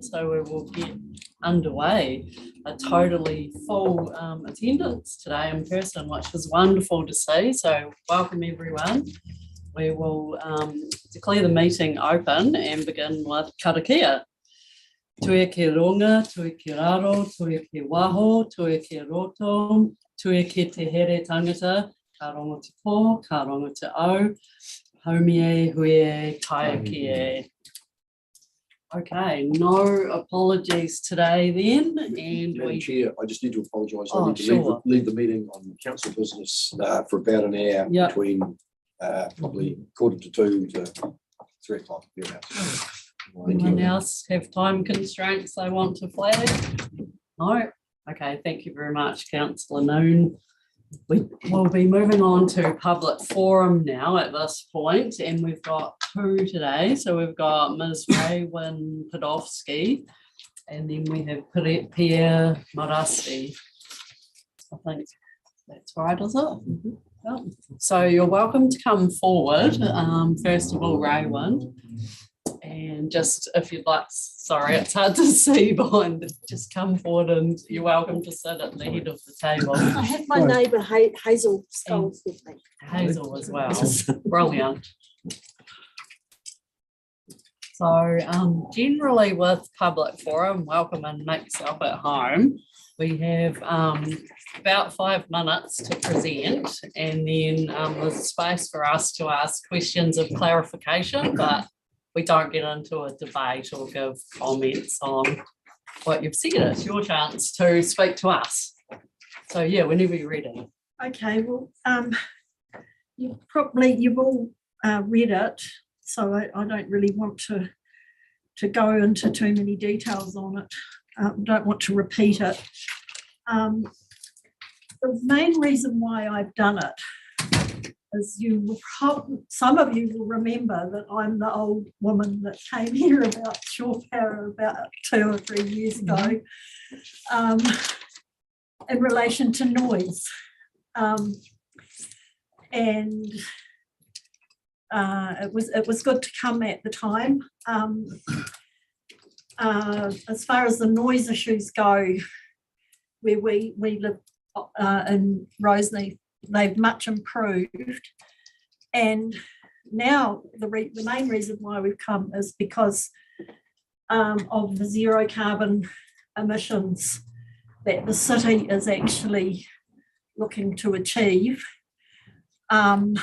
So we will get underway. A totally full attendance today in person, which is wonderful to see. So welcome everyone. We will declare the meeting open and begin with karakia. Tue ke runga, tue ke raro, tue ke waho, tue ke roto, tue ke te here tangata, ka rongo te pō, ka rongo te au, haumie, hui, taia ki e. Okay, no apologies today then, and Madam Chair, I just need to apologise. Oh, I need to sure. leave the meeting on council business for about an hour. Yep. Between probably 1:45 to 3 o'clock. anyone else have time constraints they want to flag? No? Okay, thank you very much, Councillor Noon. We will be moving on to public forum now at this point, and we've got two today. So we've got Ms. Raywin Podolsky, and then we have Pierre Marasti. I think that's right, is it? Yep. So you're welcome to come forward. First of all, Raywin. And just if you'd like, sorry, it's hard to see behind, just come forward and you're welcome to sit at the head of the table. I have my neighbour Hazel Skulls with me. Hazel as well. Brilliant. So generally with public forum, welcome and make yourself at home. We have about 5 minutes to present, and then there's space for us to ask questions of clarification, but we don't get into a debate or give comments on what you've said. It's your chance to speak to us. So yeah, whenever you're ready. Okay, well, you've all read it, so I don't really want to go into too many details on it. Don't want to repeat it. The main reason why I've done it is some of you will remember that I'm the old woman that came here about shore power about 2 or 3 years ago in relation to noise. And it was good to come at the time. As far as the noise issues go, where we live in Roseneath, they've much improved, and now the main reason why we've come is because of the zero carbon emissions that the city is actually looking to achieve. And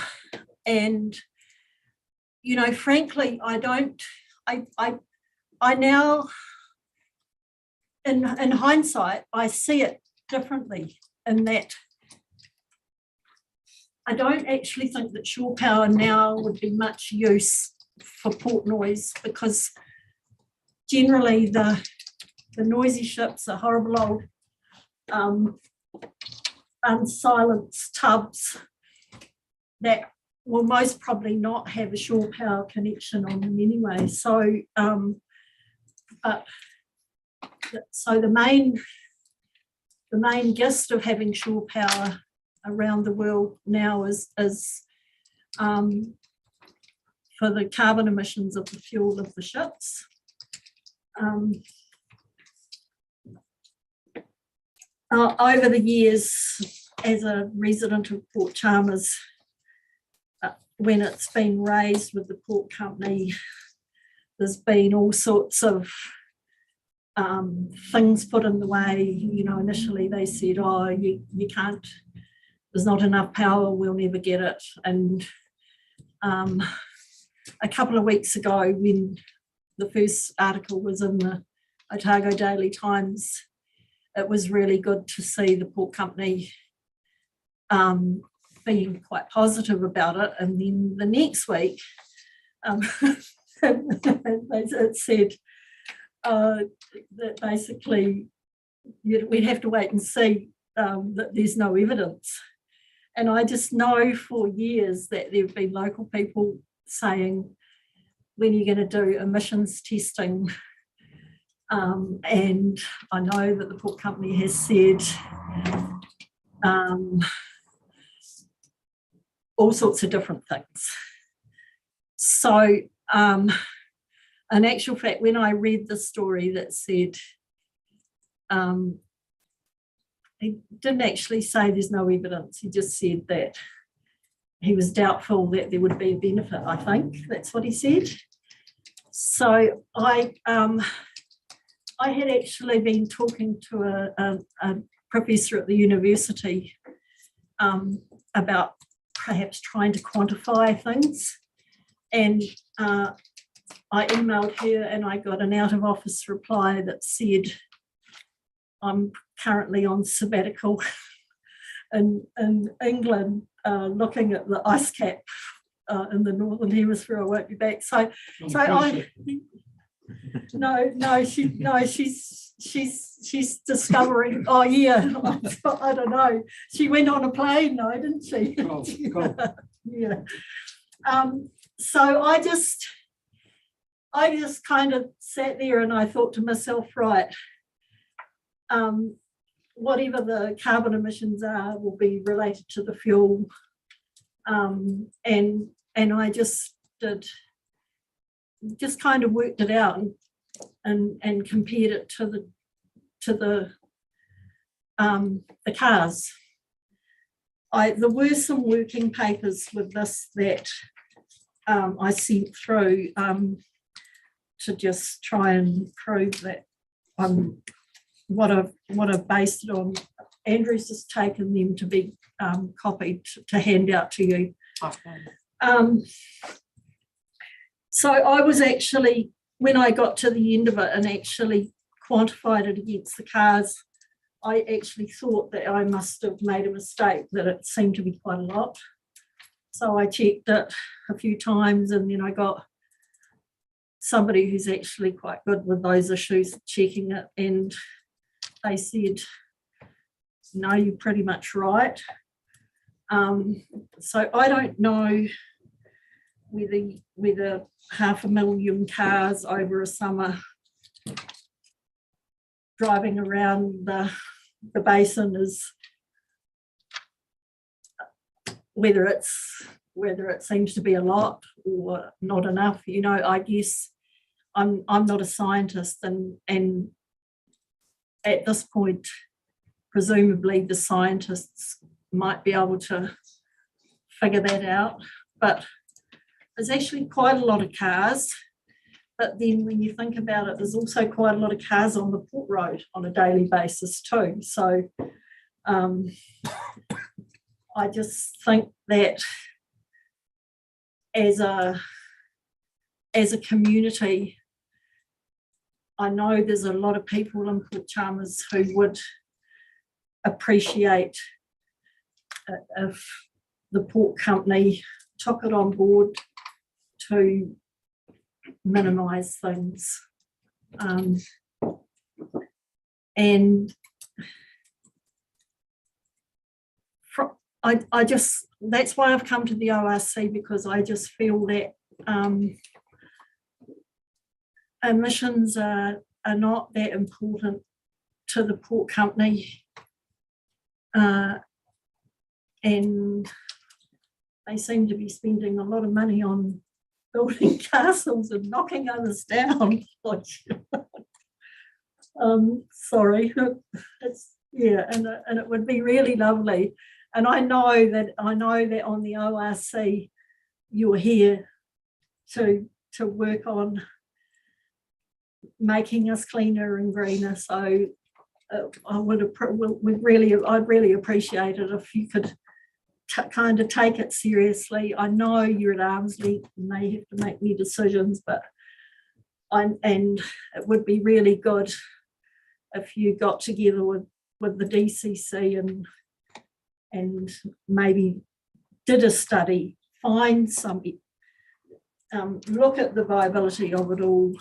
you know, frankly, I now in hindsight I see it differently, in that I don't actually think that shore power now would be much use for port noise, because generally the noisy ships are horrible old unsilenced tubs that will most probably not have a shore power connection on them anyway. So so the main gist of having shore power around the world now is for the carbon emissions of the fuel of the ships. Over the years, as a resident of Port Chalmers, when it's been raised with the port company, there's been all sorts of things put in the way. You know, initially they said, oh, you can't, there's not enough power, we'll never get it. And a couple of weeks ago, when the first article was in the Otago Daily Times, it was really good to see the port company being quite positive about it. And then the next week, it said that basically we'd have to wait and see, that there's no evidence. And I just know for years that there have been local people saying, when are you going to do emissions testing? And I know that the port company has said all sorts of different things. So in actual fact, when I read the story that said, he didn't actually say there's no evidence. He just said that he was doubtful that there would be a benefit, I think. That's what he said. So I had actually been talking to a professor at the university about perhaps trying to quantify things. And I emailed her and I got an out of office reply that said, I'm currently on sabbatical in England, looking at the ice cap in the Northern Hemisphere. I won't be back. So she's discovering. Oh yeah, I don't know. She went on a plane though, didn't she? Cool. Yeah. So I just kind of sat there and I thought to myself, right, whatever the carbon emissions are will be related to the fuel, and I just kind of worked it out and compared it to the cars. There were some working papers with this that I sent through to just try and prove that what I've based it on. Andrew's just taken them to be copied to hand out to you. Okay. So I was actually, when I got to the end of it and actually quantified it against the cars, I actually thought that I must have made a mistake, that it seemed to be quite a lot. So I checked it a few times and then I got somebody who's actually quite good with those issues checking it, and they said, no, you're pretty much right. So I don't know whether 500,000 cars over a summer driving around the basin is whether it seems to be a lot or not enough. You know, I guess I'm not a scientist, and at this point, presumably the scientists might be able to figure that out. But there's actually quite a lot of cars. But then when you think about it, there's also quite a lot of cars on the port road on a daily basis too. So I just think that as a community, I know there's a lot of people in Port Chalmers who would appreciate if the port company took it on board to minimise things. And I just, that's why I've come to the ORC, because I just feel that emissions are not that important to the port company, and they seem to be spending a lot of money on building castles and knocking others down. Sorry, and it would be really lovely. And I know that on the ORC you're here to work on making us cleaner and greener. So I'd really appreciate it if you could kind of take it seriously. I know you're at arm's length and they have to make their decisions, but and it would be really good if you got together with the DCC and maybe did a study, find some, look at the viability of it all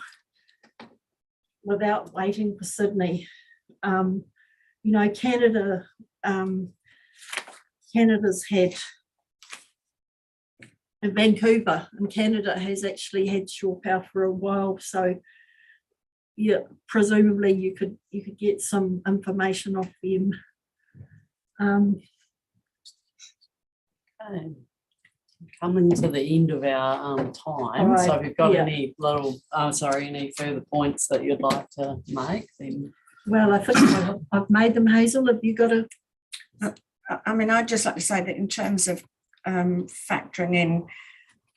without waiting for Sydney. You know, Canada's had, Vancouver and Canada has actually had shore power for a while, so yeah, presumably you could get some information off them. coming to the end of our time, so if you've got any any further points that you'd like to make, then. Well, I think I've made them, Hazel. Have you got a? I mean, I'd just like to say that in terms of factoring in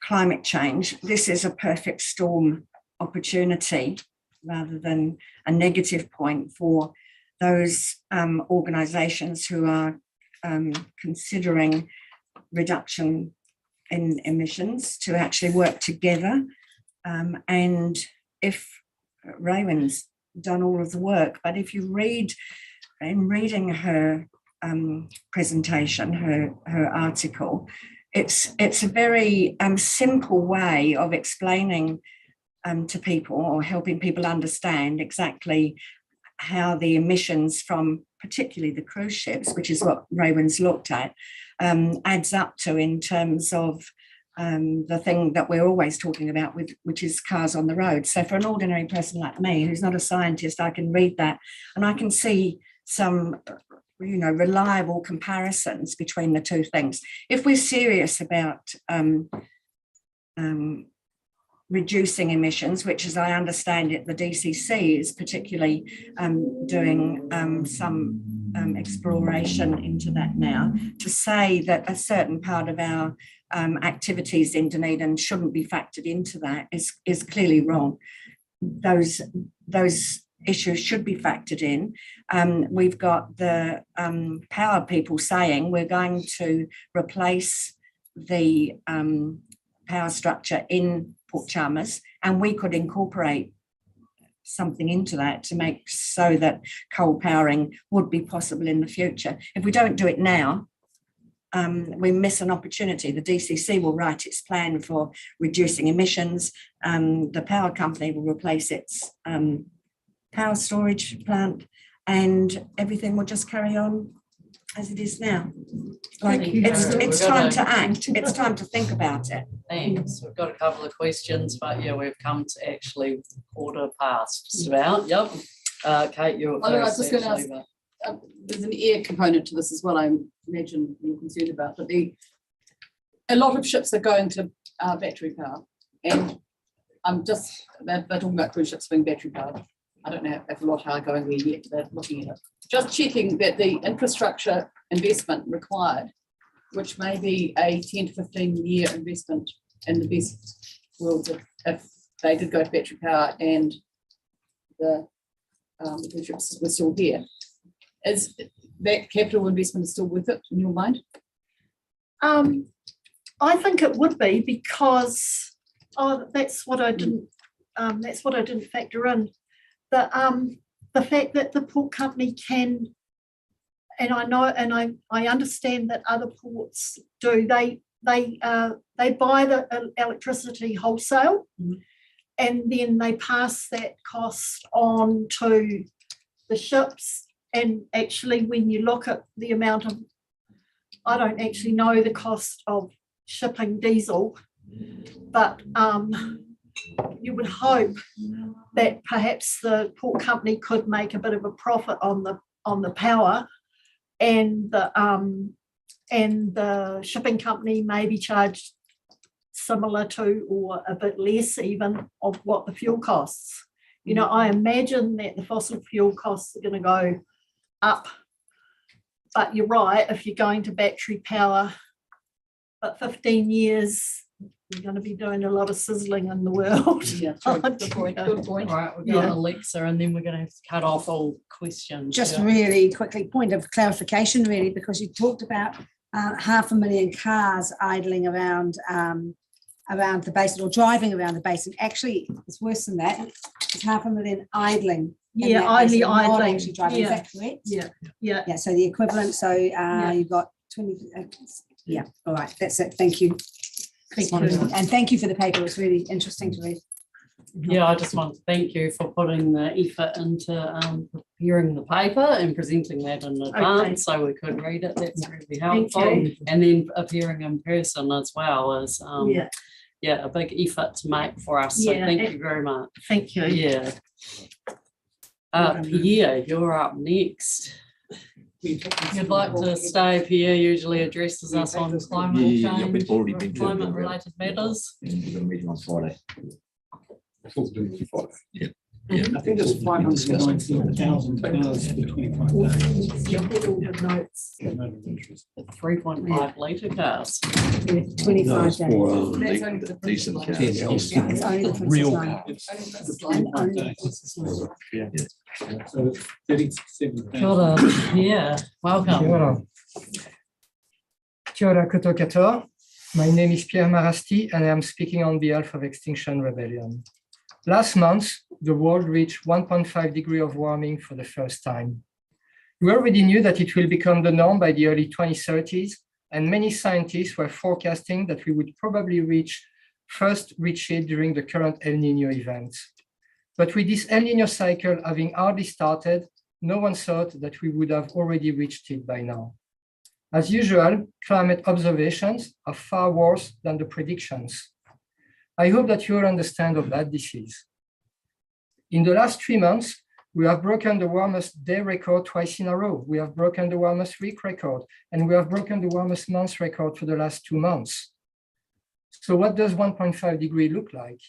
climate change, this is a perfect storm opportunity rather than a negative point for those organisations who are considering reduction in emissions to actually work together. And if Raewyn's done all of the work, but if you read, in reading her presentation, her article, it's a very simple way of explaining to people or helping people understand exactly how the emissions from particularly the cruise ships, which is what Raewyn's looked at, adds up to in terms of the thing that we're always talking about, which is cars on the road. So for an ordinary person like me, who's not a scientist, I can read that and I can see some, reliable comparisons between the two things. If we're serious about reducing emissions, which as I understand it, the DCC is particularly doing some exploration into that now, to say that a certain part of our activities in Dunedin shouldn't be factored into that is clearly wrong. Those issues should be factored in. We've got the power people saying we're going to replace the power structure in Port Chalmers, and we could incorporate something into that to make so that coal powering would be possible in the future. If we don't do it now, we miss an opportunity. The DCC will write its plan for reducing emissions. The power company will replace its power storage plant, and everything will just carry on as it is now. It's time to act. It's time to think about it. Thanks. We've got a couple of questions, but we've come to actually 1:15 just about. Yep. Kate, you're I was first. just going to ask, there's an air component to this as well, I imagine you're concerned about, but a lot of ships are going to battery power, and they're talking about cruise ships being battery powered. I don't know if a lot are going there yet, they're looking at it. Just checking that the infrastructure investment required, which may be a 10 to 15 year investment in the best world if they did go to battery power and the cruise ships were still there. Is that capital investment still worth it in your mind? I think it would be, because that's what I didn't factor in. The fact that the port company can, and I know, and I understand that other ports do, they buy the electricity wholesale, and then they pass that cost on to the ships. And actually, when you look at the amount of, I don't actually know the cost of shipping diesel, but you would hope that perhaps the port company could make a bit of a profit on the power, and the shipping company may be charged similar to or a bit less even of what the fuel costs. I imagine that the fossil fuel costs are going to go up, but you're right, if you're going to battery power, but 15 years, you're going to be doing a lot of sizzling in the world. Yeah, good point. All right, we've got Alexa, and then we're going to have to cut off all questions. Just really quickly, point of clarification really, because you talked about 500,000 cars idling around the basin, or driving around the basin. Actually, it's worse than that. It's 500,000 idling. Idling. Not actually driving. Is that correct? Yeah. So the equivalent. So you've got 20. All right. That's it. Thank you. And thank you for the paper. It was really interesting to read. Yeah, I just want to thank you for putting the effort into preparing the paper and presenting that in advance so we could read it. That's really helpful. And then appearing in person as well is a big effort to make for us. So thank you very much. Thank you. Yeah. Pierre, you're up next. You'd like to stay, Pierre usually addresses us on climate Yeah, change, we've already been doing climate that. related matters. And we've got a meeting on Friday. Yeah. I think it's 519,000 cars for 25 days. All the notes. 3.5 litre cars. 25 days. That's only the Decent principal. cars. Yeah, it's only the Real principal. cars. Only the For slide. 25 days. So it's 37,000. Kia ora, Pierre, Kia welcome. ora. Kia ora koto katoa. My name is Pierre Marasti and I am speaking on behalf of Extinction Rebellion. Last month, the world reached 1.5 degrees of warming for the first time. We already knew that it will become the norm by the early 2030s, and many scientists were forecasting that we would probably reach it during the current El Niño event. But with this El Niño cycle having hardly started, no one thought that we would have already reached it by now. As usual, climate observations are far worse than the predictions. I hope that you all understand how bad this is. In the last 3 months, we have broken the warmest day record twice in a row. We have broken the warmest week record, and we have broken the warmest month record for the last 2 months. So what does 1.5 degree look like?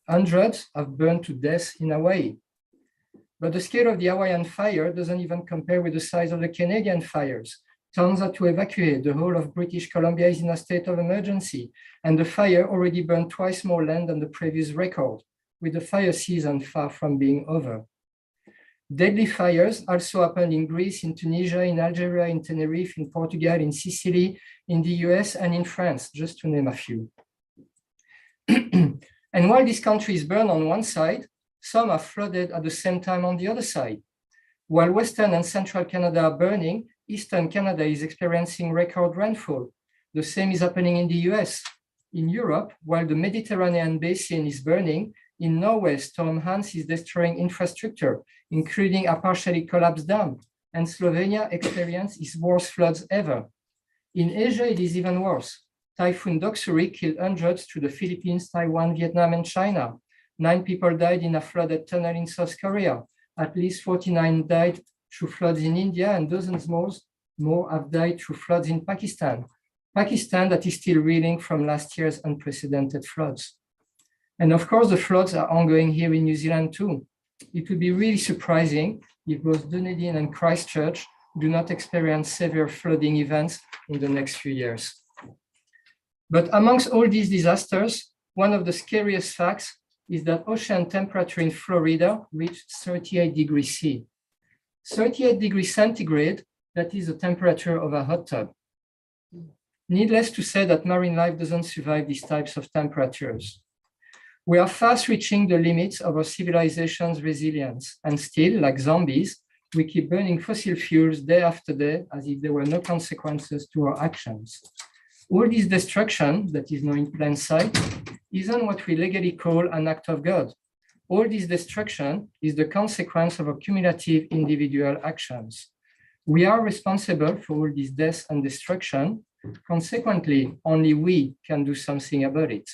Hundreds have burned to death in Hawaii. But the scale of the Hawaiian fire doesn't even compare with the size of the Canadian fires. Towns had to evacuate. The whole of British Columbia is in a state of emergency, and the fire already burned twice more land than the previous record, with the fire season far from being over. Deadly fires also happened in Greece, in Tunisia, in Algeria, in Tenerife, in Portugal, in Sicily, in the US, and in France, just to name a few. And while these countries burn on one side, some are flooded at the same time on the other side. While Western and Central Canada are burning, Eastern Canada is experiencing record rainfall. The same is happening in the US. In Europe, while the Mediterranean basin is burning, in Norway, Storm Hans is destroying infrastructure, including a partially collapsed dam, and Slovenia experienced its worst floods ever. In Asia, it is even worse. Typhoon Doksuri killed hundreds through the Philippines, Taiwan, Vietnam, and China. 9 people died in a flooded tunnel in South Korea. At least 49 died through floods in India, and dozens more have died through floods in Pakistan. Pakistan that is still reeling from last year's unprecedented floods. And of course, the floods are ongoing here in New Zealand too. It would be really surprising if both Dunedin and Christchurch do not experience severe flooding events in the next few years. But amongst all these disasters, one of the scariest facts is that ocean temperature in Florida reached 38 degrees C. 38 degrees centigrade, that is the temperature of a hot tub. Needless to say that marine life doesn't survive these types of temperatures. We are fast reaching the limits of our civilization's resilience, and still, like zombies, we keep burning fossil fuels day after day as if there were no consequences to our actions. All this destruction that is now in plain sight isn't what we legally call an act of God. All this destruction is the consequence of our cumulative individual actions. We are responsible for all this death and destruction. Consequently, only we can do something about it.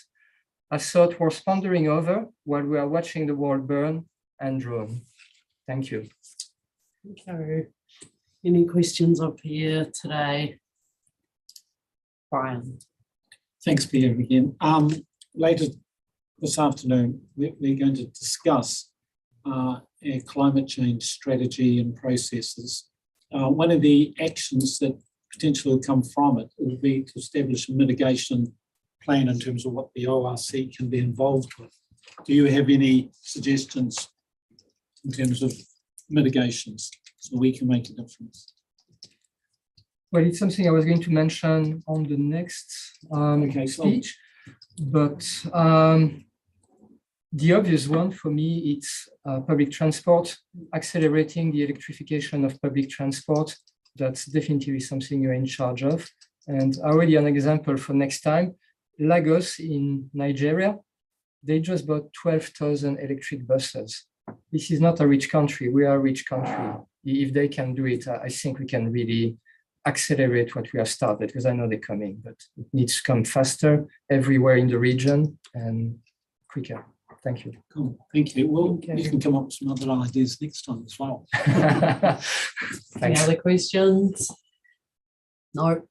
A thought worth pondering over while we are watching the world burn and drown. Thank you. Okay. Any questions up here today? Brian. Thanks, Pierre, again. Later this afternoon, we're going to discuss our climate change strategy and processes. One of the actions that potentially will come from it will be to establish a mitigation plan in terms of what the ORC can be involved with. Do you have any suggestions in terms of mitigations so we can make a difference? Well, it's something I was going to mention on the next speech, but the obvious one for me is public transport, accelerating the electrification of public transport. That's definitely something you're in charge of. And already an example for next time, Lagos in Nigeria, they just bought 12,000 electric buses. This is not a rich country, we are a rich country. If they can do it, I think we can really accelerate what we have started, because I know they're coming, but it needs to come faster everywhere in the region and quicker. Thank you. Cool, thank you. Well, Okay. you can come up with some other ideas next time as well. Any Thanks. other questions? No.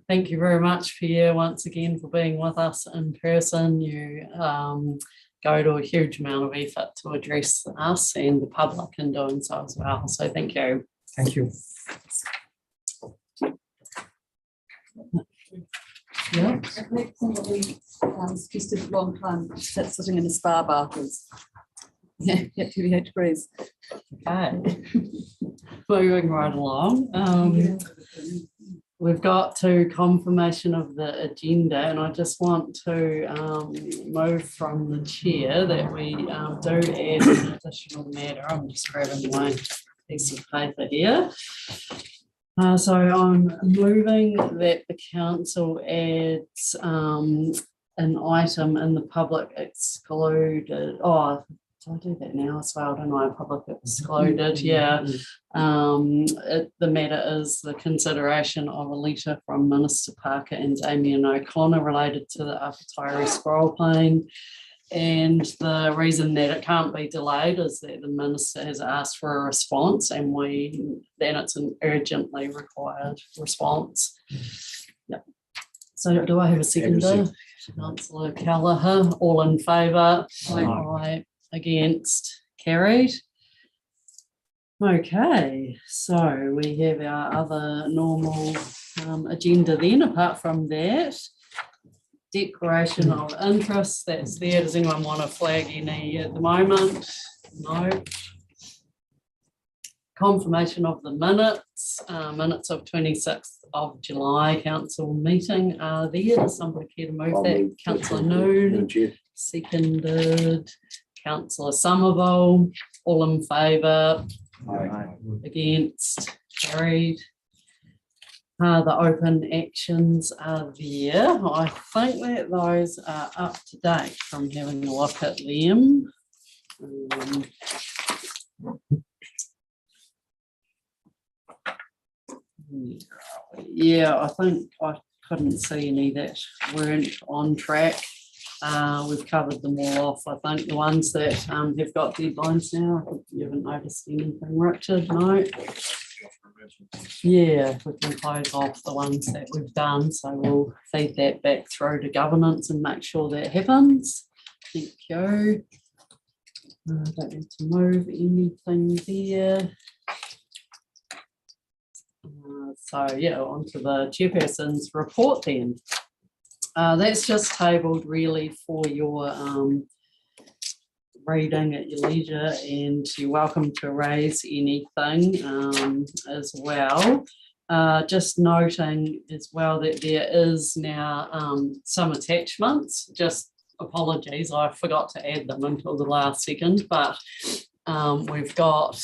Thank you very much, Pierre, once again for being with us in person. You go to a huge amount of effort to address us and the public in doing so as well. So thank you. Thank you. Yeah. I've met somebody suggested a long time sitting in a spa bath is at 38 degrees. Okay. Moving right along. We've got to confirmation of the agenda, and I just want to move from the chair that we do add an additional matter. I'm just grabbing my piece of paper here. So I'm moving that the council adds an item in the public excluded. Oh, do I do that now as well? Don't I? Public excluded, yeah. The matter is the consideration of a letter from Minister Parker and Damien O'Connor related to the Upper Taieri scroll plane. And the reason that it can't be delayed is that the minister has asked for a response, and then it's an urgently required response. Yep. So do I have a seconder? Councillor Kelleher, all in favour? Aye. Against? Carried. Okay, so we have our other normal agenda then. Apart from that, declaration of interest, that's there. Does anyone want to flag any at the moment? No. Confirmation of the minutes, minutes of 26th of July council meeting are there. Does somebody care to move that? Councillor Noon, seconded. Councillor Somerville, all in favour? Against? Carried. The open actions are there. I think that those are up to date from having a look at them. Yeah, I think I couldn't see any that weren't on track. We've covered them all off. I think the ones that have got deadlines now, I think you haven't noticed anything, Richard, no? Yeah, we can close off the ones that we've done, so we'll feed that back through to governance and make sure that happens. Thank you. I don't need to move anything there. So yeah, on to the chairperson's report then. That's just tabled really for your reading at your leisure, and you're welcome to raise anything as well. Just noting as well that there is now some attachments. Just apologies, I forgot to add them until the last second, but we've got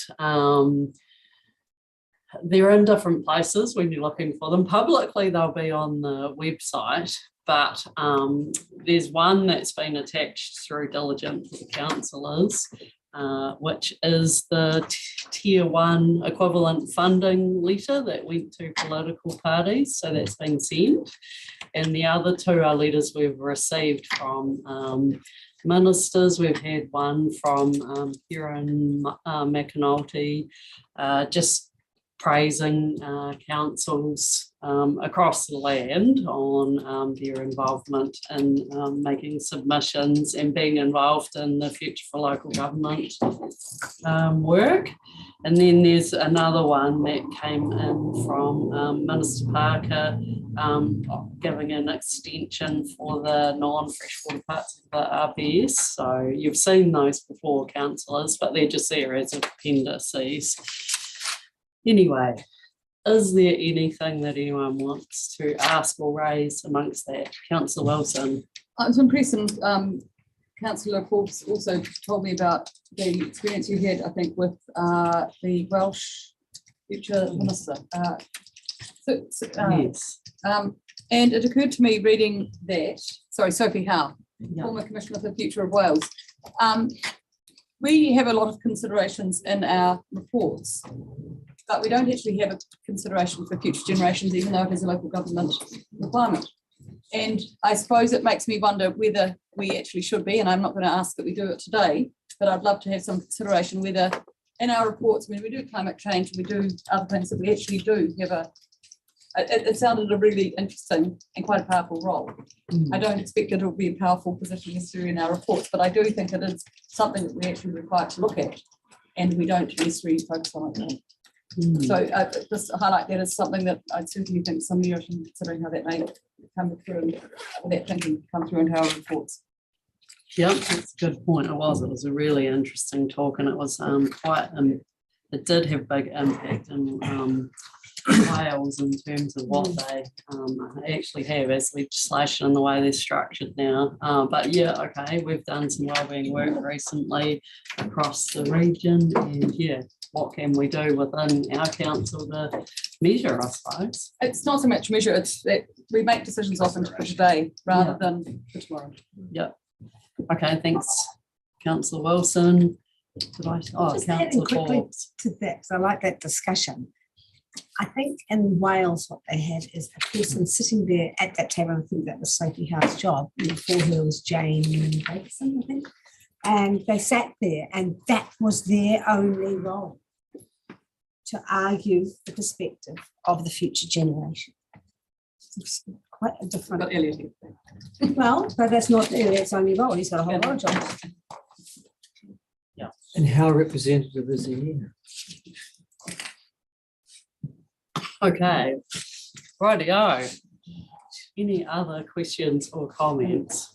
they're in different places when you're looking for them. Publicly, they'll be on the website, but there's one that's been attached through diligence for the councillors, which is the tier 1 equivalent funding letter that went to political parties. So that's been sent. And the other two are letters we've received from ministers. We've had one from Kieran McAnulty, just praising councils across the land on their involvement in making submissions and being involved in the Future for Local Government work. And then there's another one that came in from Minister Parker giving an extension for the non-freshwater parts of the RPS. So you've seen those before, councillors, but they're just there as appendices. Anyway, is there anything that anyone wants to ask or raise amongst that? Councillor Wilson. I was impressed, and Councillor Forbes also told me about the experience you had, I think, with the Welsh Future Minister. Yes. And it occurred to me reading that, sorry, Sophie Howe, Yeah. former Commissioner for the Future of Wales. We have a lot of considerations in our reports, but we don't actually have a consideration for future generations, even though it is a local government requirement. And I suppose it makes me wonder whether we actually should be, and I'm not going to ask that we do it today, but I'd love to have some consideration whether in our reports, when we do climate change, we do other things, that we actually do have it sounded a really interesting and quite a powerful role. I don't expect it will be a powerful position necessarily in our reports, but I do think it is something that we actually require to look at, and we don't necessarily focus on it now. So just to highlight that as something that I certainly think somebody else should be considering how that may come through, that thinking come through into our reports. Yeah, that's a good point. It was a really interesting talk, and it was quite, it did have big impact in Wales in terms of what they actually have as legislation and the way they're structured now. But yeah, okay, we've done some wellbeing work recently across the region, and yeah, what can we do within our council to measure, I suppose? It's not so much measure, it's that we make decisions often for today rather than for tomorrow. Yep. Okay, thanks, Councillor Wilson. Did I? Oh, Just adding Councillor quickly Forbes. to that, because I like that discussion. I think in Wales, what they had is a person sitting there at that table. I think that was Sophie Howe's job. And before her was Jane Bateson, I think. And they sat there, and that was their only role, to argue the perspective of the future generation. It's quite a different. But Elliot, Well, but that's not Elliot's only role. He's got a whole lot of jobs. And how representative is he here? Okay, rightio. Any other questions or comments?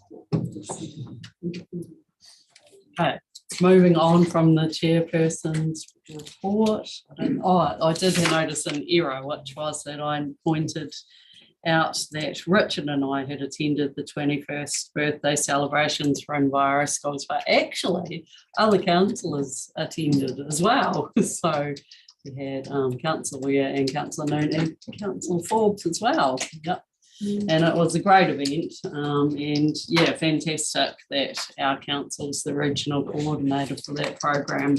Okay, moving on from the chairperson's report. I did notice an error, which was that I pointed out that Richard and I had attended the 21st birthday celebrations run by our schools, but actually other councillors attended as well. So we had Councillor Weir and Councillor Noon and Councillor Forbes as well. Yep. And it was a great event, and yeah, fantastic that our council's the regional coordinator for that program.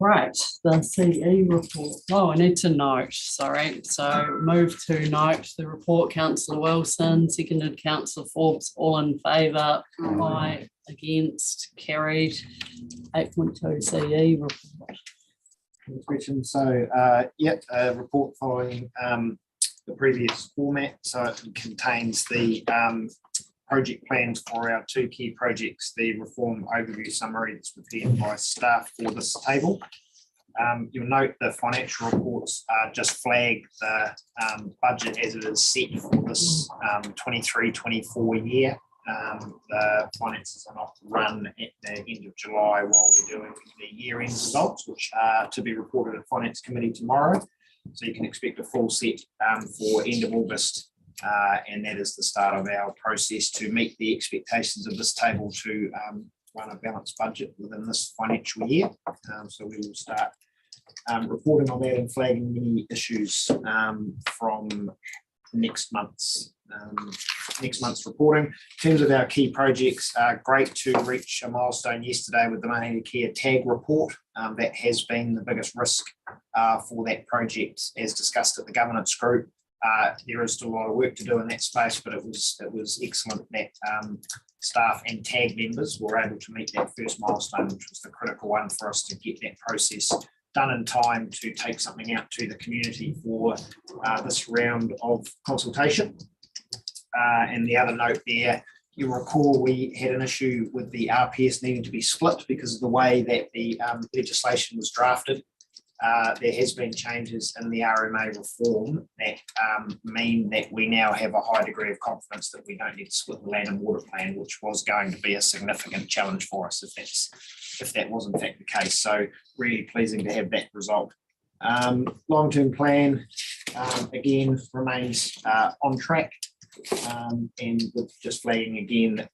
Right, the CE report. Oh, I need to note, sorry. So move to note the report, Councillor Wilson, seconded Councillor Forbes, all in favour, aye, against, carried. 8.2 CE report. Question. So, a report following the previous format. So it contains the project plans for our two key projects, the reform overview summary that's prepared by staff for this table. You'll note the financial reports just flag the budget as it is set for this 23-24 year. The finances are not run at the end of July while we're doing the year-end results, which are to be reported at Finance Committee tomorrow. So you can expect a full set for end of August, and that is the start of our process to meet the expectations of this table to run a balanced budget within this financial year. So we will start reporting on that and flagging any issues from next month's reporting. In terms of our key projects, great to reach a milestone yesterday with the Mahinga Care tag report. That has been the biggest risk for that project, as discussed at the governance group. There is still a lot of work to do in that space, but it was excellent that staff and tag members were able to meet that first milestone, which was the critical one for us to get that process done in time to take something out to the community for this round of consultation. And the other note there, you recall we had an issue with the RPS needing to be split because of the way that the legislation was drafted. There has been changes in the RMA reform that mean that we now have a high degree of confidence that we don't need to split the land and water plan, which was going to be a significant challenge for us if that was in fact the case. So really pleasing to have that result. Long-term plan again remains on track, and with just flagging again,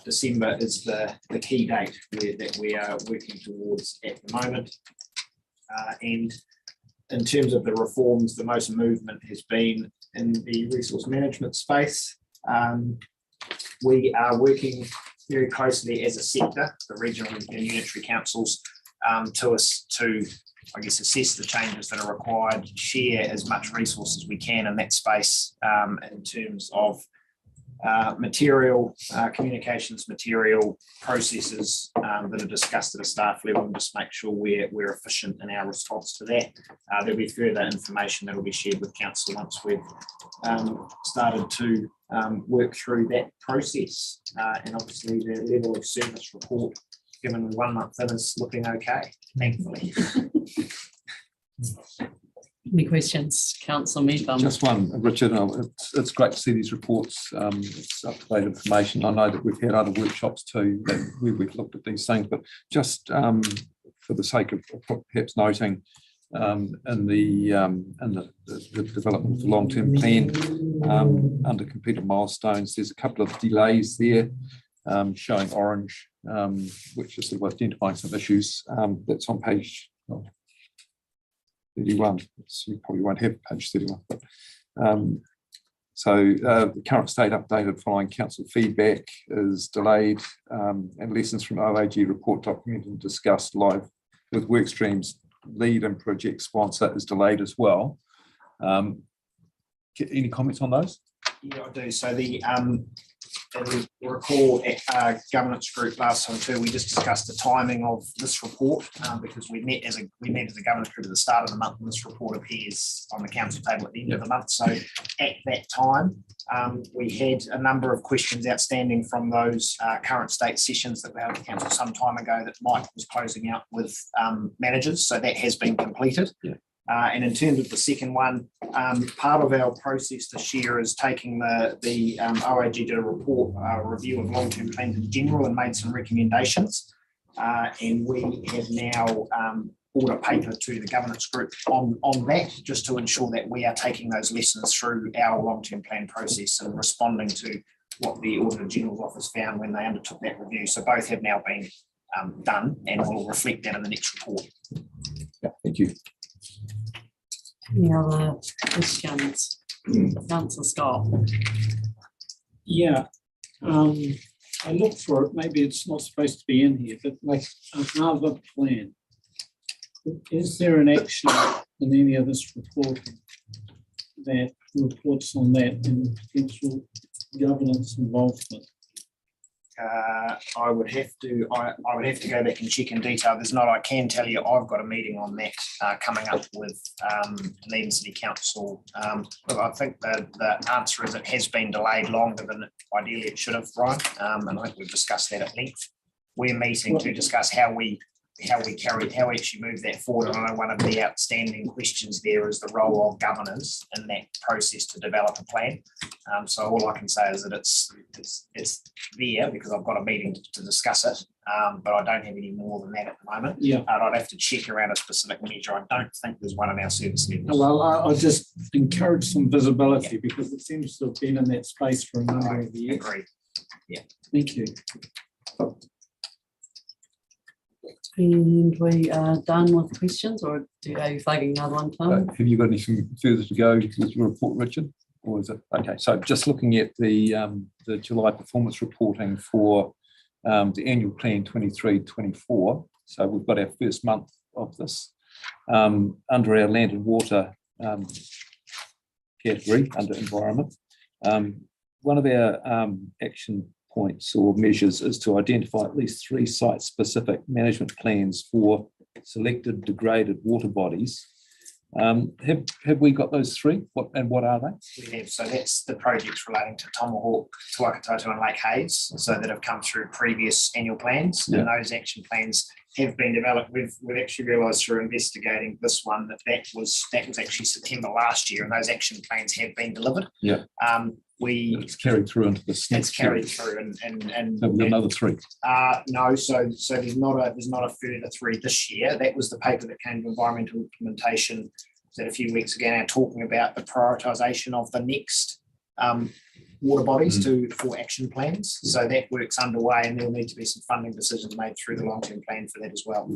December is the key date that we are working towards at the moment. And in terms of the reforms, the most movement has been in the resource management space. We are working very closely as a sector, the regional and unitary councils, to I guess, assess the changes that are required, share as much resource as we can in that space in terms of material, communications material, processes that are discussed at a staff level, and just make sure we're efficient in our response to that. There'll be further information that will be shared with council once we've started to work through that process. And obviously the level of service report, given 1 month in, is looking okay, thankfully. Any questions, councillor Meadbum? Just one, Richard. It's great to see these reports. It's up-to-date information. I know that we've had other workshops too where we've looked at these things, but just for the sake of perhaps noting, in the development of the long-term plan under completed milestones, there's a couple of delays there showing orange, which is sort of identifying some issues. That's on page 31. So you probably won't have page 31. But, so the current state updated following council feedback is delayed, and lessons from OAG report documented and discussed live with work streams lead and project sponsor is delayed as well. Any comments on those? Yeah, I do. So the and we recall at governance group last time too, we just discussed the timing of this report because we met as a governance group at the start of the month, and this report appears on the council table at the end of the month. So at that time, we had a number of questions outstanding from those current state sessions that we held at the council some time ago that Mike was closing out with managers. So that has been completed. Yeah. And in terms of the second one, part of our process this year is taking the OAG did a report, review of long-term plans in general and made some recommendations. And we have now brought a paper to the governance group on that, just to ensure that we are taking those lessons through our long-term plan process and responding to what the Auditor General's Office found when they undertook that review. So both have now been done, and we'll reflect that in the next report. Yeah, thank you. Any other questions? Councillor Scott. Yeah, I looked for it, maybe it's not supposed to be in here, but like another plan. Is there an action in any of this reporting that reports on that and potential governance involvement? I would have to go back and check in detail. There's not. I can tell you, I've got a meeting on that coming up with Dunedin City Council. But I think the answer is it has been delayed longer than ideally it should have, Brian. And I think we've discussed that at length. We're meeting to discuss how we actually move that forward. And I know one of the outstanding questions there is the role of governors in that process to develop a plan. So all I can say is that it's there because I've got a meeting to discuss it, but I don't have any more than that at the moment. Yeah. And I'd have to check around a specific measure. I don't think there's one in our service levels. Well, I just encourage some visibility because it seems to have been in that space for a number of years. Agreed. Yeah. Thank you. And we are done with questions, or are you flagging another one, Tom? Have you got anything further to go with your report, Richard? Or is it okay? So just looking at the July performance reporting for the annual plan 23-24. So we've got our first month of this under our land and water category under environment. One of our action points or measures is to identify at least 3 site-specific management plans for selected degraded water bodies. Have we got those 3? What are they? We have. So that's the projects relating to Tomahawk, Te Waikato and Lake Hayes, so that have come through previous annual plans. Yeah. And those action plans have been developed. We've actually realised through investigating this one that was actually September last year, and those action plans have been delivered. Yeah. It's carried through into this. It's carried through, and so we've got another 3. No, so there's not a further 3 this year. That was the paper that came to environmental implementation that a few weeks ago, now talking about the prioritisation of the next water bodies for action plans. So that work's underway, and there'll need to be some funding decisions made through the long-term plan for that as well.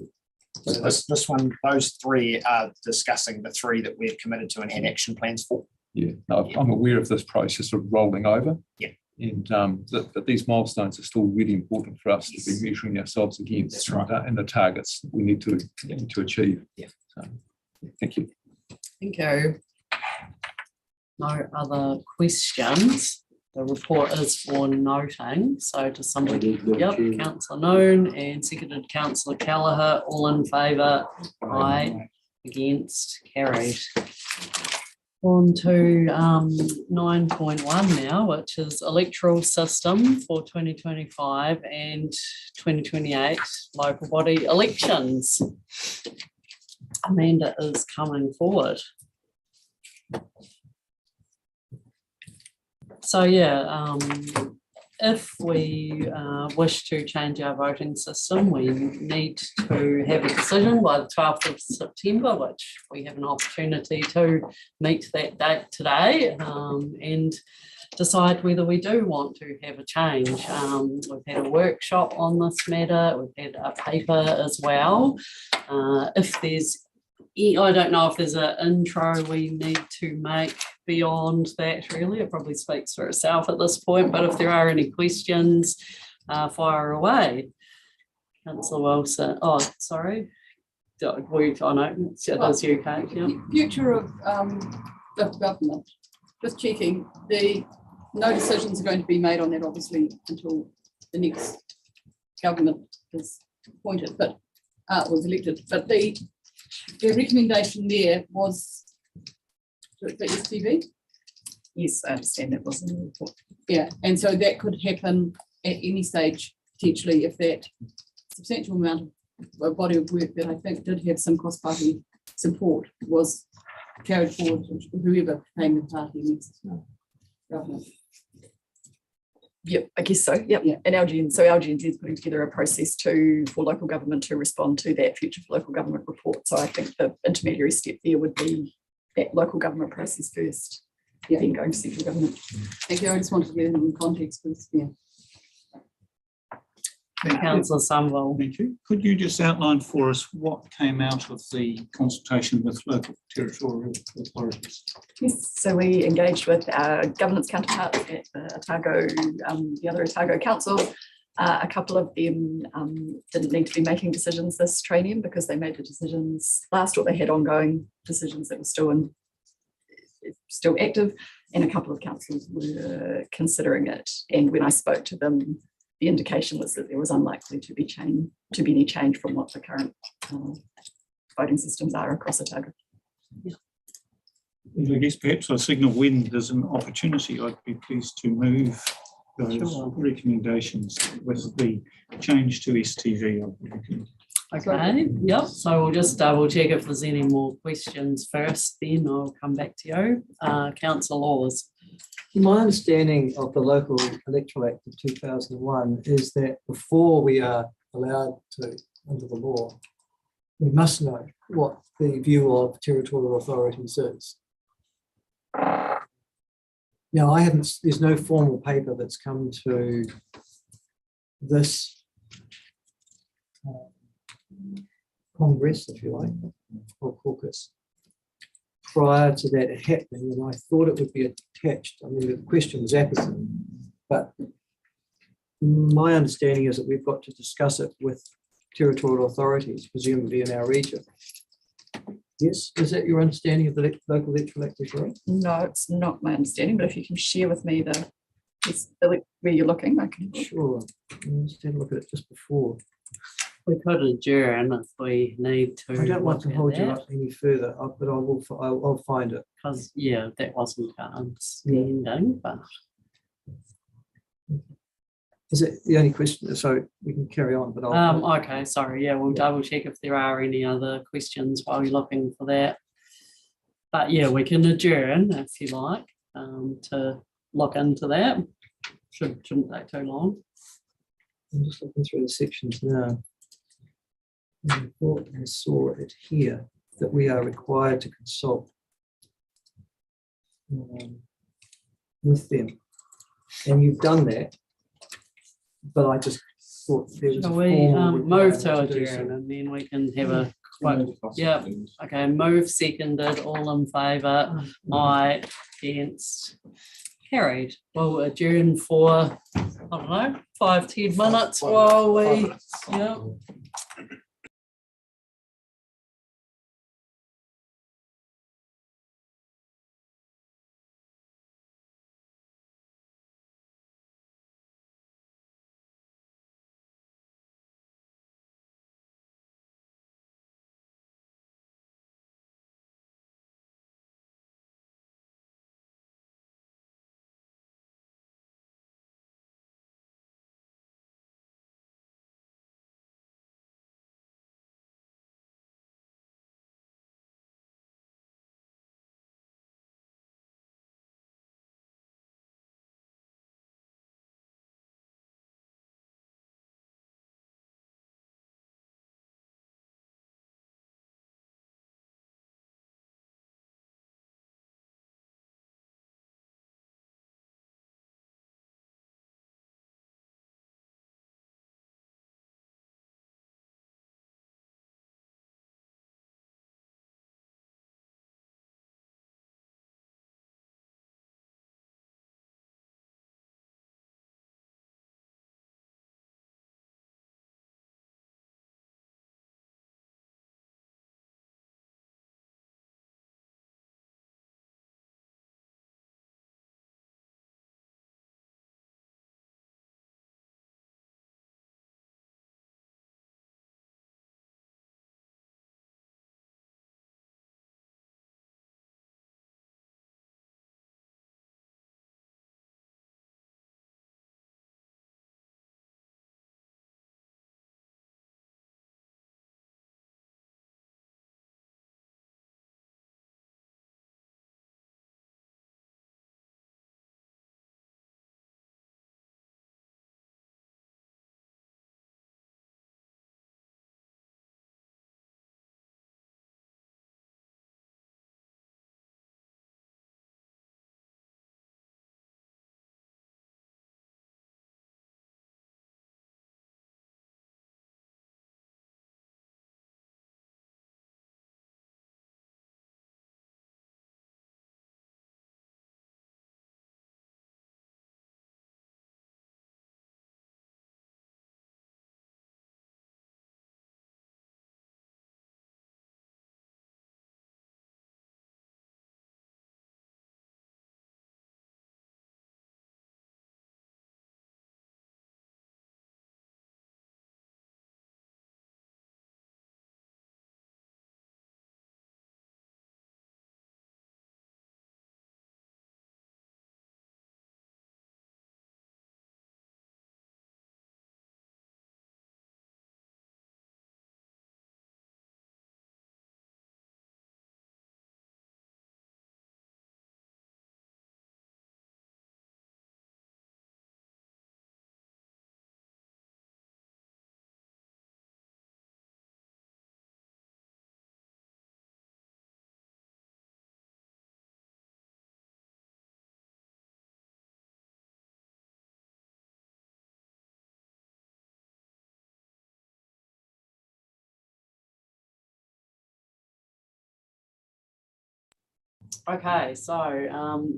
So this one, those 3 are discussing the 3 that we've committed to and had action plans for. Yeah, no, I'm aware of this process of rolling over. Yeah. And that these milestones are still really important for us to be measuring ourselves against. That's right. And the targets we need to achieve. Yeah. So, thank you. Thank you. No other questions. The report is for noting. So does somebody, yep, councillor Noon and seconded councillor Kelleher, all in favour? Aye. Against, carried. On to 9.1 now, which is electoral system for 2025 and 2028 local body elections. Amanda is coming forward. So yeah, if we wish to change our voting system, we need to have a decision by the 12th of September, which we have an opportunity to meet that date today and decide whether we do want to have a change. We've had a workshop on this matter, we've had a paper as well. If there's I don't know if there's an intro we need to make beyond that, really. It probably speaks for itself at this point, but if there are any questions, fire away. Councillor Wilson, oh, sorry. Oh no, it does you, Kate. Yeah. Future of government, just checking, no decisions are going to be made on that, obviously, until the next government is appointed, but was elected. But the recommendation there was for STV. Yes, I understand that was in the report. Yeah, and so that could happen at any stage potentially if that substantial amount of body of work that I think did have some cross-party support was carried forward to whoever became the party next government. Yep, I guess so. Yep. Yeah. And LGNZ is putting together a process for local government to respond to that Future for Local Government report. So I think the intermediary step there would be that local government process first, then going to central government. Thank you. I just wanted to get it in context because Councillor Sunwell. Thank you. Could you just outline for us what came out of the consultation with local territorial authorities? Yes, so we engaged with our governance counterparts at Otago, the other Otago councils. A couple of them didn't need to be making decisions this training because they made the decisions last, or they had ongoing decisions that were still active, and a couple of councils were considering it. And when I spoke to them, the indication was that there was unlikely to be any change from what the current voting systems are across Otago. I guess perhaps I signal when there's an opportunity, I'd be pleased to move those recommendations with the change to STV. Okay, yep, so we'll just double check if there's any more questions first, then I'll come back to you. Councillor Laws. My understanding of the Local Electoral Act of 2001 is that before we are allowed to, under the law, we must know what the view of territorial authorities is. Now, there's no formal paper that's come to this Congress, if you like, or caucus, prior to that happening, and I thought it would be attached. I mean, the question was apposite, but my understanding is that we've got to discuss it with territorial authorities, presumably in our region. Yes, is that your understanding of the Local Electoral Act as well? No, it's not my understanding, but if you can share with me where you're looking, I can. Sure. Let's have a look at it just before. We could adjourn if we need to. I don't want to look at hold you that, up any further, but I'll find it. because, yeah, that wasn't our understanding, but Is it the only question? So we can carry on, but I'll. okay, sorry, yeah, we'll double check if there are any other questions while you're looking for that. But yeah, we can adjourn if you like, to look into that. Shouldn't take too long. I'm just looking through the sections now. I thought I saw it here, that we are required to consult with them. And you've done that, but I just thought there was a Shall we formal move to requirement to do so. adjourn and then we can have a quote? Yeah, okay, move seconded, all in favour, aye, against, carried. We'll adjourn for, I don't know, 5-10 minutes while we, yeah. Okay, so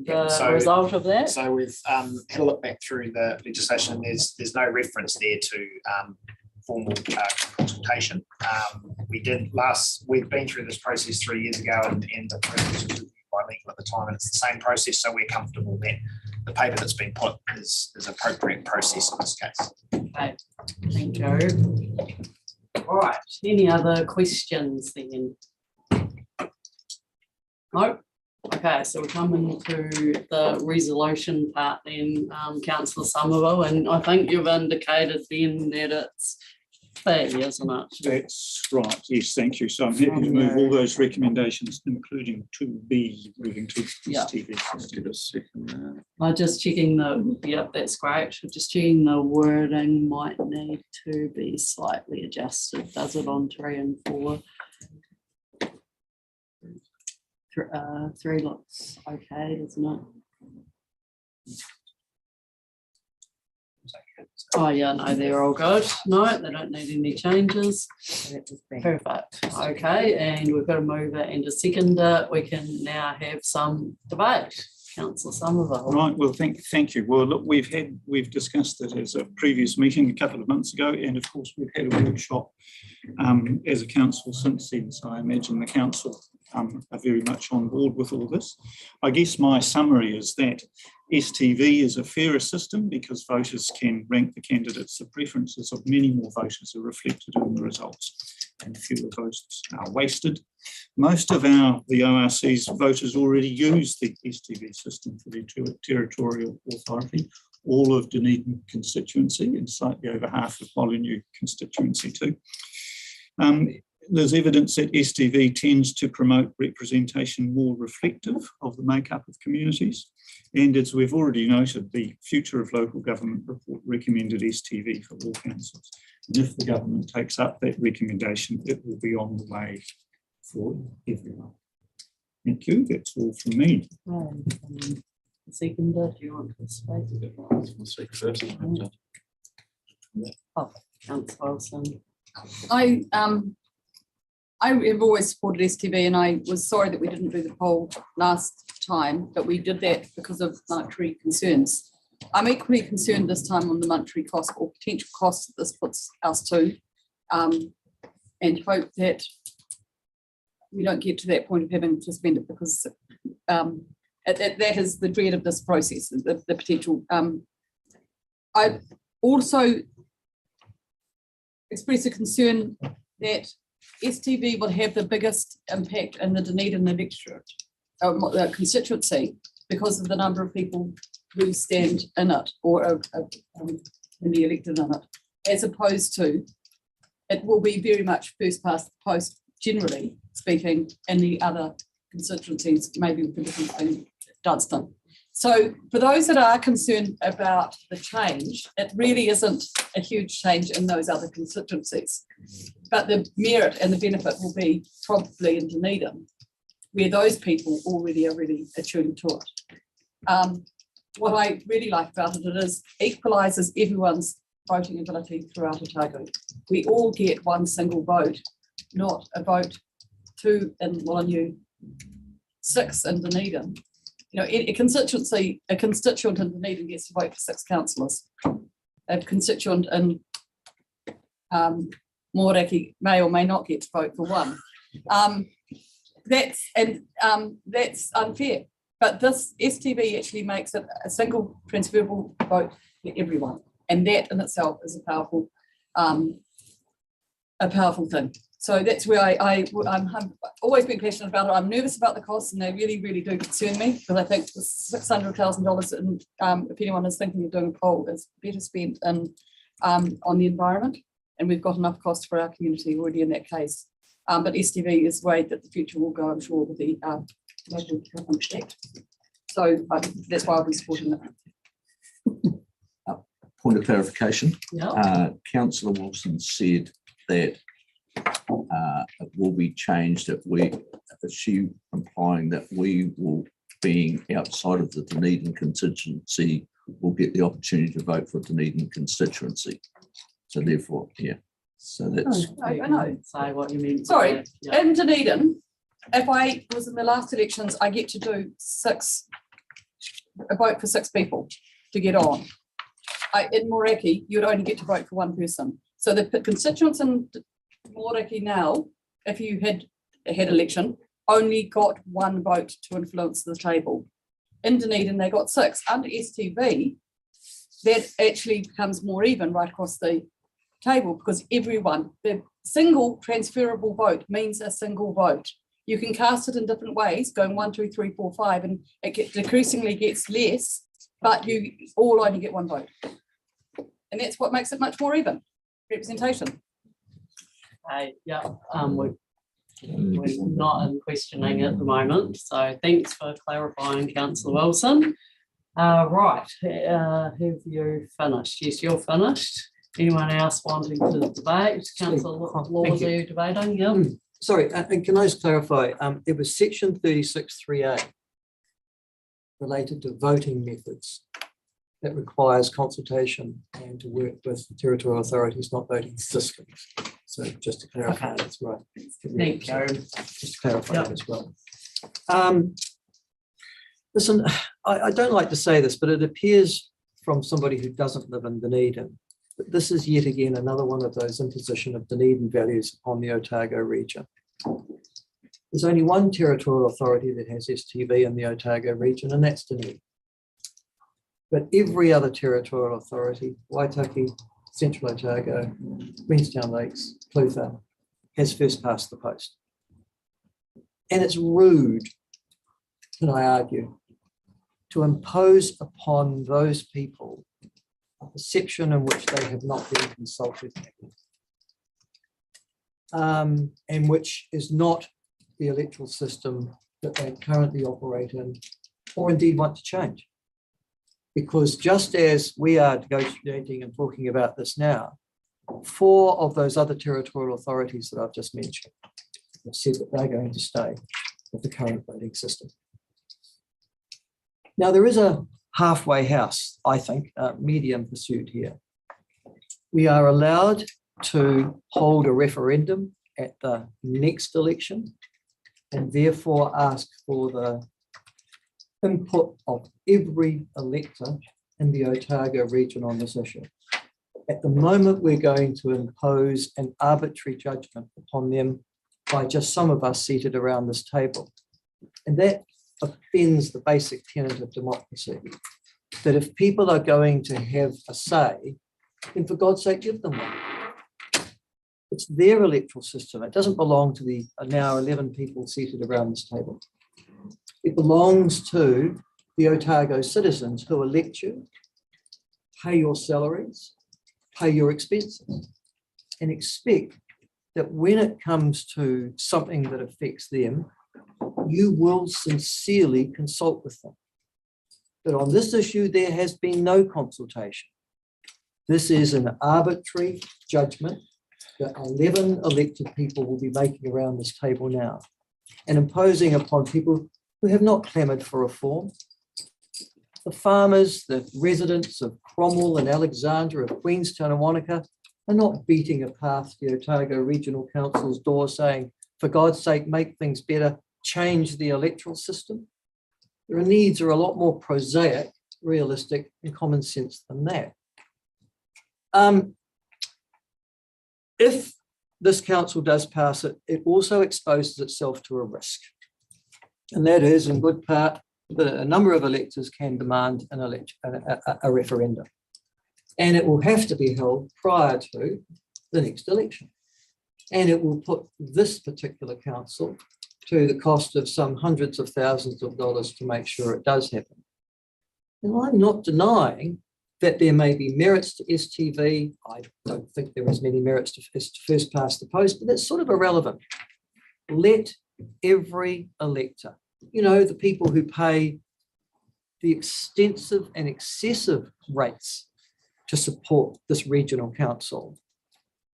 Yeah, the so- result of that, So we've had a look back through the legislation. There's no reference there to formal consultation. We've been through this process 3 years ago, and the process was reviewed by legal at the time, and it's the same process. So we're comfortable that the paper that's been put is appropriate process in this case. okay, thank you. All right, any other questions then? No? Okay, so we're coming to the resolution part then, councillor Somerville, and I think you've indicated then that it's fee, isn't it? That's right, yes, thank you. So I'm happy to move all those recommendations, including 2B, moving to Yeah. STV. Give us a second. I'm just checking yep, that's great. Just checking the wording might need to be slightly adjusted. Does it on 3 and 4? 3 looks okay, doesn't it? Oh, yeah, no, they're all good. No, they don't need any changes. Perfect. Okay, and we've got to move it and to second it. We can now have some debate. Councillor Somerville. Right, well, thank you. Well, look, we've discussed it as a previous meeting a couple of months ago, and of course we've had a workshop as a council since then. So I imagine the council are very much on board with all this. I guess my summary is that STV is a fairer system because voters can rank the candidates. The preferences of many more voters are reflected in the results, and fewer votes are wasted. Most of the ORC's voters already use the STV system for their territorial authority, all of Dunedin constituency and slightly over half of Molyneux constituency too. There's evidence that STV tends to promote representation more reflective of the makeup of communities. And as we've already noted, the Future of Local Government report recommended STV for all councils. And if the government takes up that recommendation, it will be on the way for everyone. Thank you. That's all from me. Seconder, do you want to speak? Oh, Councillor Wilson. I have always supported STV, and I was sorry that we didn't do the poll last time, but we did that because of monetary concerns. I'm equally concerned this time on the monetary cost or potential costs that this puts us to, and hope that we don't get to that point of having to spend it, because that is the dread of this process, the potential. I also express a concern that STV will have the biggest impact in the Dunedin electorate, constituency, because of the number of people who stand in it or can be elected in it, as opposed to it will be very much first past the post, generally speaking, in the other constituencies, maybe with the difference in Dunstan. So for those that are concerned about the change, it really isn't a huge change in those other constituencies. But the merit and the benefit will be probably in Dunedin, where those people already are really attuned to it. What I really like about it is equalises everyone's voting ability throughout Otago. We all get one single vote, not a vote 2 in Molyneux, 6 in Dunedin. You know, a constituent in Dunedin gets to vote for 6 councillors. A constituent in Moeraki may or may not get to vote for 1. That's unfair. But this STV actually makes it a single transferable vote for everyone, and that in itself is a powerful thing. So that's where I'm always been passionate about it. I'm nervous about the costs, and they really, really do concern me, because I think the $600,000, and if anyone is thinking of doing a poll, is better spent on the environment, and we've got enough cost for our community already in that case. But STV is the way that the future will go, I'm sure, with the local government act. So that's why I'll be supporting it. Point of clarification. Yeah. Councillor Wilson said that it will be changed if she implying that we will, being outside of the Dunedin constituency, will get the opportunity to vote for Dunedin constituency. So therefore, yeah. So that's I know. Say what you mean. Sorry, Yeah. in Dunedin, if I was in the last elections, I get to do a vote for 6 people to get on. In Moreki, you'd only get to vote for 1 person. So the constituents in Moreki now, if you had election, only got 1 vote to influence the table. In Dunedin, they got 6. Under STV, that actually becomes more even right across the table because everyone, the single transferable vote means a single vote. You can cast it in different ways, going 1, 2, 3, 4, 5, and it decreasingly gets less, but you all only get 1 vote. And that's what makes it much more even representation. Yeah, we're not in questioning at the moment, so thanks for clarifying, Councillor Wilson. Right, have you finished? Yes, you're finished. Anyone else wanting to debate? Councillor Laws, are you debating? Yeah. Sorry, and can I just clarify? It was section 36(3)(a) related to voting methods that requires consultation and to work with territorial authorities, not voting systems. So just to clarify, that's right. Thank you. Just to clarify that as well. Listen, I don't like to say this, but it appears from somebody who doesn't live in Dunedin that this is yet again another one of those imposition of Dunedin values upon the Otago region. There's only one territorial authority that has STV in the Otago region, and that's Dunedin. But every other territorial authority, Waitaki, Central Otago, Queenstown Lakes, Clutha, has first past the post. And it's rude, can I argue, to impose upon those people a perception in which they have not been consulted, and which is not the electoral system that they currently operate in, or indeed want to change. Because just as we are negotiating and talking about this now, 4 of those other territorial authorities that I've just mentioned have said that they're going to stay with the current voting system. Now, there is a halfway house, I think, medium pursuit here. We are allowed to hold a referendum at the next election and therefore ask for the input of every elector in the Otago region on this issue. At the moment, we're going to impose an arbitrary judgment upon them by just some of us seated around this table. And that offends the basic tenet of democracy, that if people are going to have a say, then for God's sake, give them one. It's their electoral system. It doesn't belong to the now 11 people seated around this table. It belongs to the Otago citizens who elect you, pay your salaries, pay your expenses, and expect that when it comes to something that affects them, you will sincerely consult with them. But on this issue, there has been no consultation. This is an arbitrary judgment that 11 elected people will be making around this table now and imposing upon people who have not clamoured for reform. The farmers, the residents of Cromwell and Alexandra, of Queenstown and Wanaka are not beating a path to the Otago Regional Council's door saying, for God's sake, make things better, change the electoral system. Their needs are a lot more prosaic, realistic and common sense than that. If this council does pass it, it also exposes itself to a risk. And that is, in good part, that a number of electors can demand a referendum. And it will have to be held prior to the next election. And it will put this particular council to the cost of some hundreds of thousands of dollars to make sure it does happen. And I'm not denying that there may be merits to STV. I don't think there is many merits to first past the post, but that's sort of irrelevant. Let every elector, the people who pay the extensive and excessive rates to support this regional council,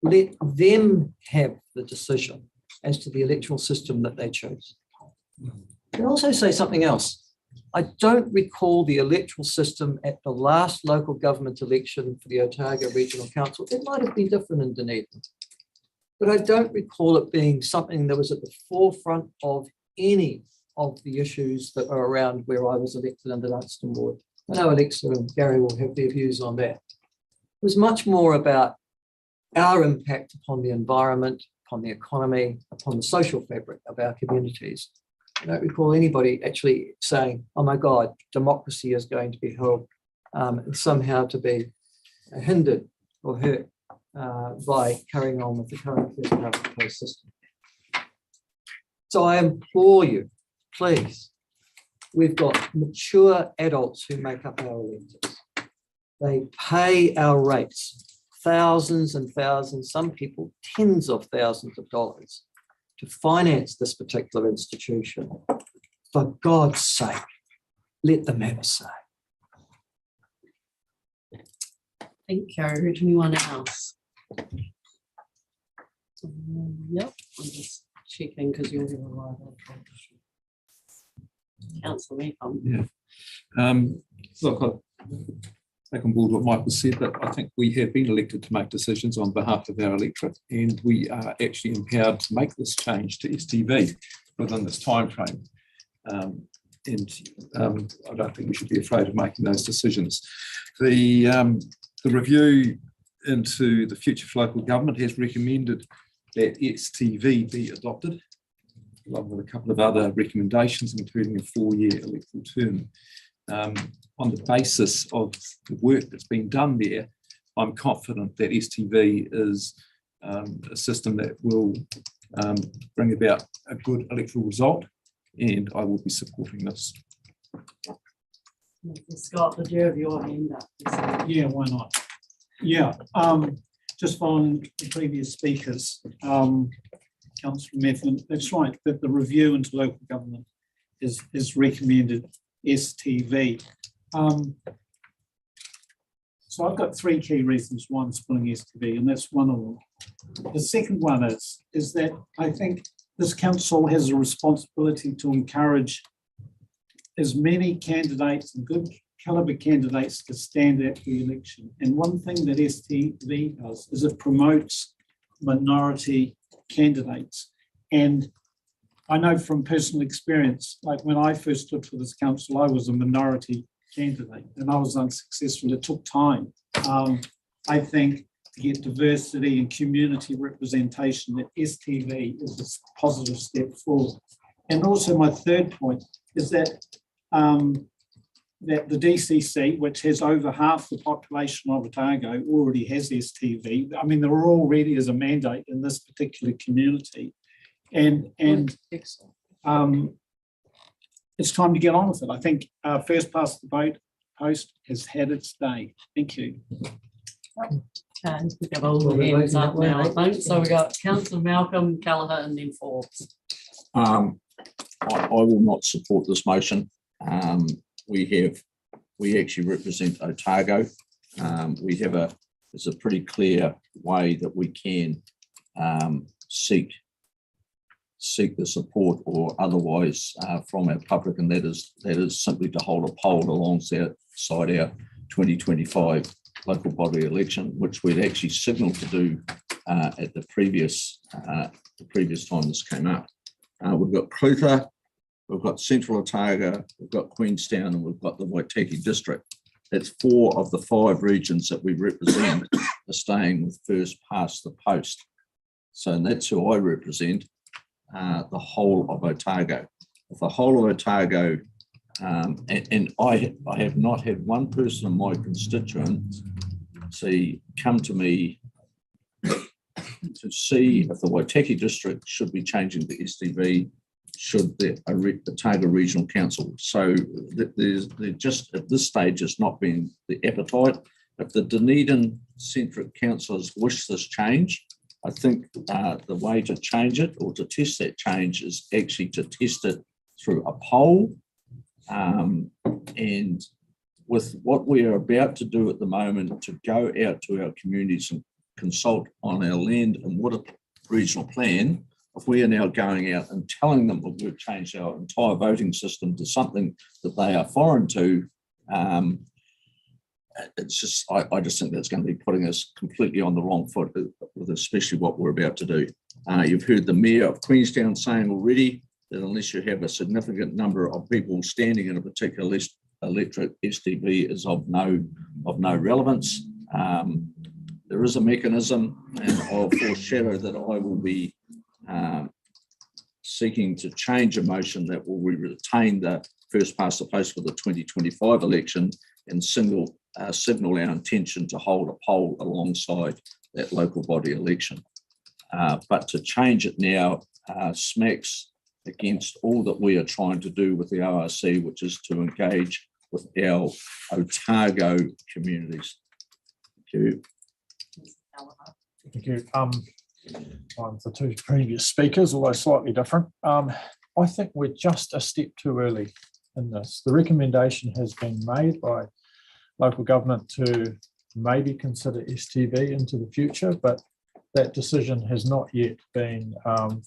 let them have the decision as to the electoral system that they choose. I'll also say something else. I don't recall the electoral system at the last local government election for the Otago Regional Council. It might have been different in Dunedin, but I don't recall it being something that was at the forefront of any of the issues that are around where I was elected under Dunstan Ward. I know Alexa and Gary will have their views on that. It was much more about our impact upon the environment, upon the economy, upon the social fabric of our communities. I don't recall anybody actually saying, oh my God, democracy is going to be held somehow to be hindered or hurt by carrying on with the current first come first served system. So I implore you, please, we've got mature adults who make up our electors. They pay our rates, thousands and thousands, some people tens of thousands of dollars to finance this particular institution. For God's sake, let them have a say. Thank you. Anyone else? Yep, I'm just checking because you'll have a right of Councillor Meekum. Yeah. Look, I take on board what Michael said, but I think we have been elected to make decisions on behalf of our electorate, and we are actually empowered to make this change to STV within this timeframe. I don't think we should be afraid of making those decisions. The review into the future for local government has recommended that STV be adopted, along with a couple of other recommendations, including a 4-year electoral term. On the basis of the work that's been done there, I'm confident that STV is a system that will bring about a good electoral result, and I will be supporting this. Scott, did you have your hand up? Yeah, why not? Yeah, just following the previous speakers, Councillor Methven, that's right, that the review into local government is recommended STV. So I've got 3 key reasons why I'm supporting STV, and that's one of them. The second one is that I think this council has a responsibility to encourage as many candidates and good caliber candidates to stand at the election. And one thing that STV does is it promotes minority candidates. And I know from personal experience, like when I first stood for this council, I was a minority candidate and I was unsuccessful. It took time. I think to get diversity and community representation, that STV is a positive step forward. And also my third point is that that the DCC, which has over half the population of Otago, already has STV. I mean, there already is a mandate in this particular community. And it's time to get on with it. I think first past the boat post has had its day. Thank you. Okay, we've got all the hands up now, I think. So we got Councillor Malcolm, Callagher, and then Forbes. I will not support this motion. We actually represent Otago. There's a pretty clear way that we can seek the support or otherwise from our public, and that is simply to hold a poll alongside our 2025 local body election, which we'd actually signalled to do at the previous time this came up. We've got Clutha, we've got Central Otago, we've got Queenstown, and we've got the Waitaki district. That's 4 of the 5 regions that we represent are staying with first past the post. So and that's who I represent, the whole of Otago. If the whole of Otago, and I have not had one person in my constituency come to me to see if the Waitaki district should be changing to STV, should the Otago Regional Council. So there's just at this stage it's not been the appetite. If the Dunedin Centric councillors wish this change, I think the way to change it or to test that change is actually to test it through a poll. And with what we are about to do at the moment, to go out to our communities and consult on our land and water regional plan, if we are now going out and telling them that we've changed our entire voting system to something that they are foreign to, it's just, I just think that's going to be putting us completely on the wrong foot, with especially what we're about to do. You've heard the Mayor of Queenstown saying already that unless you have a significant number of people standing in a particular electorate, STB is of no relevance. There is a mechanism, and I'll foreshadow that I will be seeking to change a motion that will retain the first past the post for the 2025 election and signal our intention to hold a poll alongside that local body election. But to change it now smacks against all that we are trying to do with the ORC, which is to engage with our Otago communities. Thank you. Thank you. The two previous speakers, although slightly different. I think we're just a step too early in this. The recommendation has been made by local government to maybe consider STB into the future, but that decision has not yet been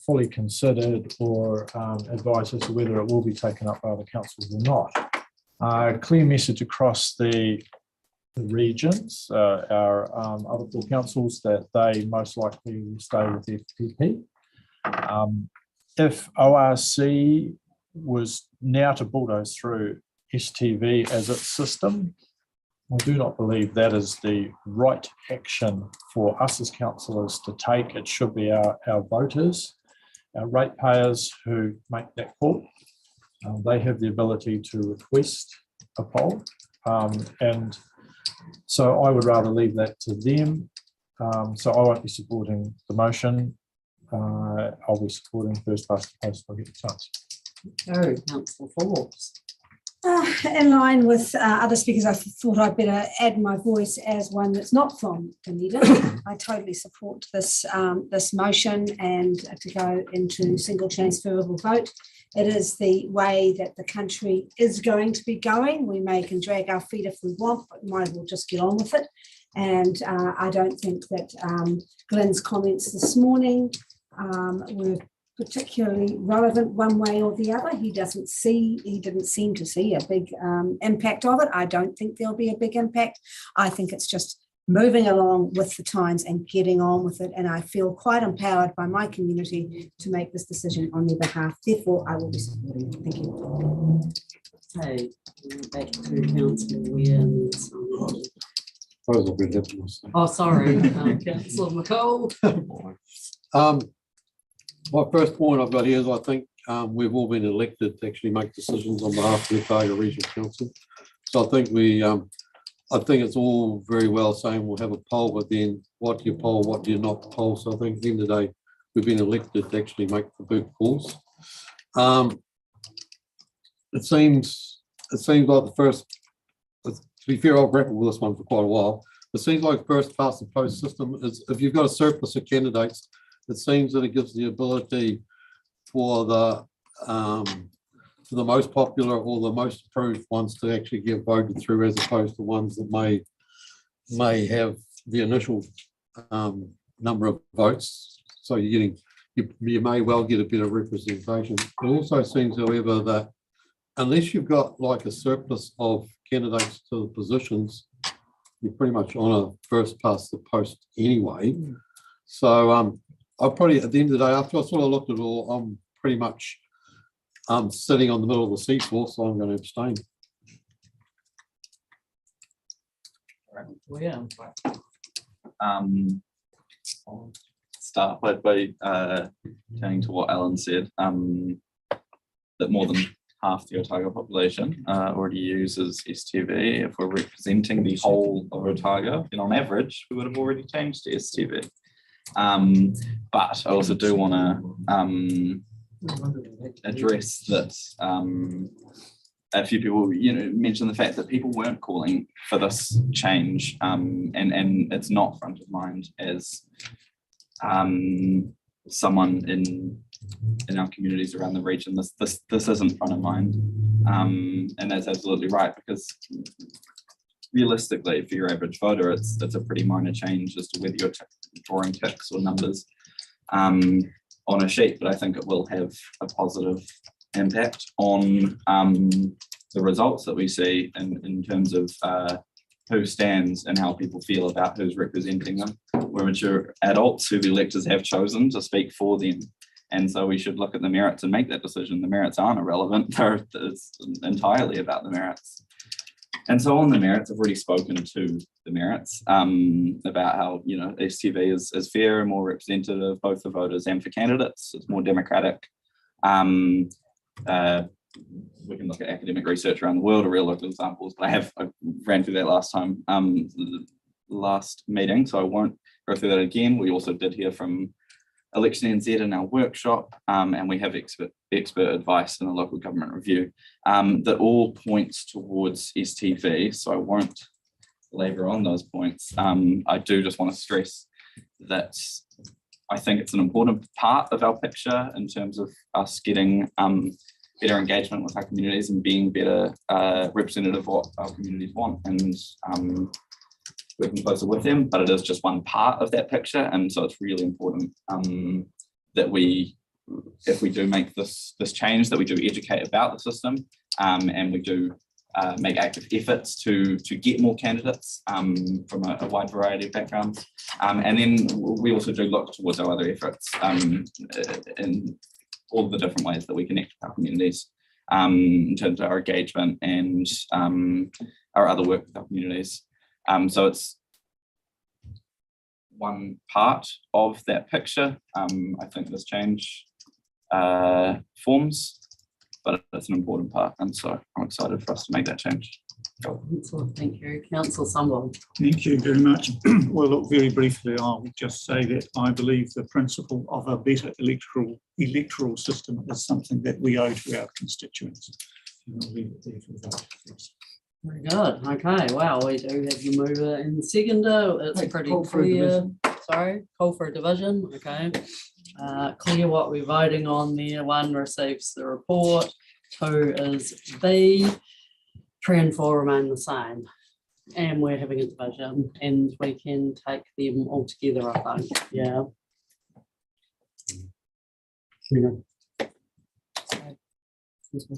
fully considered or advised as to whether it will be taken up by the councils or not. Clear message across the regions, our other four councils, that they most likely will stay with FPP. If ORC was now to bulldoze through STV as its system, I do not believe that is the right action for us as councillors to take. It should be our voters, our ratepayers who make that call. They have the ability to request a poll, and so I would rather leave that to them. So I won't be supporting the motion. I'll be supporting first past the post if I get the chance. Oh, Councillor Forbes. In line with other speakers, I thought I'd better add my voice as one that's not from Dunedin. I totally support this this motion and to go into single transferable vote. It is the way that the country is going to be going. We can drag our feet if we want, but we might as well just get on with it. And I don't think that Glenn's comments this morning were particularly relevant one way or the other. He didn't seem to see a big impact of it. I don't think there'll be a big impact. I think it's just moving along with the times and getting on with it. And I feel quite empowered by my community to make this decision on their behalf. Therefore, I will be supporting it. Thank you. Okay, back to Councillor Williams. Oh, sorry, Councillor McCall. My first point I've got here is I think we've all been elected to actually make decisions on behalf of the Otago Regional Council. So I think it's all very well saying we'll have a poll, but then what do you poll, what do you not poll? So I think at the end of the day, we've been elected to actually make the big calls. It seems like the first, to be fair, I've grappled with this one for quite a while. It seems like first past the post system is, if you've got a surplus of candidates, it seems that it gives the ability for the most popular or the most approved ones to actually get voted through, as opposed to ones that may have the initial number of votes. So you may well get a bit of representation. It also seems, however, that unless you've got like a surplus of candidates to the positions, you're pretty much on a first past the post anyway. So I'll probably, at the end of the day, after I sort of looked at it all, I'm pretty much sitting on the middle of the seesaw, so I'm going to abstain. Yeah. I'll start by turning to what Alan said, that more than half the Otago population already uses STV. If we're representing the whole of Otago, then on average, we would have already changed to STV. But I also do want to address that a few people, mentioned the fact that people weren't calling for this change, and it's not front of mind as someone in our communities around the region. This isn't front of mind, and that's absolutely right, because realistically, for your average voter, it's a pretty minor change as to whether you're drawing ticks or numbers on a sheet, but I think it will have a positive impact on the results that we see in terms of who stands and how people feel about who's representing them. We're mature adults who the electors have chosen to speak for them, And so we should look at the merits and make that decision. The merits aren't irrelevant. It's entirely about the merits. And so on the merits, I've already spoken to the merits about how, you know, STV is fair and more representative, both for voters and for candidates. It's more democratic. We can look at academic research around the world or real local examples, but I ran through that last time, last meeting, so I won't go through that again. We also did hear from Election NZ in our workshop, and we have expert advice in a local government review that all points towards STV, so I won't labor on those points. I do just want to stress that I think it's an important part of our picture in terms of us getting better engagement with our communities and being better representative of what our communities want, and working closer with them, but it is just one part of that picture. And so it's really important that we, if we do make this change, that we do educate about the system, and we do make active efforts to get more candidates from a wide variety of backgrounds. And then we also do look towards our other efforts in all of the different ways that we connect with our communities in terms of our engagement and our other work with our communities. So it's one part of that picture. I think this change forms, but it's an important part, and so I'm excited for us to make that change. Thank you, Councillor Sumble. Thank you very much. Well, look, very briefly, I'll just say that I believe the principle of a better electoral system is something that we owe to our constituents. And I'll leave it there for that. Thanks. Very good. Okay. Wow, we do have the mover and the seconder. It's pretty call for a clear. Sorry, call for a division. Okay. Clear what we're voting on there. 1 receives the report. 2 is B. 3 and 4 remain the same. And we're having a division, and we can take them all together, I think. Yeah. Just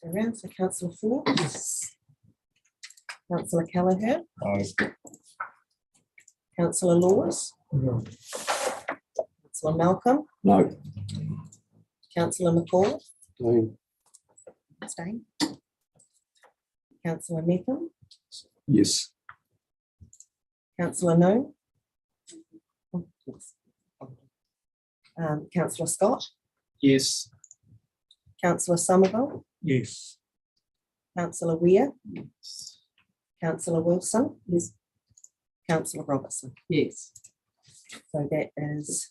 go around. So Councillor Ford. Councillor Callagher. Councillor Laws. Councillor Malcolm. No. Councillor McCall. No. Abstain. Councillor Mepham. Yes. Councillor No. Councillor Scott. Yes. Councillor Somerville. Yes. Councillor Weir. Councillor Wilson. Yes. Councillor Robertson. Yes. So that is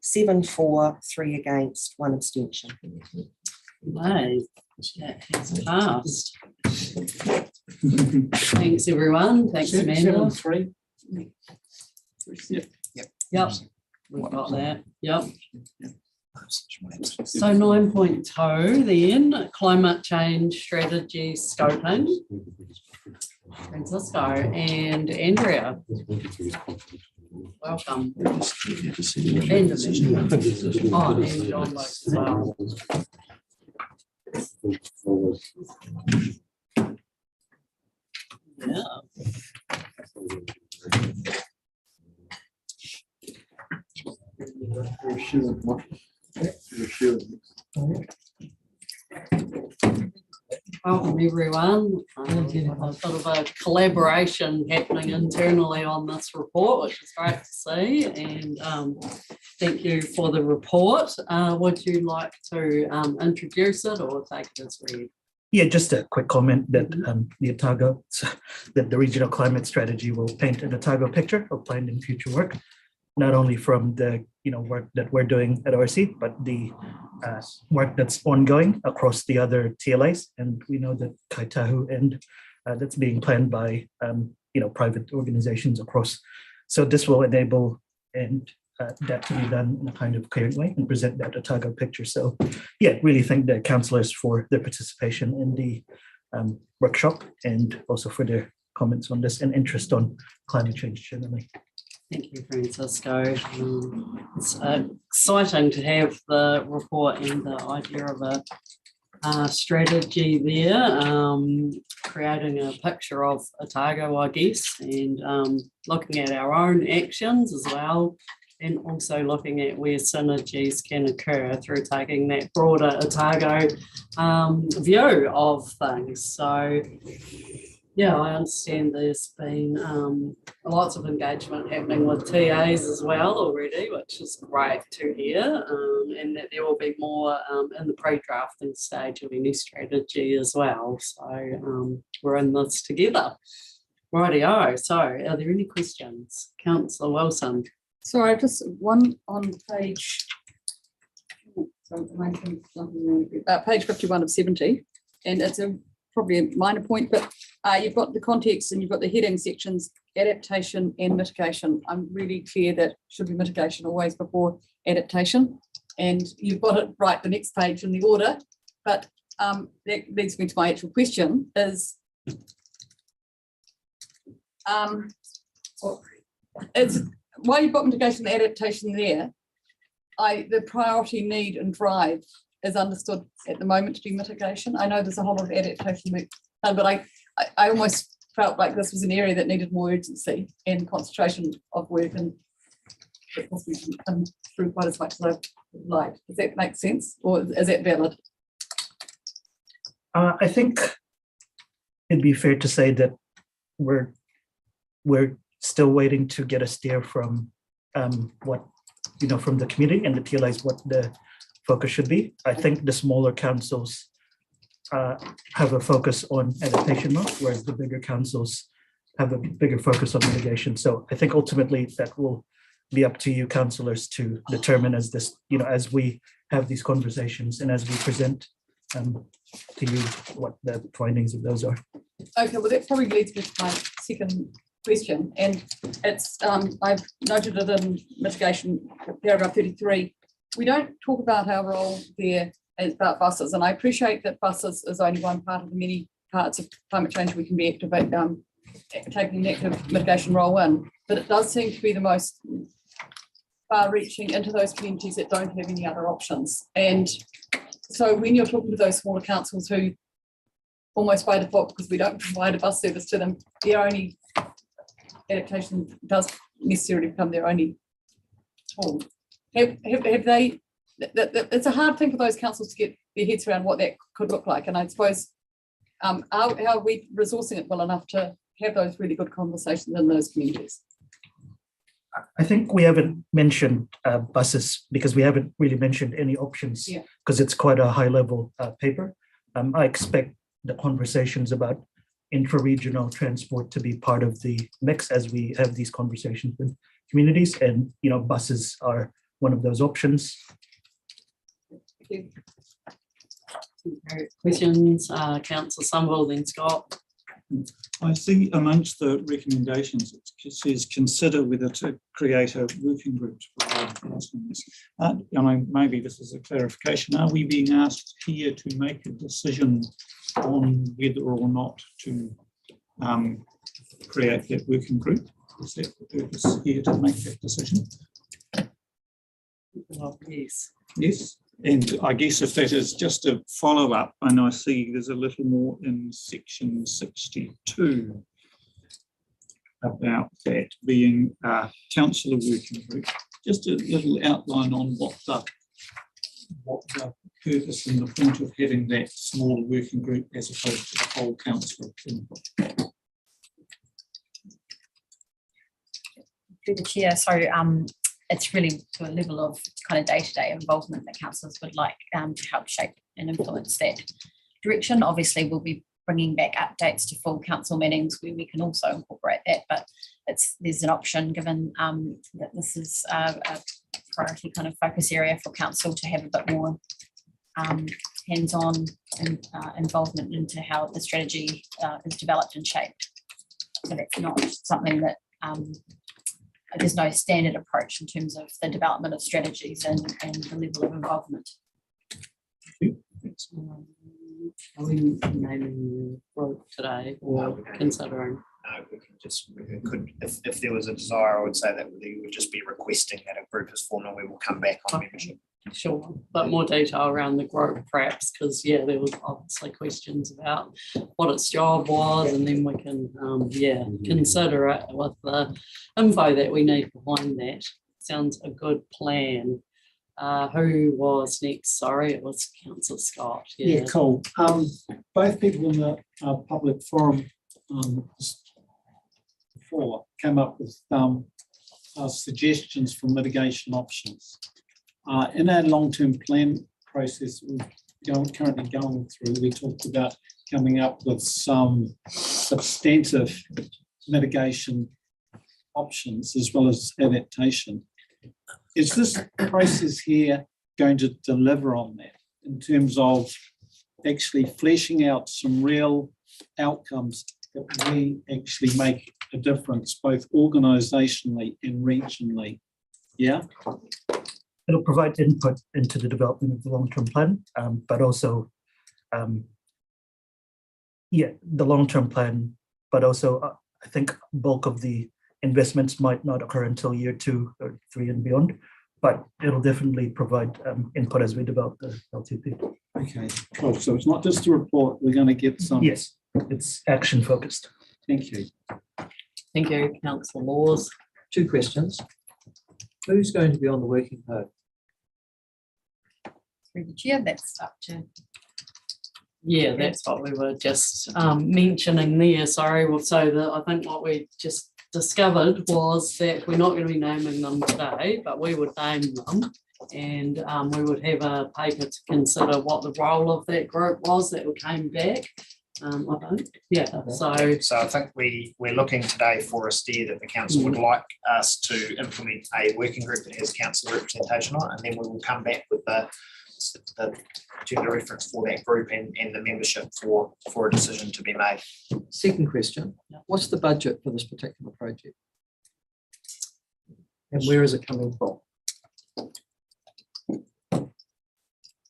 7 for, 3 against, 1 abstention. No, that has passed. Thanks, everyone. Thanks, Amanda. 7-3. Yep, we've got that. Yep. So 9.2 then, climate change strategy scoping. Francisco and Andrea. Welcome. And Amanda. Oh, and John Luke as well. Yeah. Welcome, everyone. There's sort of a collaboration happening internally on this report, which is great to see. And thank you for the report. Would you like to introduce it or take it as read? Yeah, just a quick comment that the Otago, that the regional climate strategy will paint an Otago picture of planned and future work, not only from the work that we're doing at ORC, but the work that's ongoing across the other TLAs. And we know that Kaitahu and that's being planned by private organizations across. So this will enable and that to be done in a kind of coherent way and present that Otago picture. So yeah, really thank the councillors for their participation in the workshop and also for their comments on this and interest on climate change generally. Thank you, Francisco. It's exciting to have the report and the idea of a strategy there, creating a picture of Otago, I guess, and looking at our own actions as well and also looking at where synergies can occur through taking that broader Otago view of things. So yeah, I understand there's been lots of engagement happening with TAs as well already, which is great to hear, and that there will be more in the pre-drafting stage of any strategy as well. So we're in this together. Rightio. So are there any questions? Councillor Wilson. Sorry, just one on page, page 51 of 70, and it's probably a minor point, but you've got the context and you've got the heading sections, adaptation and mitigation. I'm really clear that should be mitigation always before adaptation, and you've got it right the next page in the order, but that leads me to my actual question is, while you've got mitigation and adaptation there, the priority, need and drive is understood at the moment to be mitigation. I know there's a whole lot of adaptation work done, but I almost felt like this was an area that needed more urgency and concentration of work, and it possibly didn't come through quite as much as I'd like. Does that make sense, or is that valid? I think it'd be fair to say that we're still waiting to get a steer from what, from the community and the TLAs, what the focus should be. I think the smaller councils have a focus on adaptation now, whereas the bigger councils have a bigger focus on mitigation. So I think ultimately that will be up to you councillors to determine as this, as we have these conversations and as we present to you what the findings of those are. Okay, well that probably leads me to my second question, and it's I've noted it in mitigation paragraph 33. We don't talk about our role there about buses, and I appreciate that buses is only one part of the many parts of climate change we can be activate, taking an active mitigation role in, but it does seem to be the most far-reaching into those communities that don't have any other options. And so when you're talking to those smaller councils who almost by default, because we don't provide a bus service to them, their only adaptation does necessarily become their only tool. Have they, it's a hard thing for those councils to get their heads around what that could look like. And I suppose, how are we resourcing it well enough to have those really good conversations in those communities? I think we haven't mentioned buses because we haven't really mentioned any options because it's quite a high level paper. I expect the conversations about intra-regional transport to be part of the mix as we have these conversations with communities, and buses are one of those options. Questions, Councillor Somerville, then Scott. I see amongst the recommendations, it says consider whether to create a working group to provide answers. Maybe this is a clarification. Are we being asked here to make a decision on whether or not to create that working group? Is that the purpose here, to make that decision? Well, yes. Yes. And I guess if that is just a follow-up, and I see there's a little more in section 62 about that being a councillor working group. Just a little outline on what the purpose and the point of having that small working group as opposed to the whole council input. Through the chair, so it's really to a level of kind of day-to-day involvement that councillors would like to help shape and influence that direction. Obviously, we'll be bringing back updates to full council meetings where we can also incorporate that, but there's an option given that this is a priority kind of focus area for council to have a bit more hands-on involvement into how the strategy is developed and shaped. So that's not something that there's no standard approach in terms of the development of strategies and the level of involvement. Are we naming the group today or considering? We can just, if there was a desire, I would say that we would just be requesting that a group is formed and we will come back on membership. Sure, but more detail around the group perhaps, because there was obviously questions about what its job was, and then we can consider it with the info that we need behind that. sounds a good plan. Who was next? Sorry, it was Councillor Scott. Yeah, cool. Both people in the public forum before came up with suggestions for mitigation options. In our long-term plan process we're currently going through, we talked about coming up with some substantive mitigation options as well as adaptation. Is this process here going to deliver on that in terms of actually fleshing out some real outcomes that we actually make a difference both organisationally and regionally? Yeah. It'll provide input into the development of the long-term plan, but also, the long-term plan, but also I think bulk of the investments might not occur until year 2 or 3 and beyond, but it'll definitely provide input as we develop the LTP. Okay, cool. So it's not just a report, we're going to get some. Yes, it's action focused. Thank you. Thank you, Councillor Laws. 2 questions. Who's going to be on the working note? Through the chair, that's up to. Yeah, that's what we were just mentioning there. Sorry. Well, so I think what we just discovered was that we're not going to be naming them today, but we would name them, and we would have a paper to consider what the role of that group was that came back. So I think we're looking today for a steer that the council would like us to implement a working group that has council representation on it, and then we will come back with the gender reference for that group and the membership for a decision to be made. Second question, what's the budget for this particular project? And where is it coming from?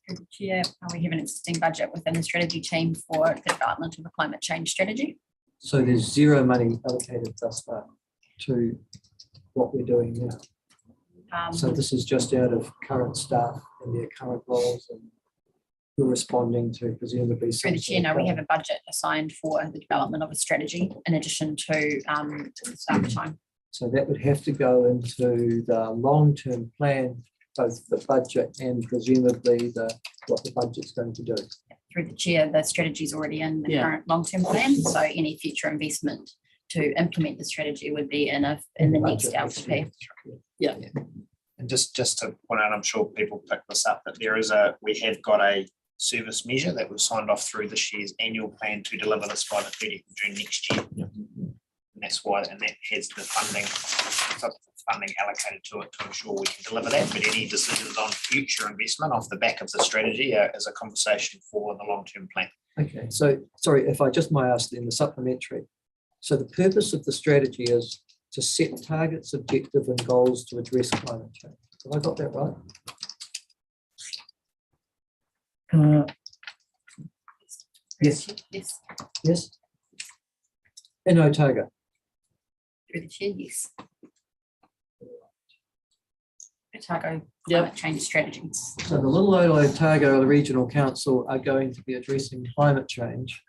Through the chair, we have an existing budget within the strategy team for the development of a climate change strategy. So there's 0 money allocated thus far to what we're doing now. So this is just out of current staff and their current roles, and you're responding to presumably. Through the chair, no, we have a budget assigned for the development of a strategy in addition to the staff time. So that would have to go into the long-term plan, both the budget and presumably what the budget's going to do. Through the chair, the strategy is already in the current long-term plan, so any future investment to implement the strategy would be in the next LTP. Yeah. And just to point out, I'm sure people pick this up, that we have got a service measure that was signed off through this year's annual plan to deliver this by the 30th of June next year. And that's why, and that has the funding allocated to it to ensure we can deliver that. But any decisions on future investment off the back of the strategy is a conversation for the long-term plan. Okay, so sorry, if I just might ask then the supplementary. So the purpose of the strategy is to set targets, objectives and goals to address climate change. Have I got that right? Yes. Yes. Yes. In Otago. Through the chair, yes. Otago climate change strategies. So the Little Otago, the Regional Council, are going to be addressing climate change,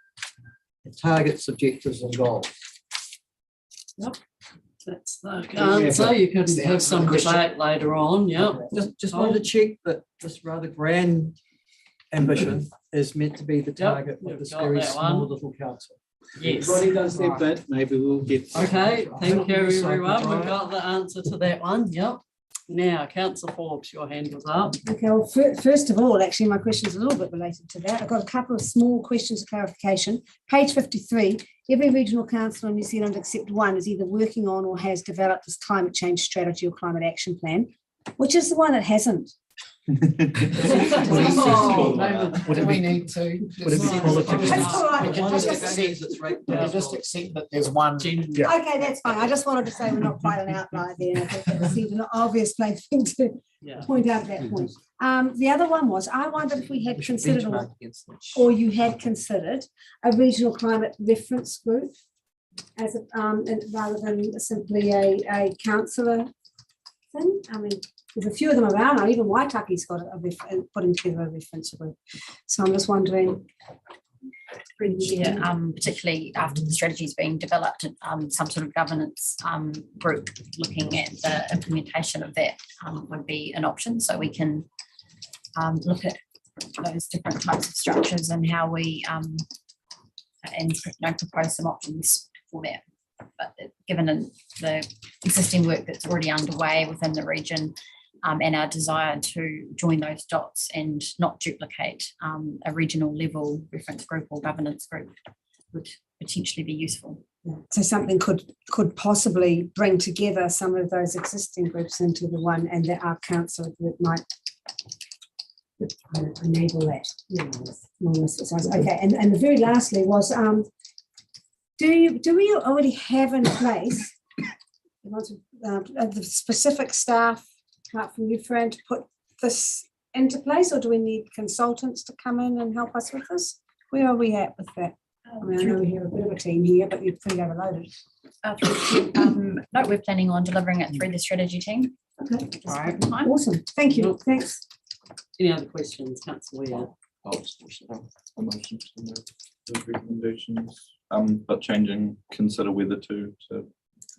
targets, objectives and goals. Yep. That's the answer. You can have some debate later on. Yep. Just wanted to check that this rather grand ambition is meant to be the target of this very small little council. Yes. Everybody does their bit, maybe we'll get. Okay, thank you everyone. We've got the answer to that one. Yep. Now, Councillor Forbes, your hand was up. Okay, well, first of all, actually, my question is a little bit related to that. I've got a couple of small questions of clarification. Page 53, every regional council in New Zealand except one is either working on or has developed this climate change strategy or climate action plan. Which is the one that hasn't? Would it be politics? That's all right. We can just accept that there's one. Okay, that's fine. I just wanted to say we're not quite an outlier there. I think that seemed an obvious thing to point out at that point. The other one was, I wondered if we had considered or you had considered a regional climate reference group as a, rather than simply a councillor thing. I mean, there's a few of them around now. Even Waitaki's got putting together a reference group. So I'm just wondering through the year, particularly after the strategy is being developed, some sort of governance group looking at the implementation of that would be an option. So we can look at those different types of structures and how we propose some options for that. But given the existing work that's already underway within the region, and our desire to join those dots and not duplicate a regional level reference group or governance group would potentially be useful. So something could possibly bring together some of those existing groups into the one, and that our council group might enable that. Okay, and the very lastly was, do we already have in place the specific staff, apart from you, Fran, to put this into place, or do we need consultants to come in and help us with this? Where are we at with that? I mean, I know we have a bit of a team here, but you're pretty overloaded. No, we're planning on delivering it through the strategy team. Okay. All right. Awesome. Thank you. Thanks. Any other questions, Councillor Weir? Recommendations, but changing, consider whether to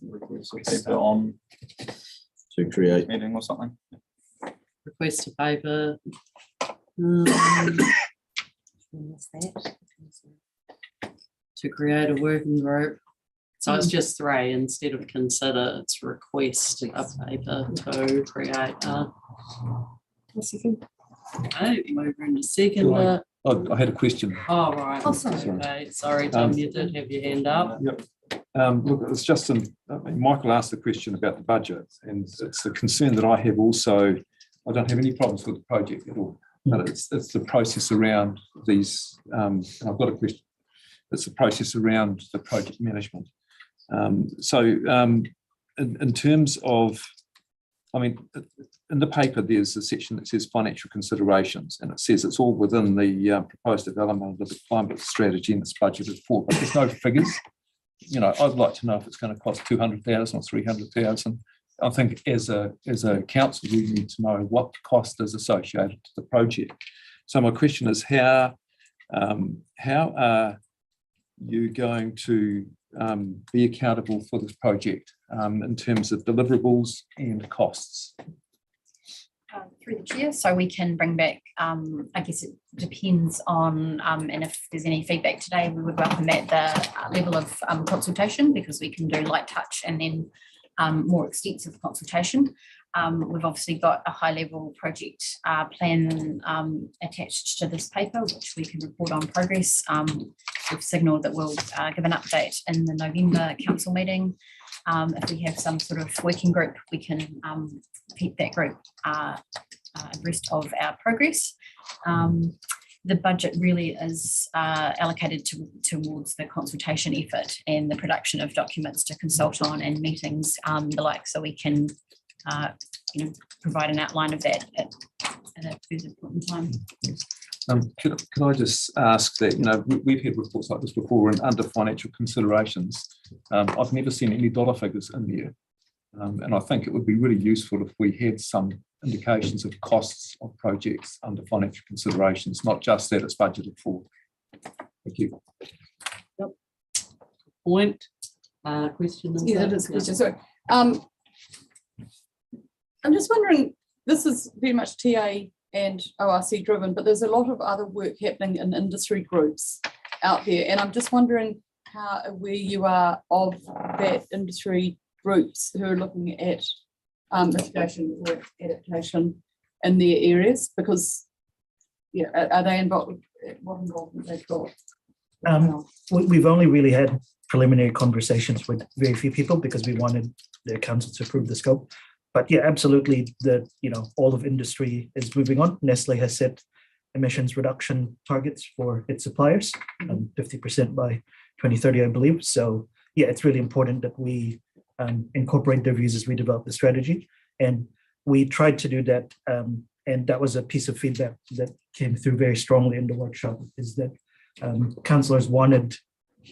request a paper on to create meeting or something. Request a paper. What's that? To create a working group. So it's just 3 instead of consider, it's request a paper to create a. Okay, move into second. I had a question. Oh, right. Oh, sorry. Okay, sorry, Tom, you did have your hand up. Yep. Look, it's just, Michael asked the question about the budget, and it's a concern that I have also. I don't have any problems with the project at all, but it's the process around these, and I've got a question. It's the process around the project management. In terms of, I mean, in the paper, there's a section that says financial considerations, and it says it's all within the proposed development of the climate strategy and it's budgeted for, but there's no figures. You know, I'd like to know if it's going to cost 200,000 or 300,000. I think as a council, we need to know what the cost is associated to the project. So my question is, how are you going to be accountable for this project in terms of deliverables and costs? Through the chair, so we can bring back, I guess it depends on, and if there's any feedback today, we would welcome that, the level of consultation, because we can do light touch and then more extensive consultation. We've obviously got a high level project plan attached to this paper, which we can report on progress. We've signalled that we'll give an update in the November council meeting. If we have some sort of working group, we can keep that group abreast of our progress. The budget really is allocated towards the consultation effort and the production of documents to consult on and meetings, the like, so we can provide an outline of that at a further point in time. Can I just ask that, we've had reports like this before, and under financial considerations, I've never seen any dollar figures in there. And I think it would be really useful if we had some indications of costs of projects under financial considerations, not just that it's budgeted for. Thank you. Yep. Point. Question. Yeah, that is a question. Sorry. I'm just wondering, this is very much TA and ORC driven, but there's a lot of other work happening in industry groups out there. And I'm just wondering how aware you are of that industry groups who are looking at mitigation or adaptation in their areas, because are they involved? What involvement they've got? We've only really had preliminary conversations with very few people because we wanted the council to approve the scope. But yeah, absolutely, all of industry is moving on. Nestle has set emissions reduction targets for its suppliers, 50% by 2030, I believe. So yeah, it's really important that we incorporate their views as we develop the strategy. And we tried to do that. And that was a piece of feedback that came through very strongly in the workshop, is that councillors wanted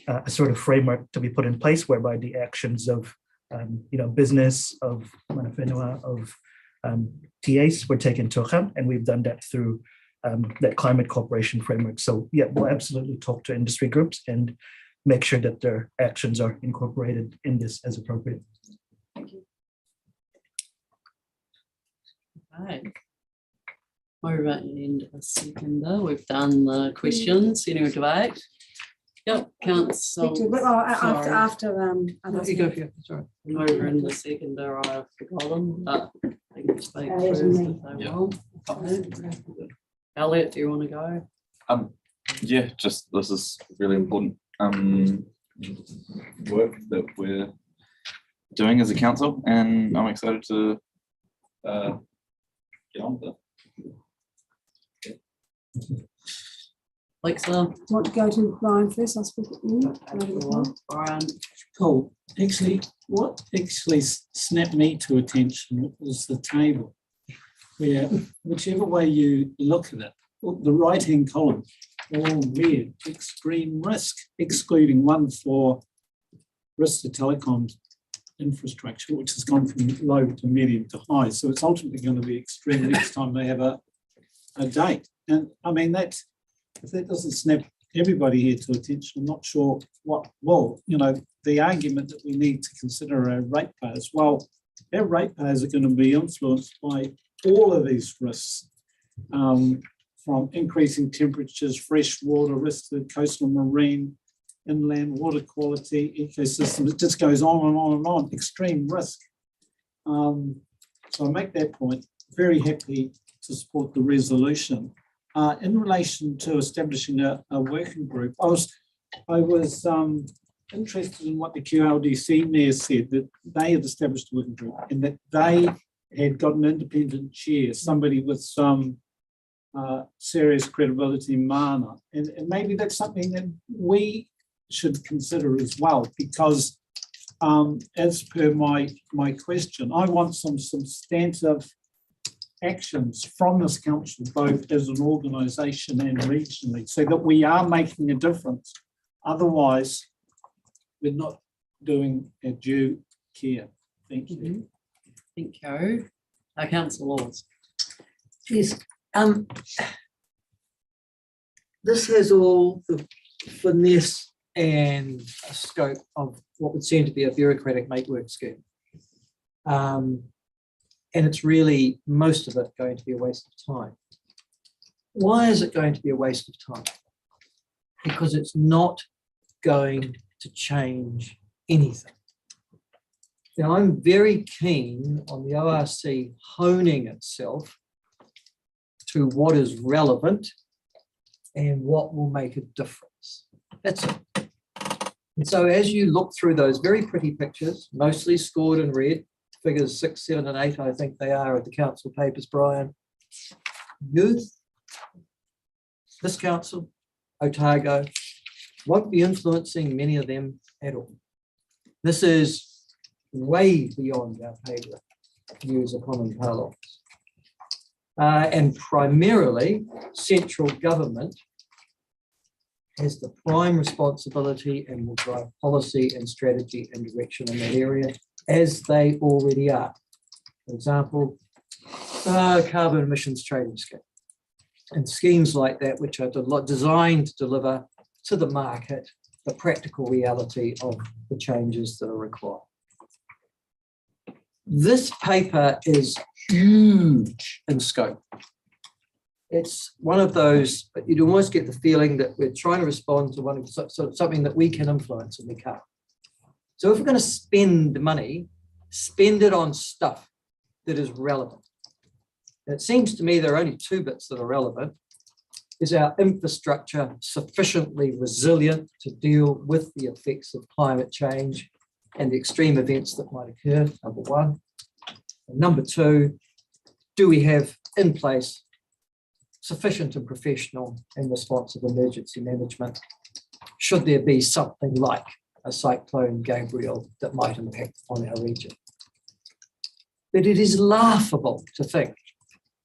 a sort of framework to be put in place whereby the actions of business, of mana whenua, of TAs were taken into account. And we've done that through that climate cooperation framework. So yeah, we'll absolutely talk to industry groups and make sure that their actions are incorporated in this as appropriate. Okay. Over and a seconder. We've done the questions. Any debate? Yep, council. After, You go for it. Sorry. Over in the seconder, I've forgotten, but they can speak Elliot first and if me. they Yeah. want. Elliot, do you want to go? Yeah, just this is really important work that we're doing as a council, and I'm excited to get on with it. Alexa. Do you want to go to Brian first? I'll speak at you. Brian. Cool. Actually, what actually snapped me to attention was the table, where whichever way you look at it, the right-hand column, all red, extreme risk, excluding one for risk to telecoms infrastructure, which has gone from low to medium to high. So it's ultimately going to be extreme next time they have a date. And I mean, that's, if that doesn't snap everybody here to attention, I'm not sure what will. You know, the argument that we need to consider our ratepayers. Well, our ratepayers are going to be influenced by all of these risks, from increasing temperatures, fresh water, risks to coastal marine, inland water quality, ecosystems. It just goes on and on and on. Extreme risk. So I make that point. Very happy to support the resolution. In relation to establishing a working group, I was interested in what the QLDC mayor said, that they had established a working group and that they had got an independent chair, somebody with some serious credibility, mana. And maybe that's something that we should consider as well, because as per my question, I want some substantive actions from this council, both as an organisation and regionally, so that we are making a difference. Otherwise, we're not doing our due care. Thank you. Thank you. Councillor Laws. Yes. This has all the finesse and scope of what would seem to be a bureaucratic make-work scheme. And it's really, most of it, going to be a waste of time. Why is it going to be a waste of time? Because it's not going to change anything. Now, I'm very keen on the ORC honing itself to what is relevant and what will make a difference. That's it. And so as you look through those very pretty pictures, mostly scored in red, figures 6, 7, and 8, I think they are at the council papers, Brian. Youth, this council, Otago, won't be influencing many of them at all. This is way beyond our pay grade, to use a common parlance. And primarily, central government has the prime responsibility and will drive policy and strategy and direction in that area, as they already are. For example, carbon emissions trading scheme and schemes like that, which are designed to deliver to the market the practical reality of the changes that are required. This paper is huge in scope. It's one of those, but you'd almost get the feeling that we're trying to respond to something that we can influence and we can't. So if we're going to spend money, spend it on stuff that is relevant. And it seems to me there are only two bits that are relevant. Is our infrastructure sufficiently resilient to deal with the effects of climate change and the extreme events that might occur, number one. And number two, do we have in place sufficient and professional and responsive emergency management should there be something like a cyclone Gabriel that might impact on our region? But it is laughable to think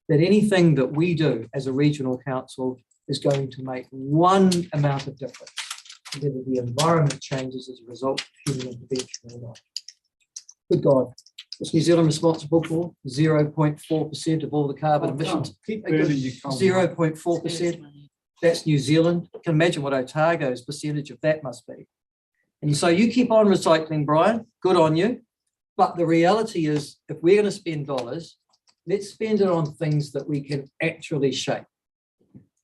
that anything that we do as a regional council is going to make one amount of difference, whether the environment changes as a result of human intervention or not. Good God, What's New Zealand responsible for? 0.4% of all the carbon emissions. Keep burning your coal. 0.4%. That's New Zealand. You can imagine what Otago's percentage of that must be. And so you keep on recycling, Brian, good on you. But the reality is, if we're going to spend dollars, let's spend it on things that we can actually shape.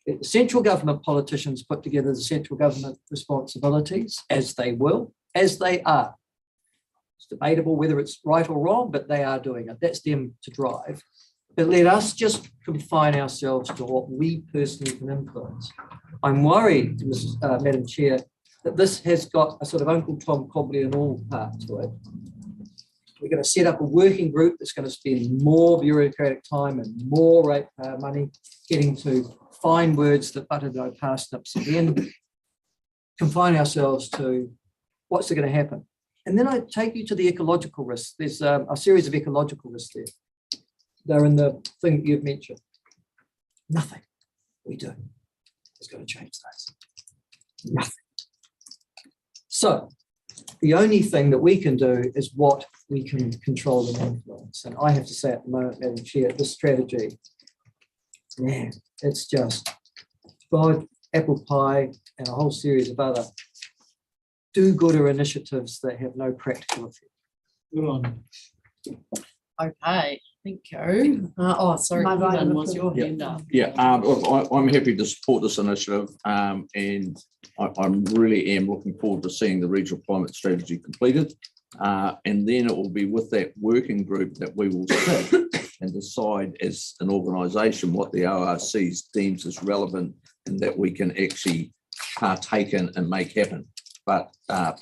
If the central government politicians put together the central government responsibilities, as they will, as they are. It's debatable whether it's right or wrong, but they are doing it. That's them to drive. But let us just confine ourselves to what we personally can influence. I'm worried, Madam Chair, that this has got a sort of Uncle Tom Cobley and all part to it. We're going to set up a working group that's going to spend more bureaucratic time and more ratepayer money getting to fine words that butter no parsnips again. Confine ourselves to what's going to happen. And then I take you to the ecological risks. There's a series of ecological risks there. They're in the thing that you've mentioned. Nothing we do is going to change those. Nothing. So the only thing that we can do is what we can control and influence. And I have to say at the moment, Madam Chair, this strategy, man, it's just God, apple pie, and a whole series of other do-gooder initiatives that have no practical effect. Good on you. Okay, thank you. Sorry, My right Ivan, of was your approval. hand up? Yeah, look, I'm happy to support this initiative, and I really am looking forward to seeing the regional climate strategy completed. And then it will be with that working group that we will sit and decide as an organisation what the ORC deems as relevant and that we can actually partake in and make happen. But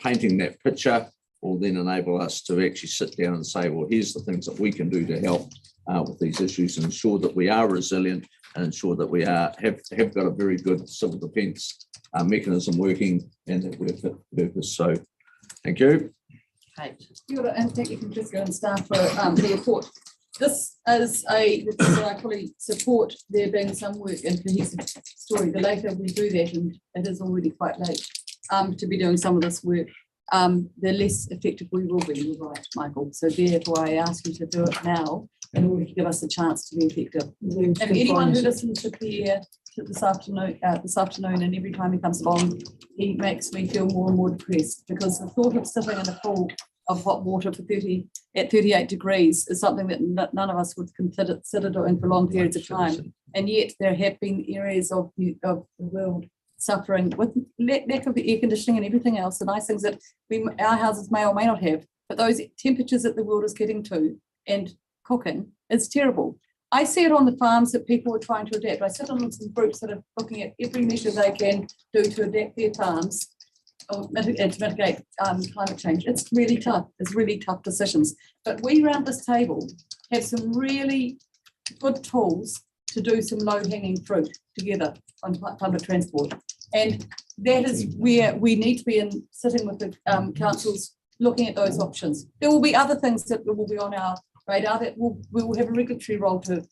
painting that picture will then enable us to actually sit down and say, well, here's the things that we can do to help with these issues and ensure that we are resilient and ensure that we have got a very good civil defence mechanism working and that we're fit for purpose. So thank you. Kate. And thank you, Francesco and staff for the report. This is I fully support there being some work and cohesive story. The later we do that, and it is already quite late to be doing some of this work, the less effective we will be. You're right, Michael. So therefore I ask you to do it now in order to give us a chance to be effective. And anyone who listens to Pierre this afternoon and every time he comes along, he makes me feel more and more depressed because the thought of sitting in a pool of hot water for 38 degrees is something that none of us would consider doing for long periods of time. And yet there have been areas of the world suffering with lack of air conditioning and everything else, the nice things that our houses may or may not have, but those temperatures that the world is getting to and cooking is terrible. I see it on the farms that people are trying to adapt. I sit on some groups that are looking at every measure they can do to adapt their farms or to mitigate climate change. It's really tough. It's really tough decisions. But we around this table have some really good tools to do some low-hanging fruit together on public transport. And that is where we need to be sitting with the councils looking at those options. There will be other things that will be on our radar that we will have a regulatory role to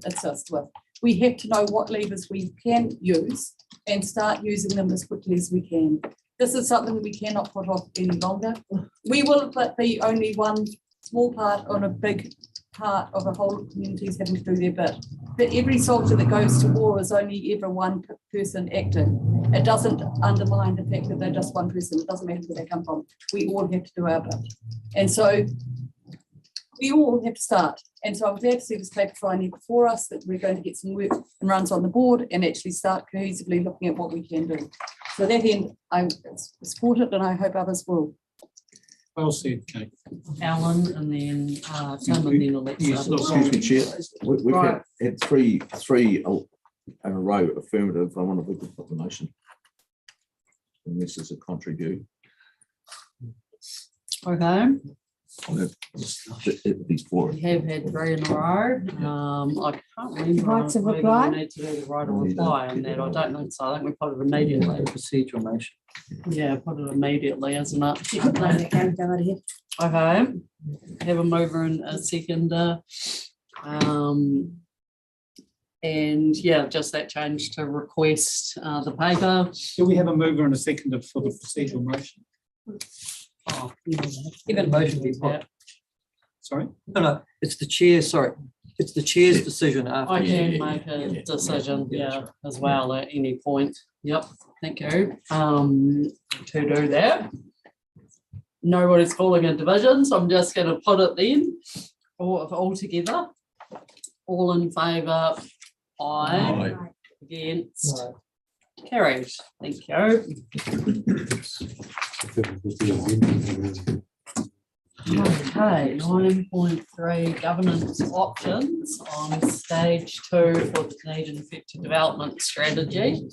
assist with. We have to know what levers we can use and start using them as quickly as we can. This is something that we cannot put off any longer. We will be only one small part on a big part of a whole communities having to do their bit. But every soldier that goes to war is only ever one person acting. It doesn't undermine the fact that they're just one person. It doesn't matter where they come from. We all have to do our bit. And so we all have to start. And so I'm glad to see this paper finally before us, that we're going to get some work and runs on the board and actually start cohesively looking at what we can do. So that end, I support it and I hope others will. Well said, Kate. Alan and then Tim and then Alexa. Excuse me, Chair. We've had three in a row affirmative. I wonder if we could put the motion. And this is a contrary view. Okay. These four. We have had 3 in a row. I can't remember Rights of whether reply? we need to do the right of reply on that. I don't think so. I think we put it immediately. Procedural motion. Yeah, put it immediately, isn't it? You can play that game, go right ahead. Okay. Have a mover and a seconder. And yeah, just that change to request the paper. Do we have a mover and a seconder for the procedural motion? Even motion be put. Sorry? No, it's the chair, sorry. It's the chair's decision after. I can make a decision, as well at any point. Yep, thank you. To do that. Nobody's calling a division, so I'm just gonna put it then, all together. All in favour? Aye. Against? Carried, thank you. Okay, 9.3 governance options on stage 2 for the Dunedin Future Development Strategy.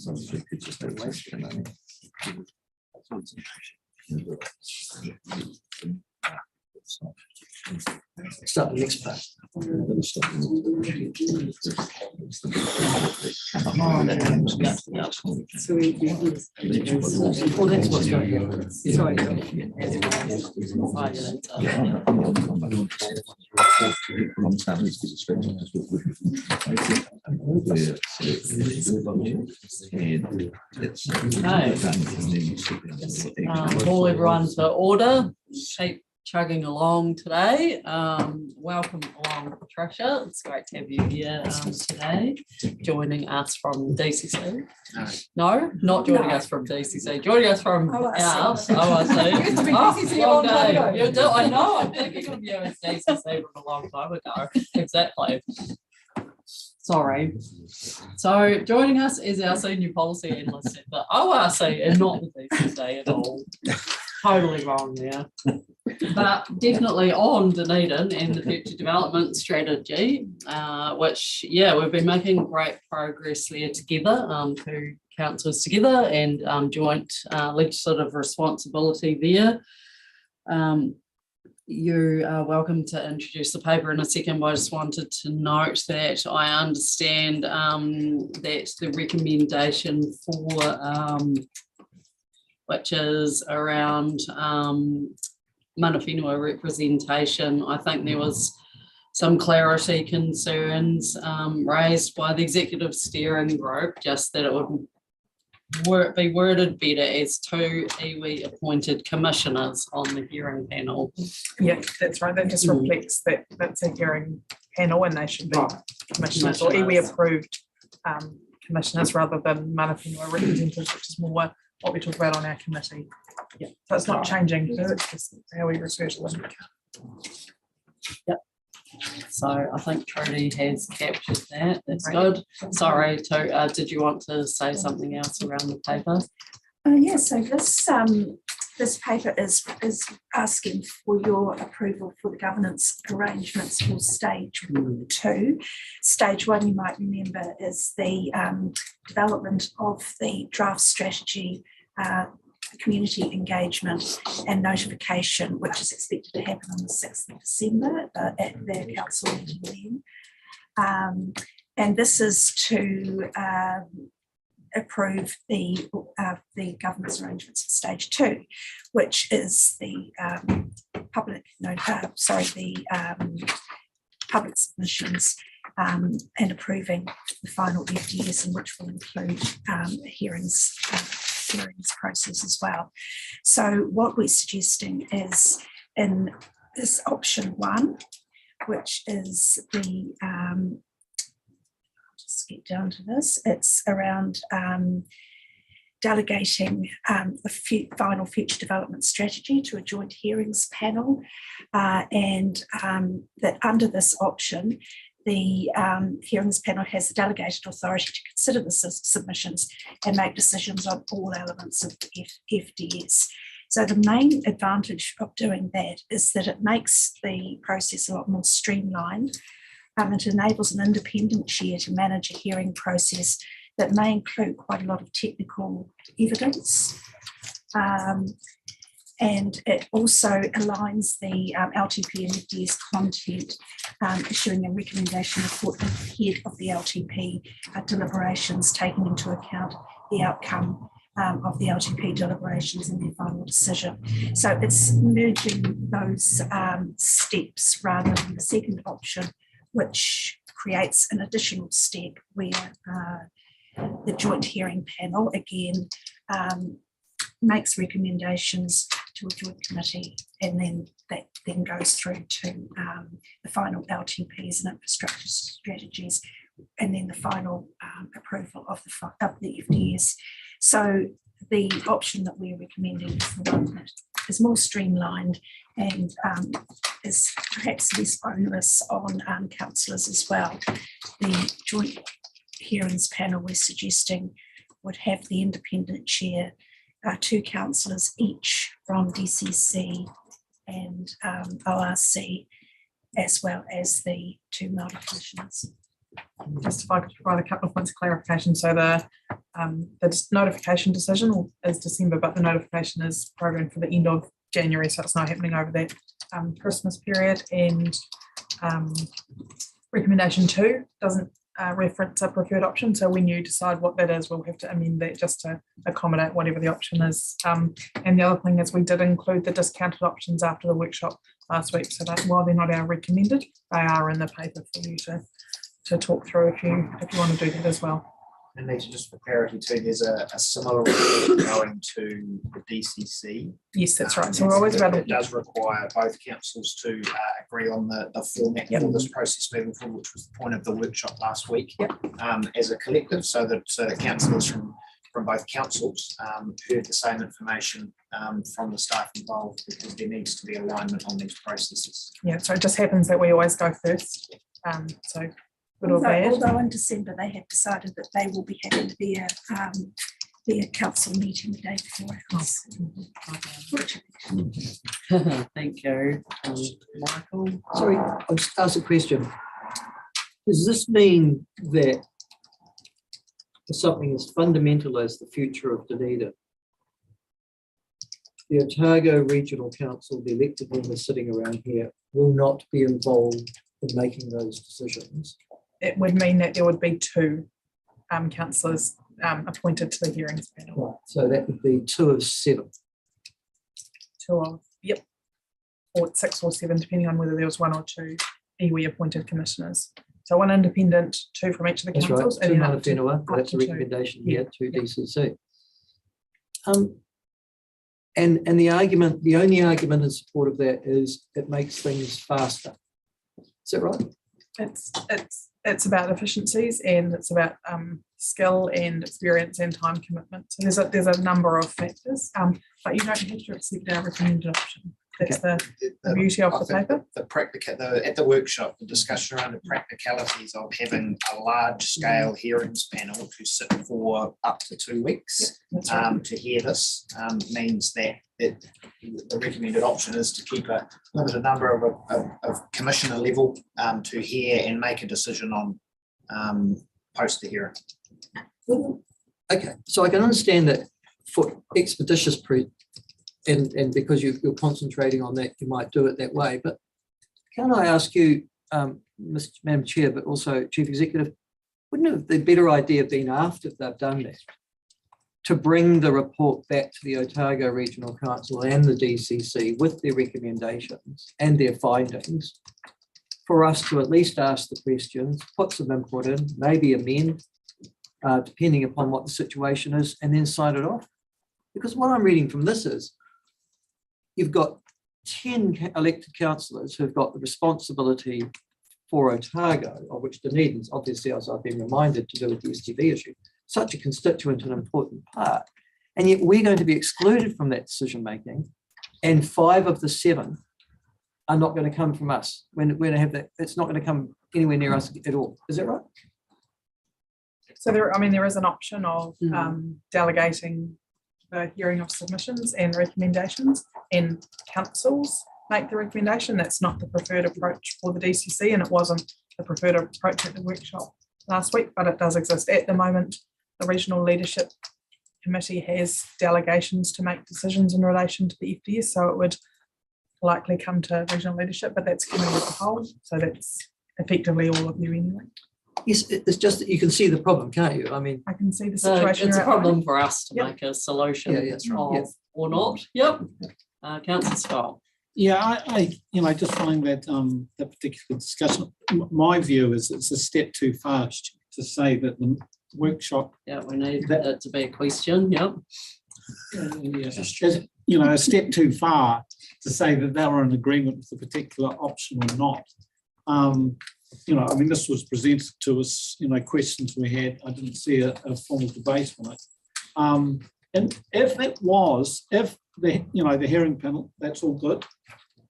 Start the next part. Well, that's what's going on. Sorry. Call everyone to order. Keep chugging along today. Welcome along, Patricia. It's great to have you here today, joining us from DCC. No, not joining us from DCC, joining us from us. OIC. Used to be DCC a long time ago. You do, I know. I'm thinking of you as DCC from a long time ago. Exactly. Sorry. So joining us is our senior policy analyst at the ORC and not the DCC at all. Totally wrong there. But definitely on Dunedin and the future development strategy, which, we've been making great progress there together, two councils together and joint legislative responsibility there. You are welcome to introduce the paper in a second, but I just wanted to note that I understand that the recommendation for which is around mana whenua representation. I think there was some clarity concerns raised by the executive steering group, just that it would be worded better as 2 iwi appointed commissioners on the hearing panel. Yeah, that's right. That just reflects that that's a hearing panel and they should be commissioners or iwi approved commissioners rather than mana whenua representatives, which is more what we talk about on our committee. Yeah, so it's not changing, it's just how we refer to them. Yep. So I think Trudy has captured that. That's good. Sorry, did you want to say something else around the paper? Yeah, so this paper is asking for your approval for the governance arrangements for stage 2. Stage 1, you might remember, is the development of the draft strategy, community engagement and notification, which is expected to happen on the 6th of December at their council meeting then. And this is to approve the governance arrangements for stage 2, which is the public submissions and approving the final FDS, in which will include hearings process as well. So what we're suggesting is in this option 1, which is the just get down to this, it's around delegating the final future development strategy to a joint hearings panel, and that under this option the hearings panel has the delegated authority to consider the submissions and make decisions on all elements of the FDS. So the main advantage of doing that is that it makes the process a lot more streamlined. It enables an independent chair to manage a hearing process that may include quite a lot of technical evidence. And it also aligns the LTP and FDS content, issuing a recommendation report ahead of the LTP deliberations, taking into account the outcome of the LTP deliberations and their final decision. So it's merging those steps rather than the second option, which creates an additional step where the joint hearing panel again makes recommendations to a joint committee, and then that then goes through to the final LTPs and infrastructure strategies, and then the final approval of the FDS. So the option that we're recommending is the one that is more streamlined and is perhaps less onerous on councillors as well. The joint hearings panel we're suggesting would have the independent chair, 2 councillors each from DCC and ORC, as well as the 2 Māori commissioners. Just if I could provide a couple of points of clarification. So the notification decision is December, but the notification is programmed for the end of January, so it's not happening over that Christmas period. And recommendation 2 doesn't reference a preferred option. So when you decide what that is, we'll have to amend that just to accommodate whatever the option is. And the other thing is we did include the discounted options after the workshop last week. So that while they're not our recommended, they are in the paper for you to talk through if you want to do that as well. And Nita, just for clarity too, there's a similar report going to the DCC. Yes, that's right. So we're always about it does require both councils to agree on the format for this process moving forward, which was the point of the workshop last week. As a collective, so that councillors from both councils heard the same information from the staff involved, because there needs to be alignment on these processes. Yeah, so it just happens that we always go first. So good or bad. Although in December they have decided that they will be having their council meeting the day before. Thank you. Michael? Sorry, I'll just ask a question. Does this mean that for something as fundamental as the future of Dunedin, the Otago Regional Council, the elected members sitting around here, will not be involved in making those decisions? It would mean that there would be 2 councillors appointed to the hearings panel. Right, so that would be 2 of 7. 2 of, yep, or 6 or 7, depending on whether there was 1 or 2 iwi appointed commissioners. So 1 independent, 2 from each of the That's right, councils. 2 then Mana up to- Whenua, up that's a to 2. recommendation Yeah. here to DCC. And the argument, the only argument in support of that is it makes things faster. Is that right? It's about efficiencies, and it's about skill and experience and time commitment. So there's a number of factors, but you don't have to accept our recommended option. That's the beauty of the paper. At the workshop, the discussion around the practicalities of having a large scale hearings panel to sit for up to 2 weeks to hear this means that the recommended option is to keep a limited number of commissioner level to hear and make a decision on post the hearing. Okay, so I can understand that for expeditious and because you're concentrating on that, you might do it that way. But can I ask you, Madam Chair, but also Chief Executive, wouldn't have the better idea been after they've done that, to bring the report back to the Otago Regional Council and the DCC with their recommendations and their findings, for us to at least ask the questions, put some input in, maybe amend, depending upon what the situation is, and then sign it off? Because what I'm reading from this is, you've got 10 elected councillors who've got the responsibility for Otago, of which Dunedin's obviously, as I've been reminded, to do with the STV issue, such a constituent and important part. And yet we're going to be excluded from that decision making, and 5 of the 7 are not going to come from us. When we have that, it's not going to come anywhere near us at all. Is that right? So there is an option of delegating the hearing of submissions and recommendations, and councils make the recommendation. That's not the preferred approach for the DCC, and it wasn't the preferred approach at the workshop last week, but it does exist at the moment. The Regional Leadership Committee has delegations to make decisions in relation to the FDS, so it would likely come to regional leadership, but that's committee as a whole, so that's effectively all of you anyway. Yes, it's just that you can see the problem, can't you? I mean, I can see the So situation. it's a you're problem outlining. for us to Yep. make a solution Yeah, that's right. of or not. Yep. Councillor Scott. Yeah, I just find that that particular discussion, my view is it's a step too fast to say that the workshop. Yeah, we need it to be a question. Yep. A step too far to say that they were in agreement with a particular option or not. You know, I mean, this was presented to us, you know, questions we had. I didn't see a formal debate on it. And if the, you know, the hearing panel, that's all good,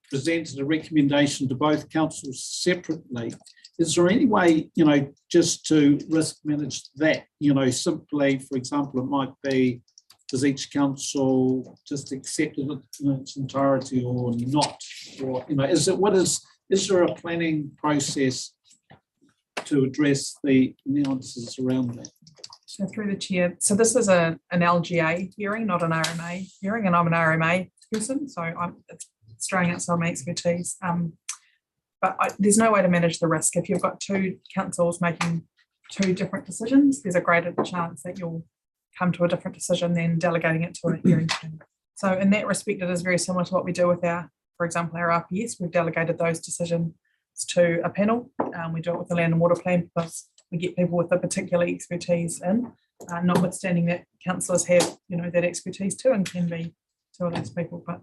presented a recommendation to both councils separately, is there any way, you know, just to risk manage that, you know, simply, for example, it might be, does each council just accept it in its entirety or not? Or, you know, is there a planning process to address the nuances around that? So through the chair, so this is an LGA hearing, not an RMA hearing, and I'm an RMA person, so it's straying outside my expertise. But there's no way to manage the risk. If you've got two councils making two different decisions, there's a greater chance that you'll come to a different decision than delegating it to a hearing panel. So in that respect, it is very similar to what we do with our, for example, our RPS. We've delegated those decisions to a panel. We do it with the land and water plan because we get people with a particular expertise in, notwithstanding that councillors have, you know, that expertise too and can be two of those people. But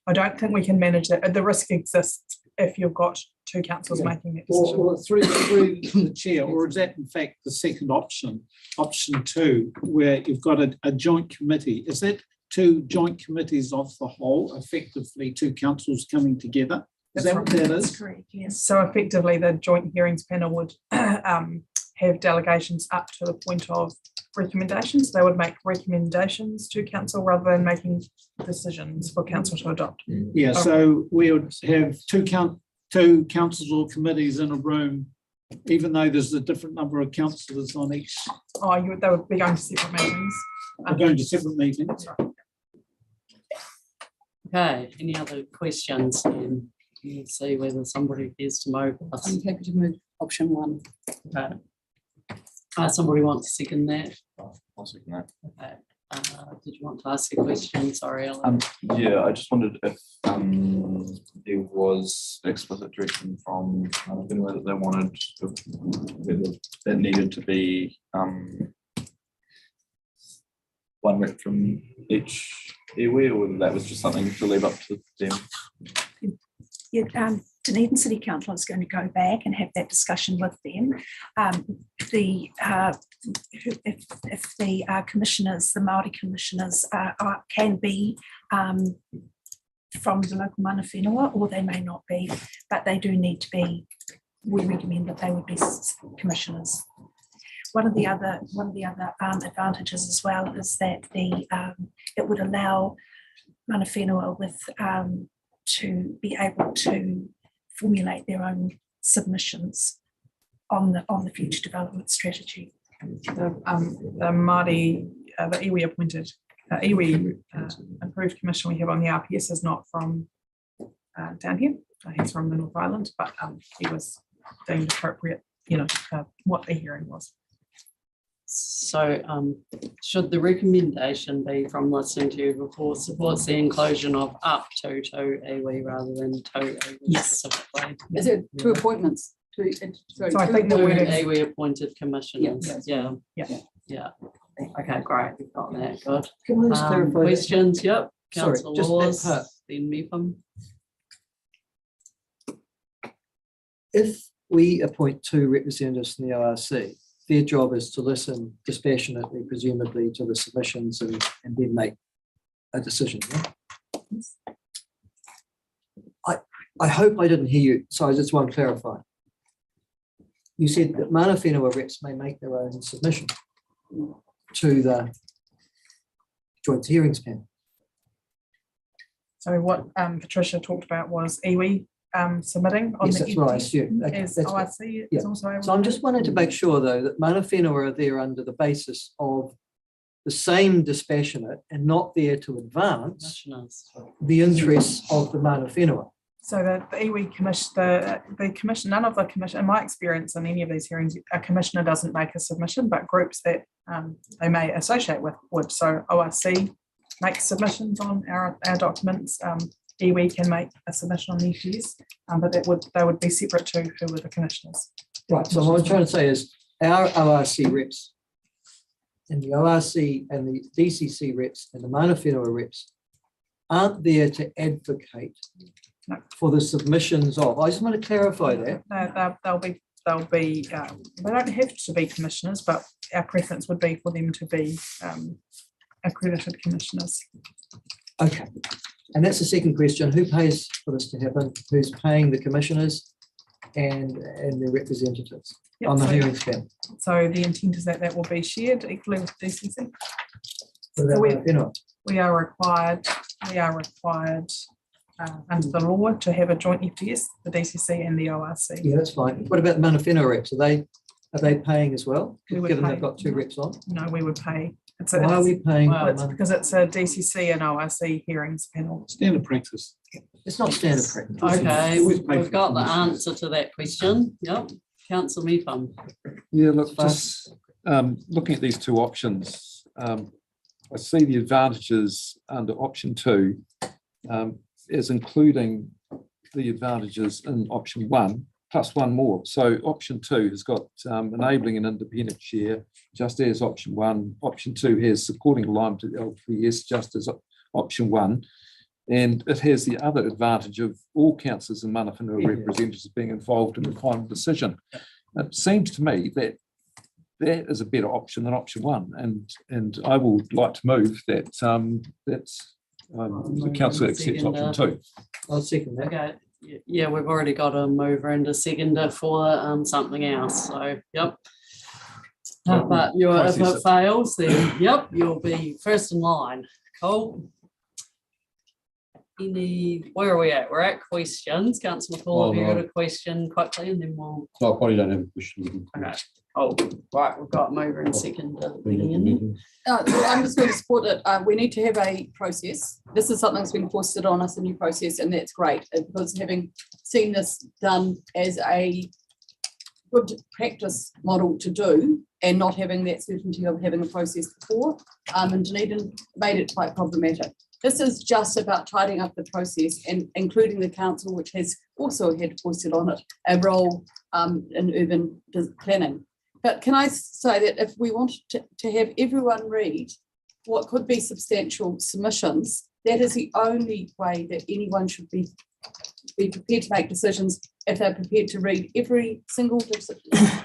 I don't think we can manage that. The risk exists if you've got two councils making that decision. Or through the chair, or is that in fact the second option, option two, where you've got a joint committee? Is that two joint committees of the whole, effectively two councils coming together? Is that what that is? Correct, yes. So effectively, the joint hearings panel would have delegations up to the point of recommendations. They would make recommendations to council rather than making decisions for council to adopt. Yeah, so we would have two councils or committees in a room, even though there's a different number of councillors on each. Oh, they would be going to separate meetings. Going to separate meetings. Okay, any other questions? Let's see whether somebody appears to move us. I'm happy to move option one. Okay. Somebody wants to second that? I'll second that. Okay. Did you want to ask a question? Sorry, Ellen. Yeah, I just wondered if there was explicit direction from anywhere that they wanted, whether that needed to be one rep from each iwi, or whether that was just something to leave up to them. Yeah, Dunedin City Council is going to go back and have that discussion with them. If the commissioners, the Māori commissioners can be from the local mana whenua, or they may not be, but they do need to be, we recommend that they would be commissioners. One of the other advantages as well is that it would allow mana whenua with to be able to formulate their own submissions on the future development strategy. The Māori, the iwi appointed, iwi approved commission we have on the RPS is not from down here. He's from the North Island, but he was deemed appropriate, you know, what the hearing was. So should the recommendation be from listening to you before supports the inclusion of up to two iwi rather than two iwi specifically? Is it two appointments? Sorry, so I think the two word is iwi appointed commissioners. Yeah. Okay, great. We've got that. Good. Can I just clarify that? Questions? Yep. Sorry, Councillor just that Laws, part. then Mepham. If we appoint two representatives from the ORC, their job is to listen dispassionately, presumably, to the submissions and then make a decision. Yeah? I hope I didn't hear you, so I just want to clarify. You said that mana whenua reps may make their own submission to the joint hearings panel. so what Patricia talked about was iwi submitting on Yes, the that's what I assumed. Okay, as that's ORC good. is Yeah. also able So I'm to just wanting to make sure, though, that mana whenua are there under the basis of the same dispassionate and not there to advance the interests of the mana whenua. So the iwi commission, the commission, none of the commission, in my experience in any of these hearings, a commissioner doesn't make a submission, but groups that they may associate with would. So ORC makes submissions on our documents. Iwi can make a submission on EPS, but they would be separate to who were the commissioners. Right, so what I'm trying to say is our ORC reps and the ORC and the DCC reps and the mana whenua reps aren't there to advocate For the submissions of, I just want to clarify that. They'll be, they don't have to be commissioners, but our preference would be for them to be accredited commissioners. Okay. And that's the second question. Who pays for this to happen? Who's paying the commissioners and their representatives Yep, on the so- hearings panel? So the intent is that that will be shared equally with DCC. So that So way, you know, we are required under the law to have a joint FTS, the DCC and the ORC. yeah, that's fine. What about mana whenua reps? Are they paying as well? We would Given they've pay. got two reps on? No, we would pay. Why are we paying? Well, for it's mana- because it's a DCC and ORC hearings panel. Standard practice. It's not standard practice. Okay, Always pay we've for got the commissioners. answer to that question. Yep. Councillor Mepham. Yeah, look, Fine. just looking at these two options, I see the advantages under option 2 as including the advantages in option 1 plus one more. So option 2 has got enabling an independent chair, just as option 1. Option 2 has supporting alignment to the LPS, just as option 1. And it has the other advantage of all councillors and mana whenua representatives being involved in the final decision. It seems to me that that is a better option than option 1, and I would like to move that the council accepts option 2. I'll second that. Okay, yeah, we've already got a mover and a seconder for something else, so, yep. But if it fails, then, yep, you'll be first in line. Cool. Where are we at? We're at questions. Councillor McCall, have you got a question quickly and then we'll. So I probably don't have a question. Okay. Oh, right, we've got mover and seconder. getting in. I'm just going to support it. We need to have a process. This is something that's been foisted on us, a new process, and that's great. Because having seen this done as a good practice model to do and not having that certainty of having a process before, and Dunedin made it quite problematic. This is just about tidying up the process and including the council, which has also had foisted on it a role in urban planning. But can I say that if we want to have everyone read what could be substantial submissions, that is the only way that anyone should be prepared to make decisions, if they're prepared to read every single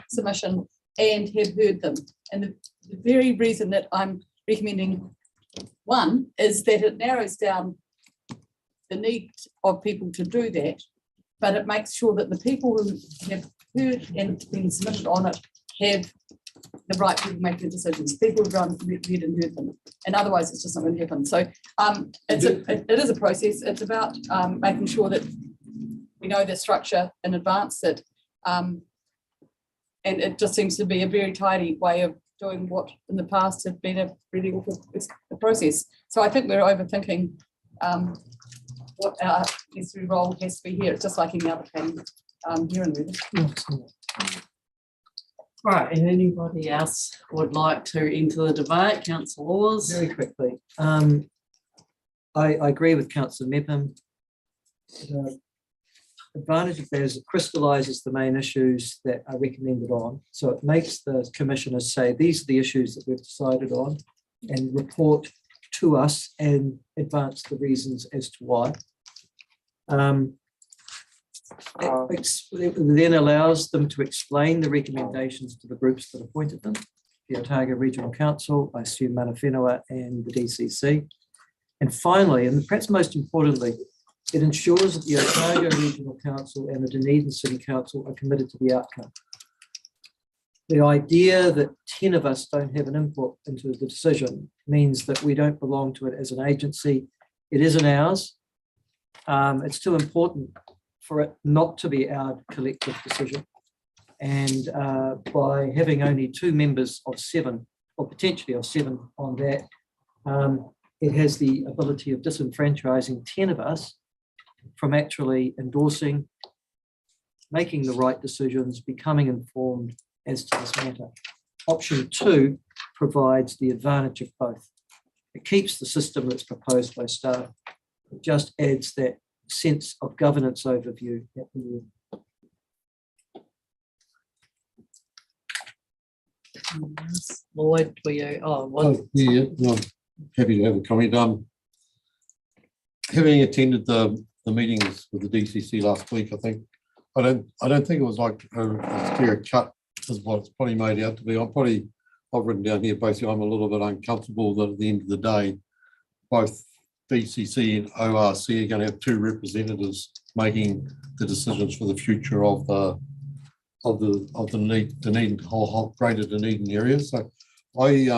submission and have heard them. And the very reason that I'm recommending 1 is that it narrows down the need of people to do that, but it makes sure that the people who have heard and been submitted on it have the right people making decisions. People who've read and heard them, and otherwise it's just not going to happen. So it is a process. It's about making sure that we know the structure in advance. That and it just seems to be a very tidy way of doing what in the past had been a really awful process. So I think we're overthinking what our necessary role has to be here. It's just like any other thing here in Redden. Right, and anybody else would like to enter the debate? Councillor Laws. Very quickly. I agree with Councillor Mepham. The advantage of that is it crystallises the main issues that are recommended on. So it makes the commissioners say, these are the issues that we've decided on, and report to us and advance the reasons as to why. It then allows them to explain the recommendations to the groups that appointed them, the Otago Regional Council, I assume mana whenua and the DCC. And finally, and perhaps most importantly, it ensures that the Otago Regional Council and the Dunedin City Council are committed to the outcome. The idea that 10 of us don't have an input into the decision means that we don't belong to it as an agency. It isn't ours. It's too important for it not to be our collective decision. And by having only 2 members of 7, or potentially of 7 on that, it has the ability of disenfranchising 10 of us from actually endorsing, making the right decisions, becoming informed as to this matter. Option 2 provides the advantage of both. It keeps the system that's proposed by staff. It just adds that sense of governance overview at the end. Lloyd, were you? Yeah, no, I'm happy to have a comment. Having attended the the meetings with the DCC last week, I think, I don't think it was like a clear cut as what it's probably made out to be. I've written down here, basically, I'm a little bit uncomfortable that at the end of the day, both DCC and ORC are going to have two representatives making the decisions for the future of the Dunedin whole greater Dunedin area. So I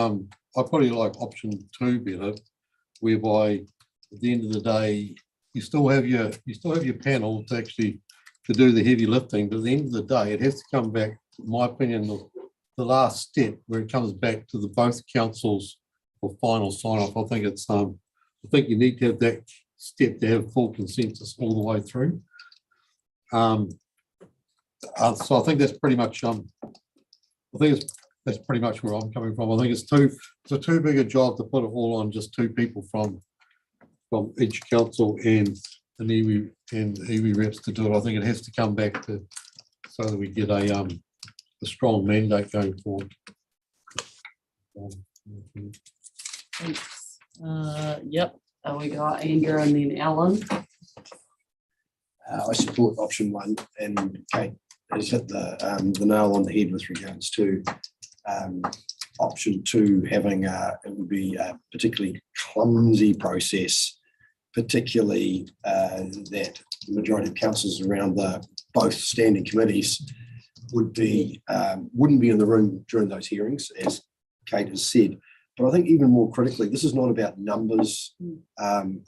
probably like option 2 better, whereby at the end of the day you still have your panel to do the heavy lifting, but at the end of the day it has to come back, in my opinion, the last step where it comes back to the both councils for final sign off. I think you need to have that step to have full consensus all the way through. So I think that's pretty much that's pretty much where I'm coming from. I think it's a too big a job to put it all on just 2 people from each council and iwi reps to do it. I think it has to come back to so that we get a strong mandate going forward. Thanks. Yep, we got Andrew and then Alan. I support option 1, and Kate has hit the nail on the head with regards to option 2 having it would be a particularly clumsy process, particularly that the majority of councillors around both standing committees wouldn't be in the room during those hearings, as Kate has said. But I think even more critically, this is not about numbers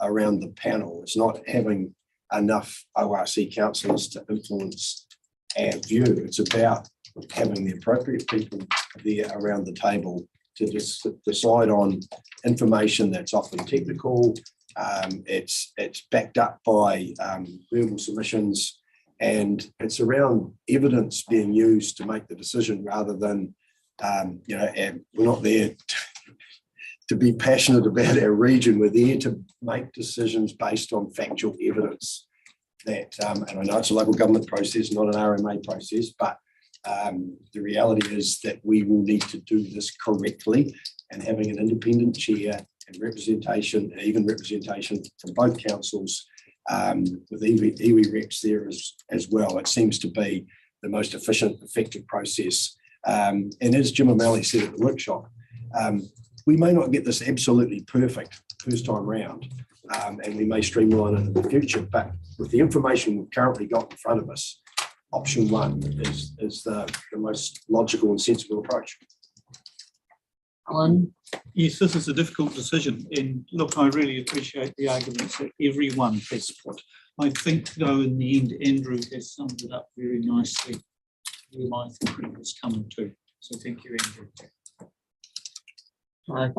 around the panel. It's not having enough ORC councillors to influence our view. It's about having the appropriate people there around the table to just decide on information that's often technical. It's backed up by verbal submissions, and it's around evidence being used to make the decision rather than, we're not there to be passionate about our region. We're there to make decisions based on factual evidence that, and I know it's a local government process, not an RMA process, but the reality is that we will need to do this correctly, and having an independent chair and representation, even representation from both councils with iwi reps there as well. It seems to be the most efficient, effective process. And as Jim O'Malley said at the workshop, we may not get this absolutely perfect first time round, and we may streamline it in the future, but with the information we've currently got in front of us, option 1 is the most logical and sensible approach. Alan? Yes, this is a difficult decision, and look, I really appreciate the arguments that everyone has put. I think, though, in the end, Andrew has summed it up very nicely where my thinking was coming to. So thank you, Andrew.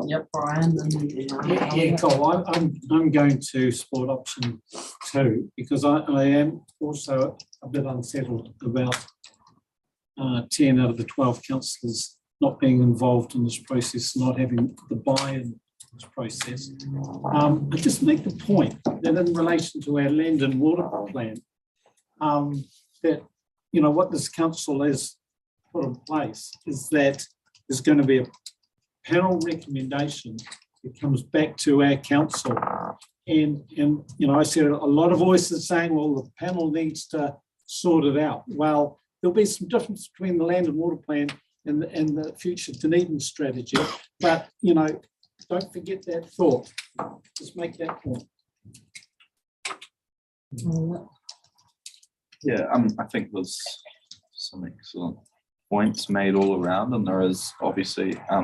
Yep, Brian. Yeah, Cole, I'm going to support option 2 because I am also a bit unsettled about 10 out of the 12 councillors not being involved in this process, not having the buy-in in this process. I just make the point that in relation to our land and water plan, that what this council has put in place is that there's going to be a panel recommendation that comes back to our council, and I see a lot of voices saying, well, the panel needs to sort it out. Well, there'll be some difference between the land and water plan and the future Dunedin strategy, but don't forget that thought. Just make that point. Yeah, I think there's some excellent points made all around, and there is obviously a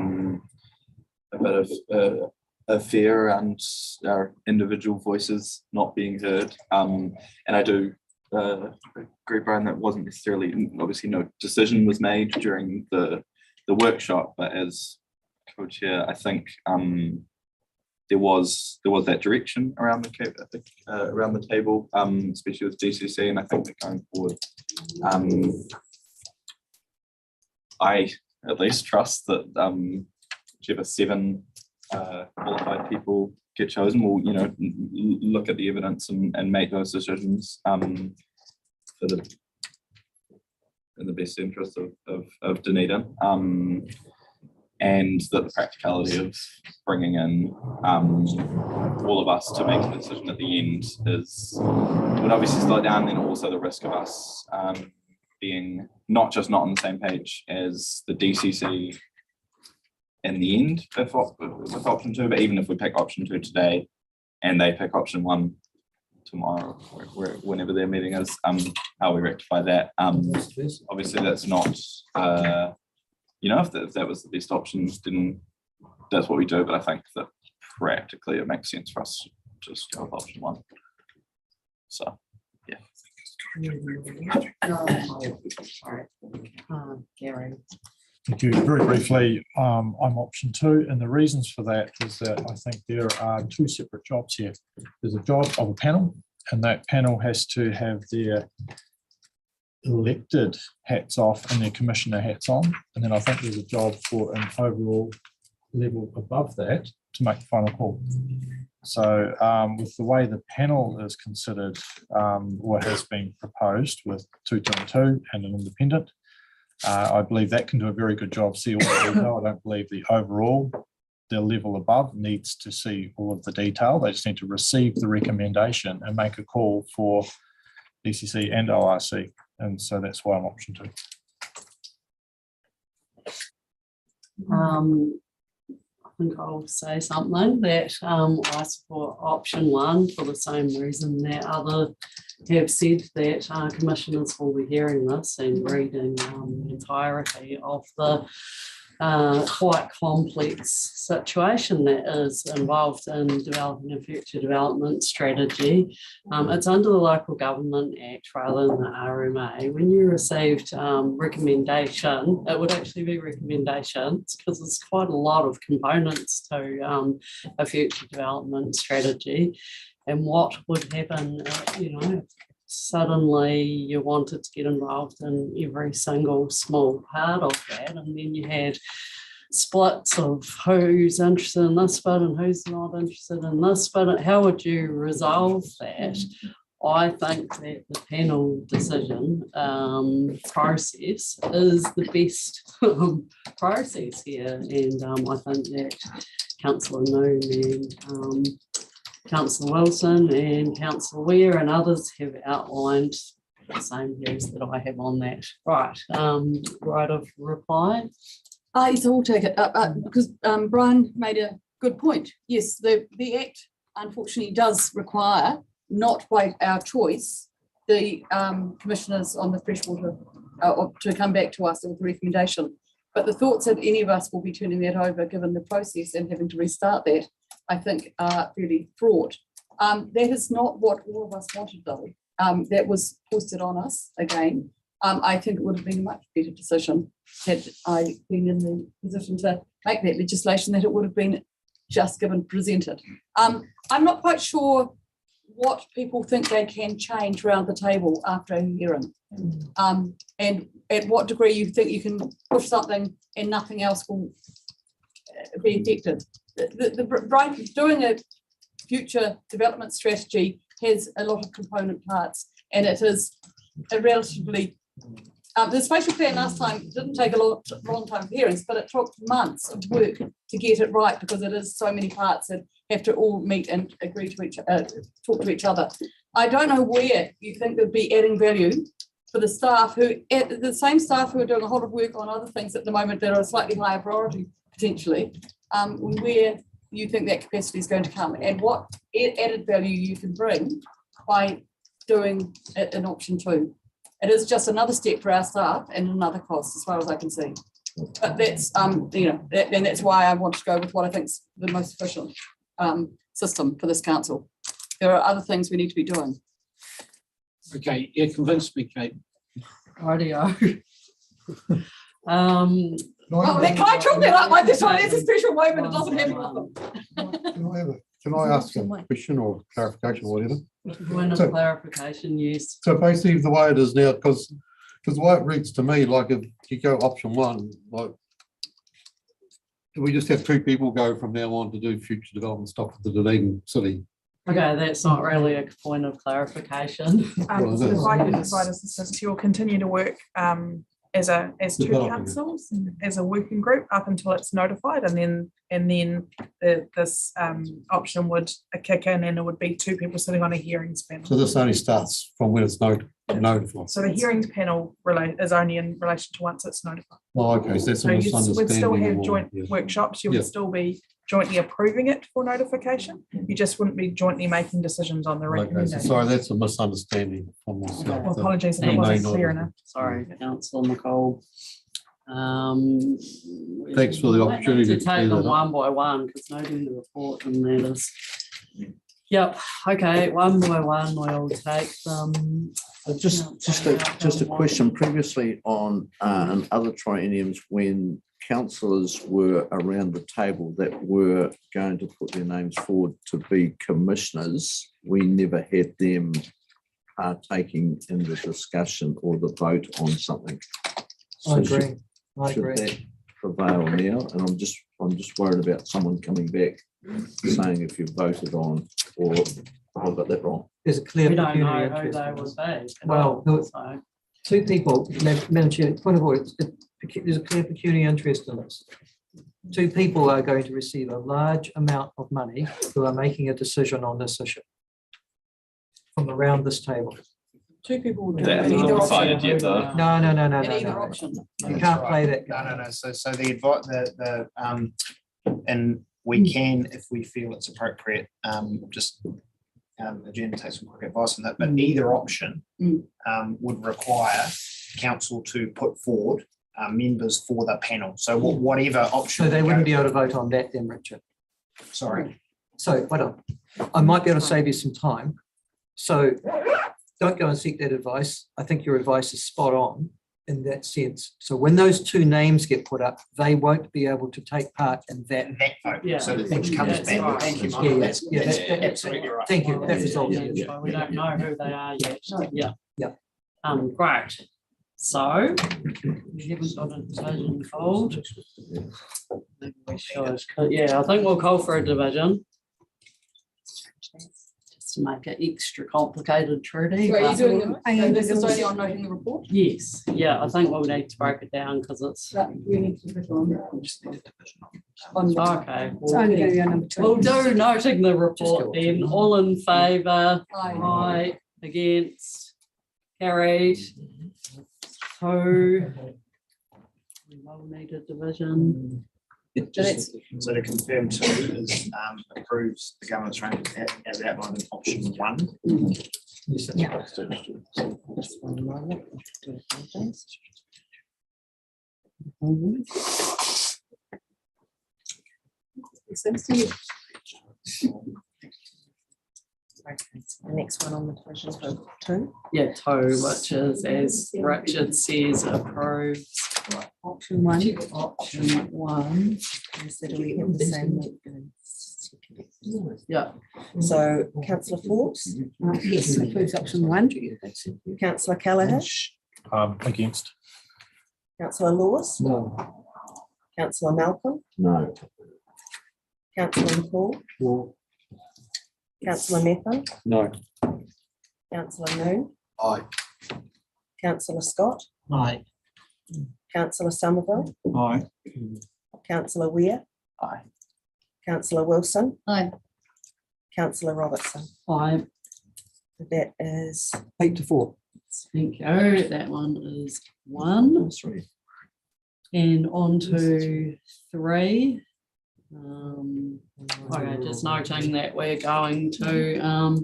bit of a fear around our individual voices not being heard, and I do agree, Brian, that wasn't necessarily, obviously no decision was made during the workshop, but as co-chair, I think there was that direction around the table, especially with DCC, and I think that going forward, I at least trust that whichever 7 qualified people get chosen will, look at the evidence and make those decisions in the best interest of Dunedin. and that the practicality of bringing in all of us to make a decision at the end would obviously slow down, and also the risk of us being not on the same page as the DCC in the end with option 2, but even if we pick option 2 today and they pick option 1 tomorrow, whenever their meeting is, how we rectify that. Obviously that's not if that was the best option, then that's what we do, but I think that practically it makes sense for us to just go with option 1. So yeah. Gary. Thank you. Very briefly, I'm option 2, and the reasons for that is that I think there are 2 separate jobs here. There's a job of a panel, and that panel has to have their elected hats off and their commissioner hats on. And then I think there's a job for an overall level above that to make the final call. So with the way the panel is considered, what has been proposed with 2, 2 and 2 and an independent, I believe that can do a very good job, see all the detail. I don't believe the overall, the level above needs to see all of the detail. They just need to receive the recommendation and make a call for DCC and ORC. And so that's why I'm option 2. I think I'll say something that I support option 1 for the same reason that others have said, that commissioners will be hearing this and reading the entirety of the quite complex situation that is involved in developing a future development strategy. It's under the Local Government Act rather than the RMA. When you received recommendation, it would actually be recommendations because there's quite a lot of components to a future development strategy. And what would happen, suddenly you wanted to get involved in every single small part of that, and then you had splits of who's interested in this bit and who's not interested in this bit. How would you resolve that? I think that the panel decision process is the best process here, and I think that Councillor Noon and Councillor Wilson and Councillor Weir and others have outlined the same views that I have on that. Right, right of reply. Yes, I will take it because Brian made a good point. Yes, the Act unfortunately does require, not by our choice, the commissioners on the freshwater to come back to us with a recommendation. But the thoughts that any of us will be turning that over, given the process and having to restart that, I think are really fraught. That is not what all of us wanted, though. That was foisted on us again. I think it would have been a much better decision had I been in the position to make that legislation, that it would have been just presented. I'm not quite sure what people think they can change around the table after a hearing, and at what degree you think you can push something and nothing else will be affected. Doing a future development strategy has a lot of component parts, and it is a relatively the spatial plan last time didn't take a long time of hearings, but it took months of work to get it right because it is so many parts that have to all meet and agree to talk to each other. I don't know where you think there'd be adding value for the staff the same staff who are doing a whole lot of work on other things at the moment that are a slightly higher priority potentially, where you think that capacity is going to come and what added value you can bring by doing it in option 2. It is just another step for our staff and another cost as far as I can see. But that's, and that's why I want to go with what I think is the most efficient system for this council. There are other things we need to be doing. Okay, you convinced me, Kate. Rightio. Can I chalk that up like this one? It's a special moment. It doesn't happen. Can I ask a question or clarification or whatever? When a clarification, yes. So basically the way it is now, because the way it reads to me, like if you go option 1, like do we just have 2 people go from now on to do future development stuff with the Dunedin City? Okay, that's not really a point of clarification. So if I can provide assistance, you will continue to work as two Developing it. councils, as a working group up until it's notified, and then this option would kick in, and it would be two people sitting on a hearings panel. So this only starts from when it's notified. So the hearings panel is only in relation to once it's notified. Oh, okay, so that's a So you would misunderstanding. still of have all, joint yeah. workshops, you Yeah. would still be jointly approving it for notification. You just wouldn't be jointly making decisions on the Okay, so recommendation. sorry, that's a misunderstanding from myself. Well, apologies if it That may wasn't not clear have- enough. Sorry, councillor McCall. Thanks for the we might need opportunity To to clear take them that up. one by one, because noting the report and that is. Yep, okay, one by one, we'll take them. Just a question. Previously on in other trienniums, when councillors were around the table that were going to put their names forward to be commissioners, we never had them partaking in the discussion or the vote on something. I So should- agree. I should agree. that prevail now? And I'm just worried about someone coming back saying if you voted on, or I got that wrong. There's a clear We don't pecuniary know who interest. they in would this. be. Well, no, So, two people, Madam Chair, point of order, there's a clear pecuniary interest in this. Two people are going to receive a large amount of money who are making a decision on this issue from around this table. Two people would do They it haven't in either decided option. yet, though. No, no, no, no, In no, either no. option. You can't play that. No. So the advice, and we can, if we feel it's appropriate, just agenda take some quick advice on that, but either option would require council to put forward members for the panel. So whatever option. So they we wouldn't go be able to for- vote on that then, Richard. Sorry. So, hold on. I might be able to save you some time. So don't go and seek that advice. I think your advice is spot on in that sense. So when those two names get put up, they won't be able to take part in that. That vote. Yeah. So which comes That's back. right. Thank you. Yeah, yeah, That's- yeah, that's that- absolutely right. Thank you. That resolves Yeah, it. so we don't know who they are yet. Yeah. Yeah. Great. So we haven't got a division called. Maybe we should. Yeah, I think we'll call for a division. Just to make it extra complicated, Trudy. So are you but- doing them, so this is only on noting the report? Yes, yeah, I think we'll need to break it down because it's. We need to put on. Okay. It's only going to be on number two. We'll do noting the report then. All in favour? Aye. Aye. Against? Carried. Two. We will need a division. So to confirm two is approves the government's range as outlined in option one. Yeah. Just one moment. Seems to me. The next one on the division for two. Yeah, two, which is, as Richard says, approved. Option one. Option one. So do we have the same? Yeah. So councillor Forbes, Yes, approves option one. councillor Callaghan, Against. councillor Lewis, No. councillor Malcolm, No. councillor McCall, No. councillor Methven, No. councillor Noon, Aye. councillor Scott, Aye. councillor Somerville, Aye. councillor Weir, Aye. councillor Wilson, Aye. councillor Robertson. Aye. That is 8-4. Thank you. That one is one. And on to three. Okay, just noting that we're going to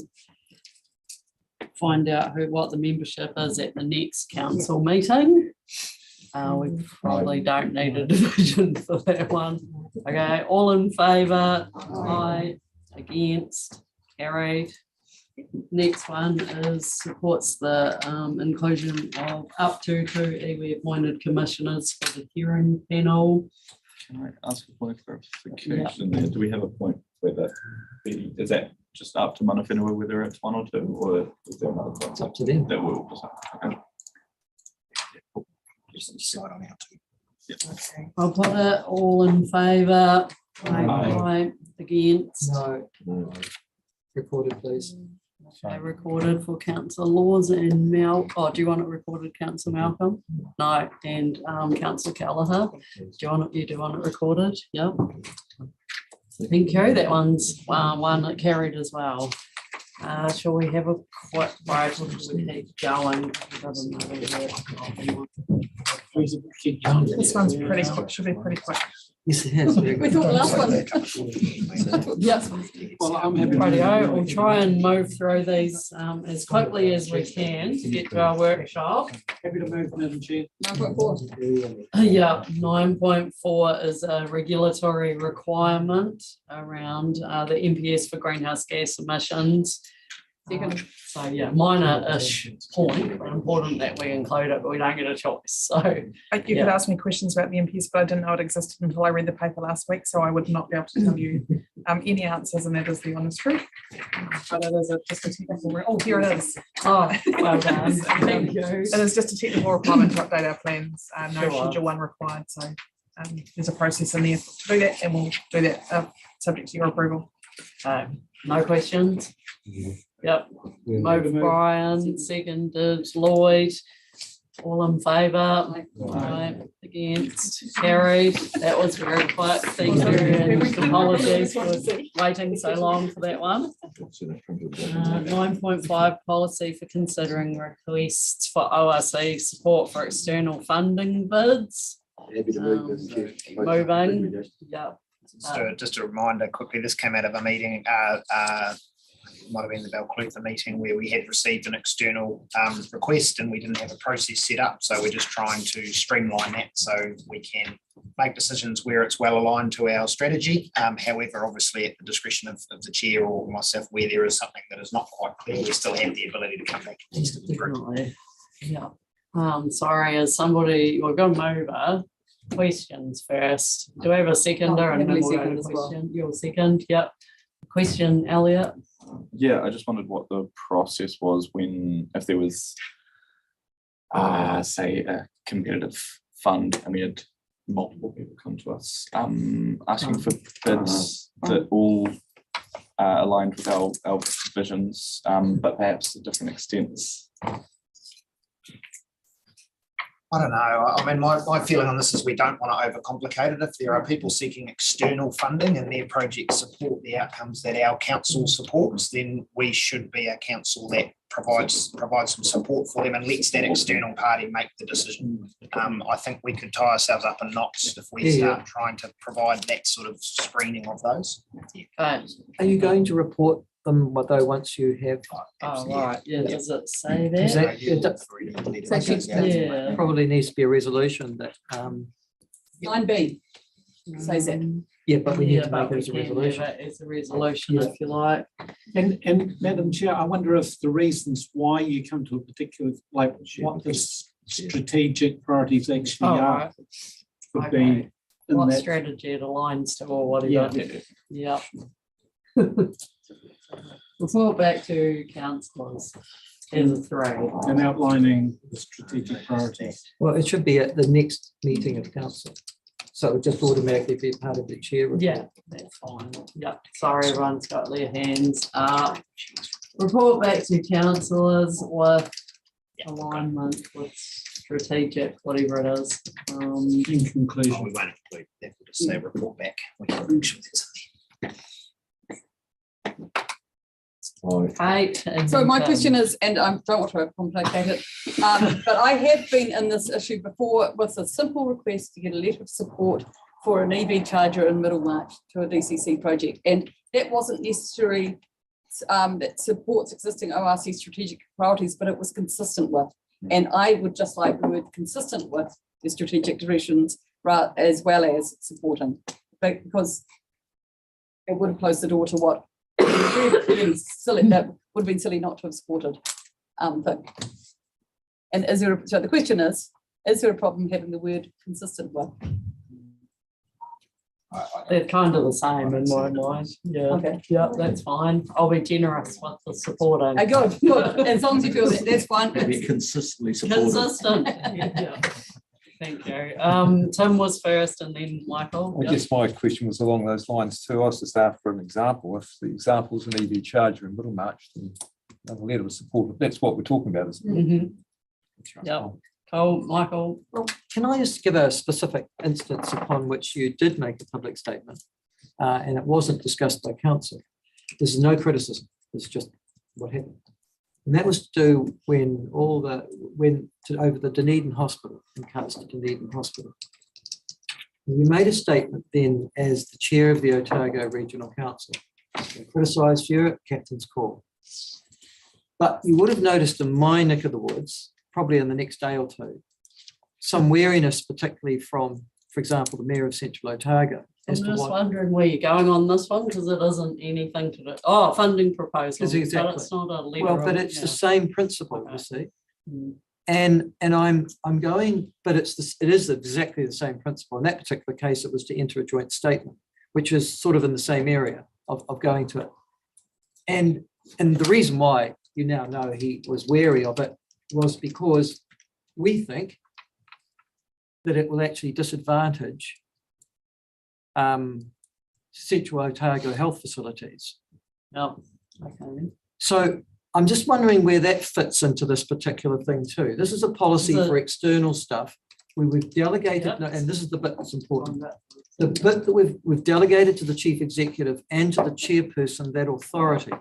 find out what the membership is at the next council meeting. We probably don't need a division for that one. Okay, all in favour? Aye. Against? Carried. Next one is supports the inclusion of up to two iwi appointed commissioners for the hearing panel. Can I ask a point of clarification there? Do we have a point whether is that just up to mana whenua whether it's one or two, or is there another point? It's up to them. That will decide. Okay. Just decide on how to. okay. I'll put it all in favour. Aye. Against. No. Recorded, please. Okay, recorded for councillor Laws and oh, do you want it recorded, councillor Malcolm? No, and councillor Kelleher, you do want it recorded? Yep. Thank you, that one's one that carried as well. Shall we have a quick break? We'll just keep going. This one's pretty quick, should be pretty quick. Yes, it has. We thought the last one. Yes. Well, I'm happy. Rightio, we'll try and move through these as quickly as we can to get to our workshop. Happy to move, Madam Chair. 9.4. Yeah, 9.4 is a regulatory requirement around the MPS for greenhouse gas emissions. So yeah, minor-ish point, but important that we include it, but we don't get a choice, so. You could ask me questions about the MPs, but I didn't know it existed until I read the paper last week, so I would not be able to tell you any answers, and that is the honest truth. But it is just a technical, oh, here it is. Oh, well done, thank you. It is just a technical requirement to update our plans, no Sure. schedule 1 required, so there's a process in there to do that, and we'll do that subject to your approval. No questions? Yep, moved Brian, seconded Lloyd, all in favour, right, against, carried, that was very quick, thank you, and apologies for waiting so long for that one. 9.5 policy for considering requests for ORC support for external funding bids. Happy to move this, Chair. Moving, yep. Just a reminder quickly, this came out of a meeting, might have been the Balclutha meeting where we had received an external request and we didn't have a process set up. So we're just trying to streamline that so we can make decisions where it's well aligned to our strategy. However, obviously at the discretion of the chair or myself, where there is something that is not quite clear, we still have the ability to come back and test it through. Definitely. Yeah. Sorry, as somebody, we're going to move questions first. Do we have a seconder? And then we'll go to question. Your second, yep. Question, Elliot. Yeah, I just wondered what the process was when, if there was, say, a competitive fund and we had multiple people come to us asking for bids that all aligned with our visions, but perhaps at different extents. I don't know. I mean, my feeling on this is we don't want to overcomplicate it. If there are people seeking external funding and their projects support the outcomes that our council supports, then we should be a council that provides some support for them and lets that external party make the decision. I think we could tie ourselves up in knots if we start trying to provide that sort of screening of those. Are you going to report them though once you have? Oh, right. Yeah, does it say Is that? Yeah. Probably needs to be a resolution that 9B says that. yeah, but we need to but make it as a we can have resolution. it as a resolution if you like. And Madam Chair, I wonder if the reasons why you come to a particular, like what the strategic priorities actually Oh, are right. would Okay. be in What that. strategy it aligns to or whatever. Yeah. Yeah. Report back to councillors. There's a three. And outlining the strategic priorities. Well, it should be at the next meeting of council. So it would just automatically be part of the chair. report. Yeah, that's fine. Yeah, sorry, everyone's got their hands up. Report back to councillors with alignment with strategic, whatever it is. In conclusion. We won't include that. We'll just say report back. We can make sure that's in there. 8. and So my then question is, and I don't want to complicate it, but I have been in this issue before with a simple request to get a letter of support for an EV charger in Middlemarch to a DCC project. And that wasn't necessary that supports existing ORC strategic priorities, but it was consistent with. And I would just like the word consistent with the strategic directions as well as supporting, because it would have closed the door to what really silly, that would have been silly not to have supported. And is there, so the question is there a problem having the word consistent with? they're kind of the same in my mind. Yeah, Okay. yeah, that's fine. I'll be generous with the supporting. Good, good. As long as you feel that, that's fine. Maybe consistently supported. Consistent. Yeah. Thank you. Tim was first and then Michael. I guess my question was along those lines too. I was just after an example. If the example is an EV charger in Middlemarch, then a letter of support. That's what we're talking about, isn't it? Mhm. Yeah, Cole, Michael, Well, can I just give a specific instance upon which you did make a public statement and it wasn't discussed by council? There's no criticism, it's just what happened. And that was to do when over the Dunedin Hospital, in regards to Dunedin Hospital. And you made a statement then as the chair of the Otago Regional Council. Criticised you at Captain's Call. But you would have noticed in my neck of the woods, probably in the next day or two, some wariness, particularly from, for example, the Mayor of Central Otago. I'm just wondering where you're going on this one, because it isn't anything to do, funding proposal, but Exactly. it's not a letter. Well, but of- it's yeah. the same principle, you see. Mm. And I'm going, but it is exactly the same principle. In that particular case, it was to enter a joint statement, which is sort of in the same area of going to it. And the reason why you now know he was wary of it was because we think that it will actually disadvantage Central Otago health facilities. Oh, okay. So I'm just wondering where that fits into this particular thing too. This is a policy for external stuff where we've delegated, and this is the bit that's important. The bit that we've delegated to the chief executive and to the chairperson that authority.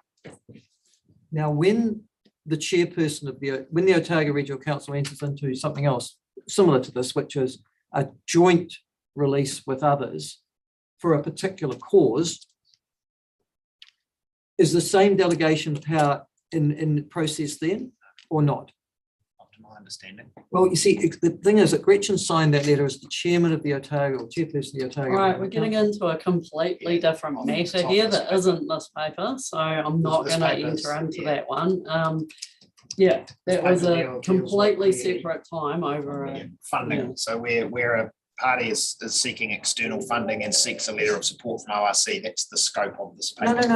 Now, when the chairperson of when the Otago Regional Council enters into something else similar to this, which is a joint release with others for a particular cause, is the same delegation power in process then or not? Up to my understanding. Well, you see, the thing is that Gretchen signed that letter as the chairman of the Otago, or chairperson of the Otago. All right, we're getting into a completely different matter here that isn't this paper, so I'm not This going to paper's- enter into that one. Yeah, that was a completely separate time over a. Funding, so where a party is seeking external funding and seeks a letter of support from ORC, that's the scope of this paper. No, that's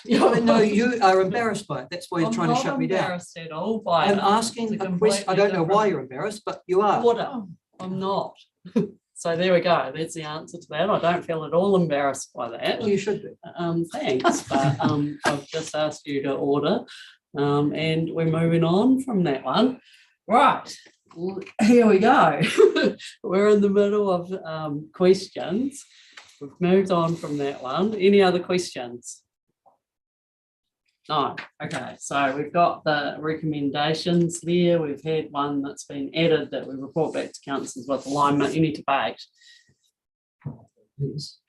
it. No, you are embarrassed by it. That's why you're I'm trying to not shut me down. embarrassed at all by I'm it. asking It's a a question. I don't know why you're embarrassed, but you are. Order. I'm not. So there we go. That's the answer to that. I don't feel at all embarrassed by that. Well, you should be. Thanks, but I've just asked you to order. And we're moving on from that one. Right, here we go. We're in the middle of questions. We've moved on from that one. Any other questions? No, okay, so we've got the recommendations there. We've had one that's been added that we report back to councils with alignment. Any debate? Yes.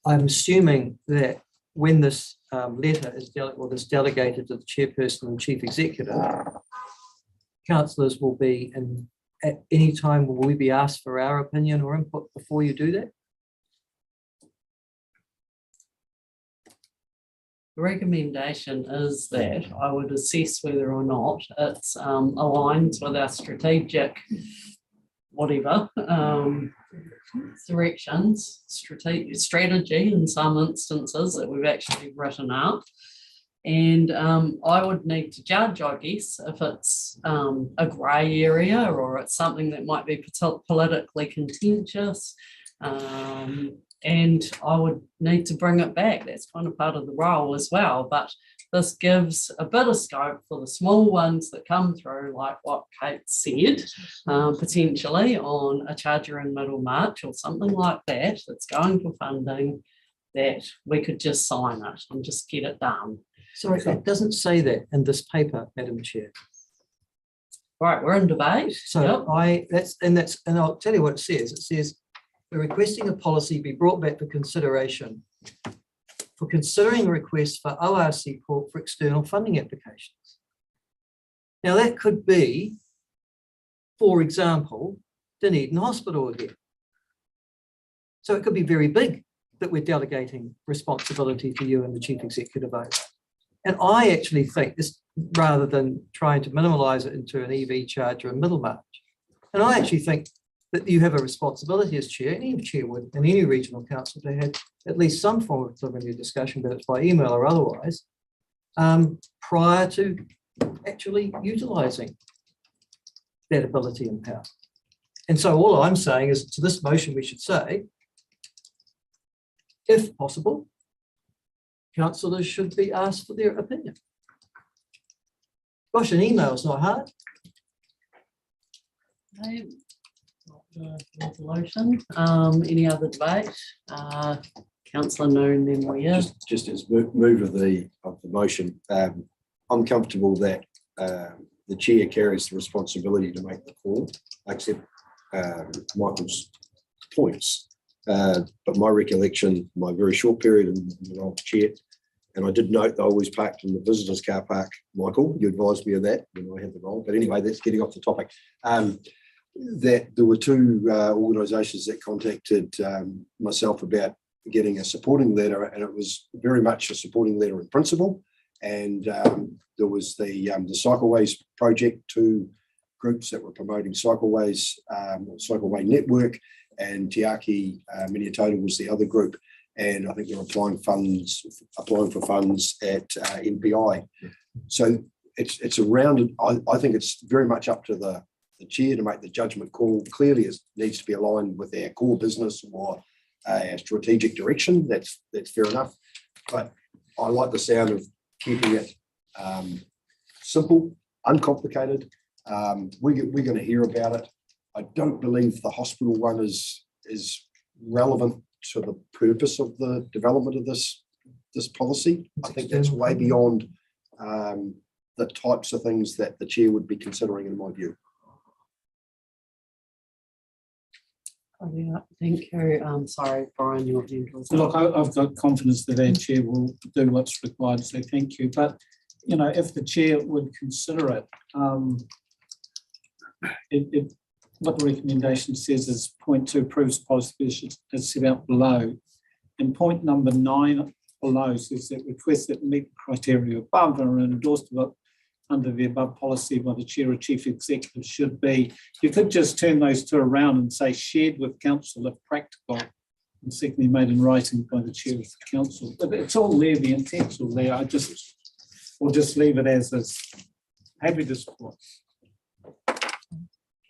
I'm assuming that when this letter is delegated to the chairperson and chief executive, councillors will be, and at any time will we be asked for our opinion or input before you do that? The recommendation is that I would assess whether or not it's aligns with our strategic whatever directions, strategy in some instances that we've actually written out. And I would need to judge, I guess, if it's a grey area or it's something that might be politically contentious. And I would need to bring it back. That's kind of part of the role as well. But this gives a bit of scope for the small ones that come through, like what Kate said, potentially on a charger in Middlemarch or something like that, that's going for funding, that we could just sign it and just get it done. Sorry, it doesn't say that in this paper, Madam Chair. Right, we're in debate. So and I'll tell you what it says. It says, we're requesting a policy be brought back for consideration for considering a request for ORC Corp for external funding applications. Now that could be, for example, Dunedin Hospital again. So it could be very big that we're delegating responsibility to you and the chief executive over. And I actually think this, rather than trying to minimise it into an EV charger in Middlemarch, and I actually think that you have a responsibility as chair, any chair would, in any regional council, to have at least some form of preliminary discussion, whether it's by email or otherwise, prior to actually utilising that ability and power. And so all I'm saying is, to this motion, we should say, if possible, councillors should be asked for their opinion. Gosh, an email's not hard. Okay. Resolution, any other debate? Councillor Noon, then Weir. Just as move of the motion, I'm comfortable that the chair carries the responsibility to make the call. I accept Michael's points, but my recollection, my very short period in the role of chair, and I did note that I always parked in the visitors car park. Michael, you advised me of that when I had the role. But anyway, that's getting off the topic. That there were two organisations that contacted myself about getting a supporting letter, and it was very much a supporting letter in principle. And there was the Cycleways project, two groups that were promoting Cycleways, Cycleway Network, and Te Aki Miniatoda was the other group. And I think they're applying for funds at MPI. So it's around. I think it's very much up to the chair to make the judgment call. Clearly, it needs to be aligned with our core business or our strategic direction. That's fair enough. But I like the sound of keeping it simple, uncomplicated. We're going to hear about it. I don't believe the hospital one is relevant to the purpose of the development of this policy. I think that's way beyond the types of things that the chair would be considering, in my view. Thank you. Sorry, Brian, your hand was up. Look, I've got confidence that our chair will do what's required, so thank you. But, you know, if the chair would consider it, what the recommendation says is point 2 approves policy as set out below. And point number 9 below says that requests that meet the criteria above are endorsed under the above policy by the chair or chief executive should be. You could just turn those two around and say shared with council if practical, and secondly made in writing by the chair of the council. But it's all there, the intent's all there. We'll just leave it as is. Happy to support.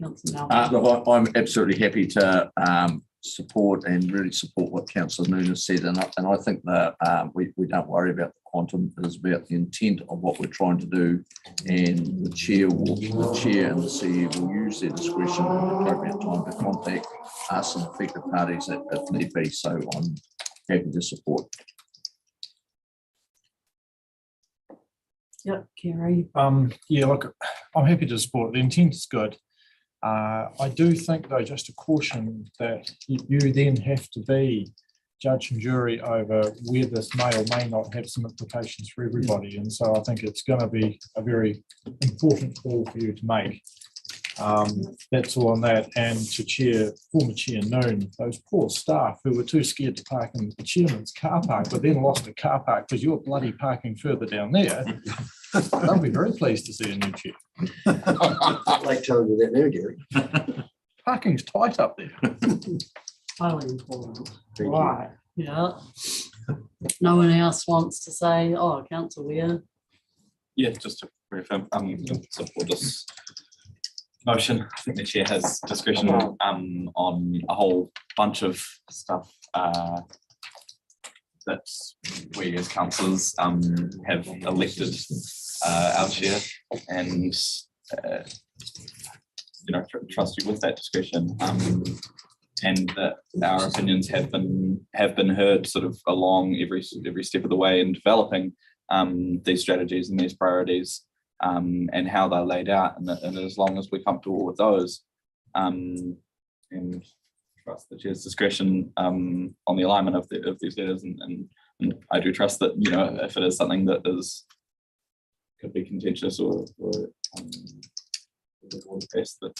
Councillor Look, I'm absolutely happy to support and really support what Councillor Noon has said, and I think that we don't worry about the quantum. It is about the intent of what we're trying to do, and the chair and the CEO will use their discretion at the appropriate time to contact us and affected parties if need be. So I'm happy to support. Yep, Kerry. Yeah, look, I'm happy to support. The intent is good. I do think, though, just to caution that you then have to be judge and jury over where this may or may not have some implications for everybody. And so I think it's going to be a very important call for you to make. That's all on that. And to former Chair Noon, those poor staff who were too scared to park in the chairman's car park, but then lost a car park because you're bloody parking further down there. They'll be very pleased to see a new chair. Like telling you that now, Gary. Parking's tight up there. Highly important. Thank you. Right, yeah. No one else wants to say, oh, Councillor Weir. Yeah, just to reaffirm, support this motion. I think the chair has discretion on a whole bunch of stuff that we as councillors have elected our chair, and trust you with that discretion, and that our opinions have been heard sort of along every step of the way in developing these strategies and these priorities, and how they're laid out, and as long as we're comfortable with those, and trust the chair's discretion on the alignment of these letters, and I do trust that, you know, if it is something that could be contentious or that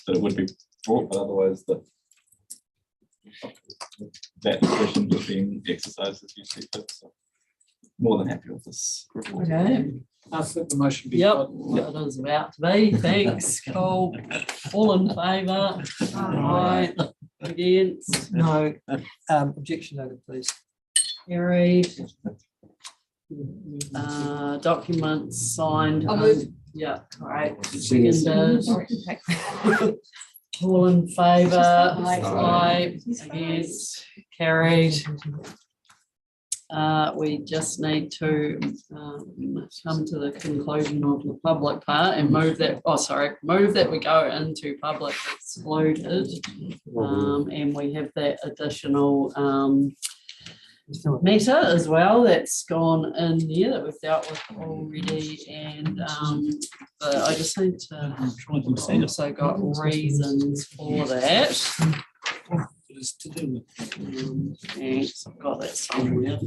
it would be brought, but otherwise that discretion just being exercised as you see fit. So more than happy with this report. Okay. Ask that the motion be. Yep, that is about to be. Thanks, Cool. All in favour? Aye. Against? No. Objection noted, please. Carried. Documents signed. I'll move. Yeah, great. Seconded. All in favour? Aye. Against? Carried. we just need to come to the conclusion of the public part and move that, move that we go into public excluded. And we have that additional matter as well that's gone in there that we've dealt with already. And but I just need to also got reasons for that. Thanks, I've got that somewhere.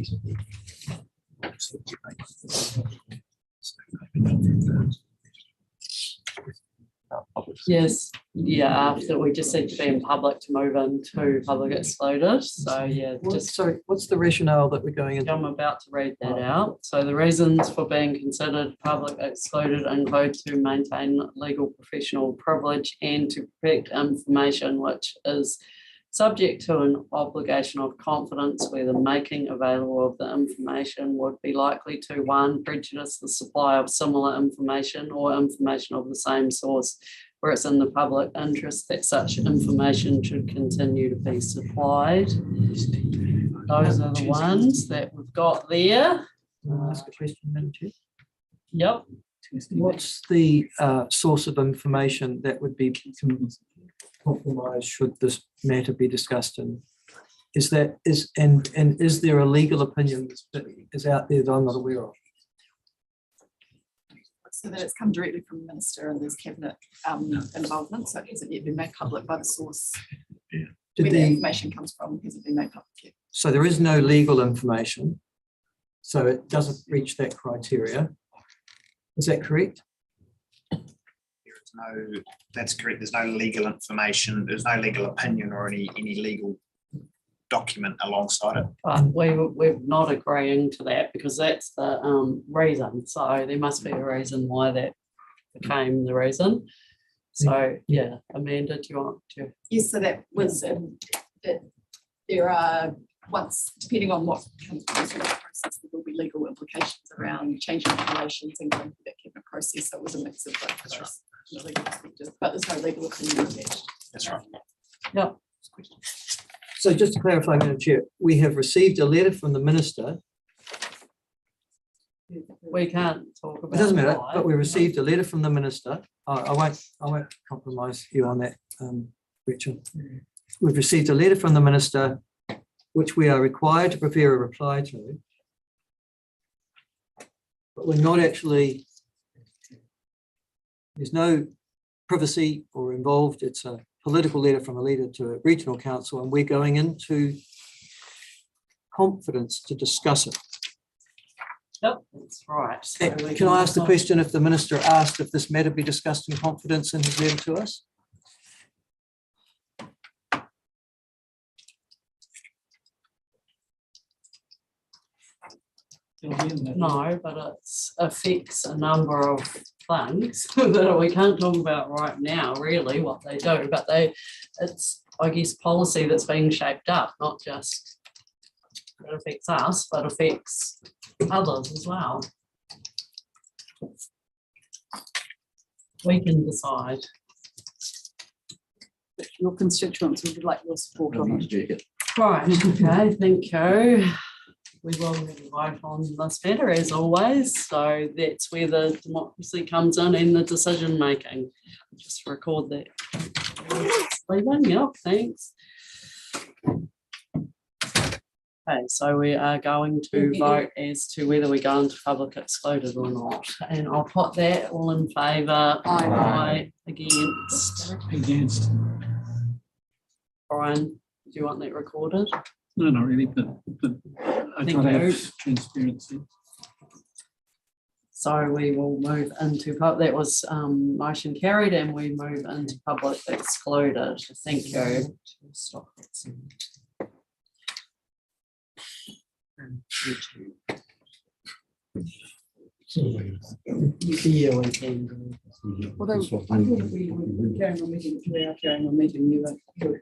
Yes, yeah, after we just need to be in public to move into public excluded. So yeah, just Sorry, what's the rationale that we're going into? I'm about to read that out. So the reasons for being considered public excluded include to maintain legal professional privilege and to protect information which is subject to an obligation of confidence where the making available of the information would be likely to, one, prejudice the supply of similar information or information of the same source where it's in the public interest that such information should continue to be supplied. Those are the ones that we've got there. Can I ask a question, Madam Chair? Yep. What's the source of information that would be compromised should this matter be discussed in? Is there a legal opinion that is out there that I'm not aware of? So that it's come directly from the minister and there's cabinet involvement, so it hasn't yet been made public by the source. Where the information comes from hasn't been made public yet. So there is no legal information, so it doesn't reach that criteria. Is that correct? No, that's correct. There's no legal information. There's no legal opinion or any legal document alongside it. But we're not agreeing to that because that's the reason. So there must be a reason why that became the reason. So yeah, Amanda, do you want to? Yes, so that was that there are, once, depending on what comes through that process, there will be legal implications around changing regulations and going through that cabinet process. So it was a mix of both. That's right. From a legal perspective, but there's no legal opinion attached. That's right. Yeah. So just to clarify, Madam Chair, we have received a letter from the minister. We can't talk about It doesn't matter, why. but we received a letter from the minister. I won't compromise you on that, Richard. We've received a letter from the minister, which we are required to prepare a reply to. But we're not actually, there's no privacy or involved. It's a political letter from a leader to a regional council, and we're going into confidence to discuss it. Yep, that's right. So we Can I ask the question if the minister asked if this matter be discussed in confidence in his letter to us? No, but it affects a number of things that we can't talk about right now, really, what they do, but it's, I guess, policy that's being shaped up, not just that affects us, but affects others as well. We can decide. Your constituents would like your support on it. Right, okay, thank you. We will vote on this matter as always, so that's where the democracy comes in and the decision making. Just record that. Stephen, yep, thanks. Okay, so we are going to vote as to whether we go into public excluded or not, and I'll put that all in favour. Aye. Against. Against. Brian, do you want that recorded? No, not really, but I Thank try to you. have transparency. So we will move into, that was motion carried, and we move into public excluded. Thank you. Stop it. Yeah, we can. Although I thought we were carrying on meeting, we are carrying on meeting, you were.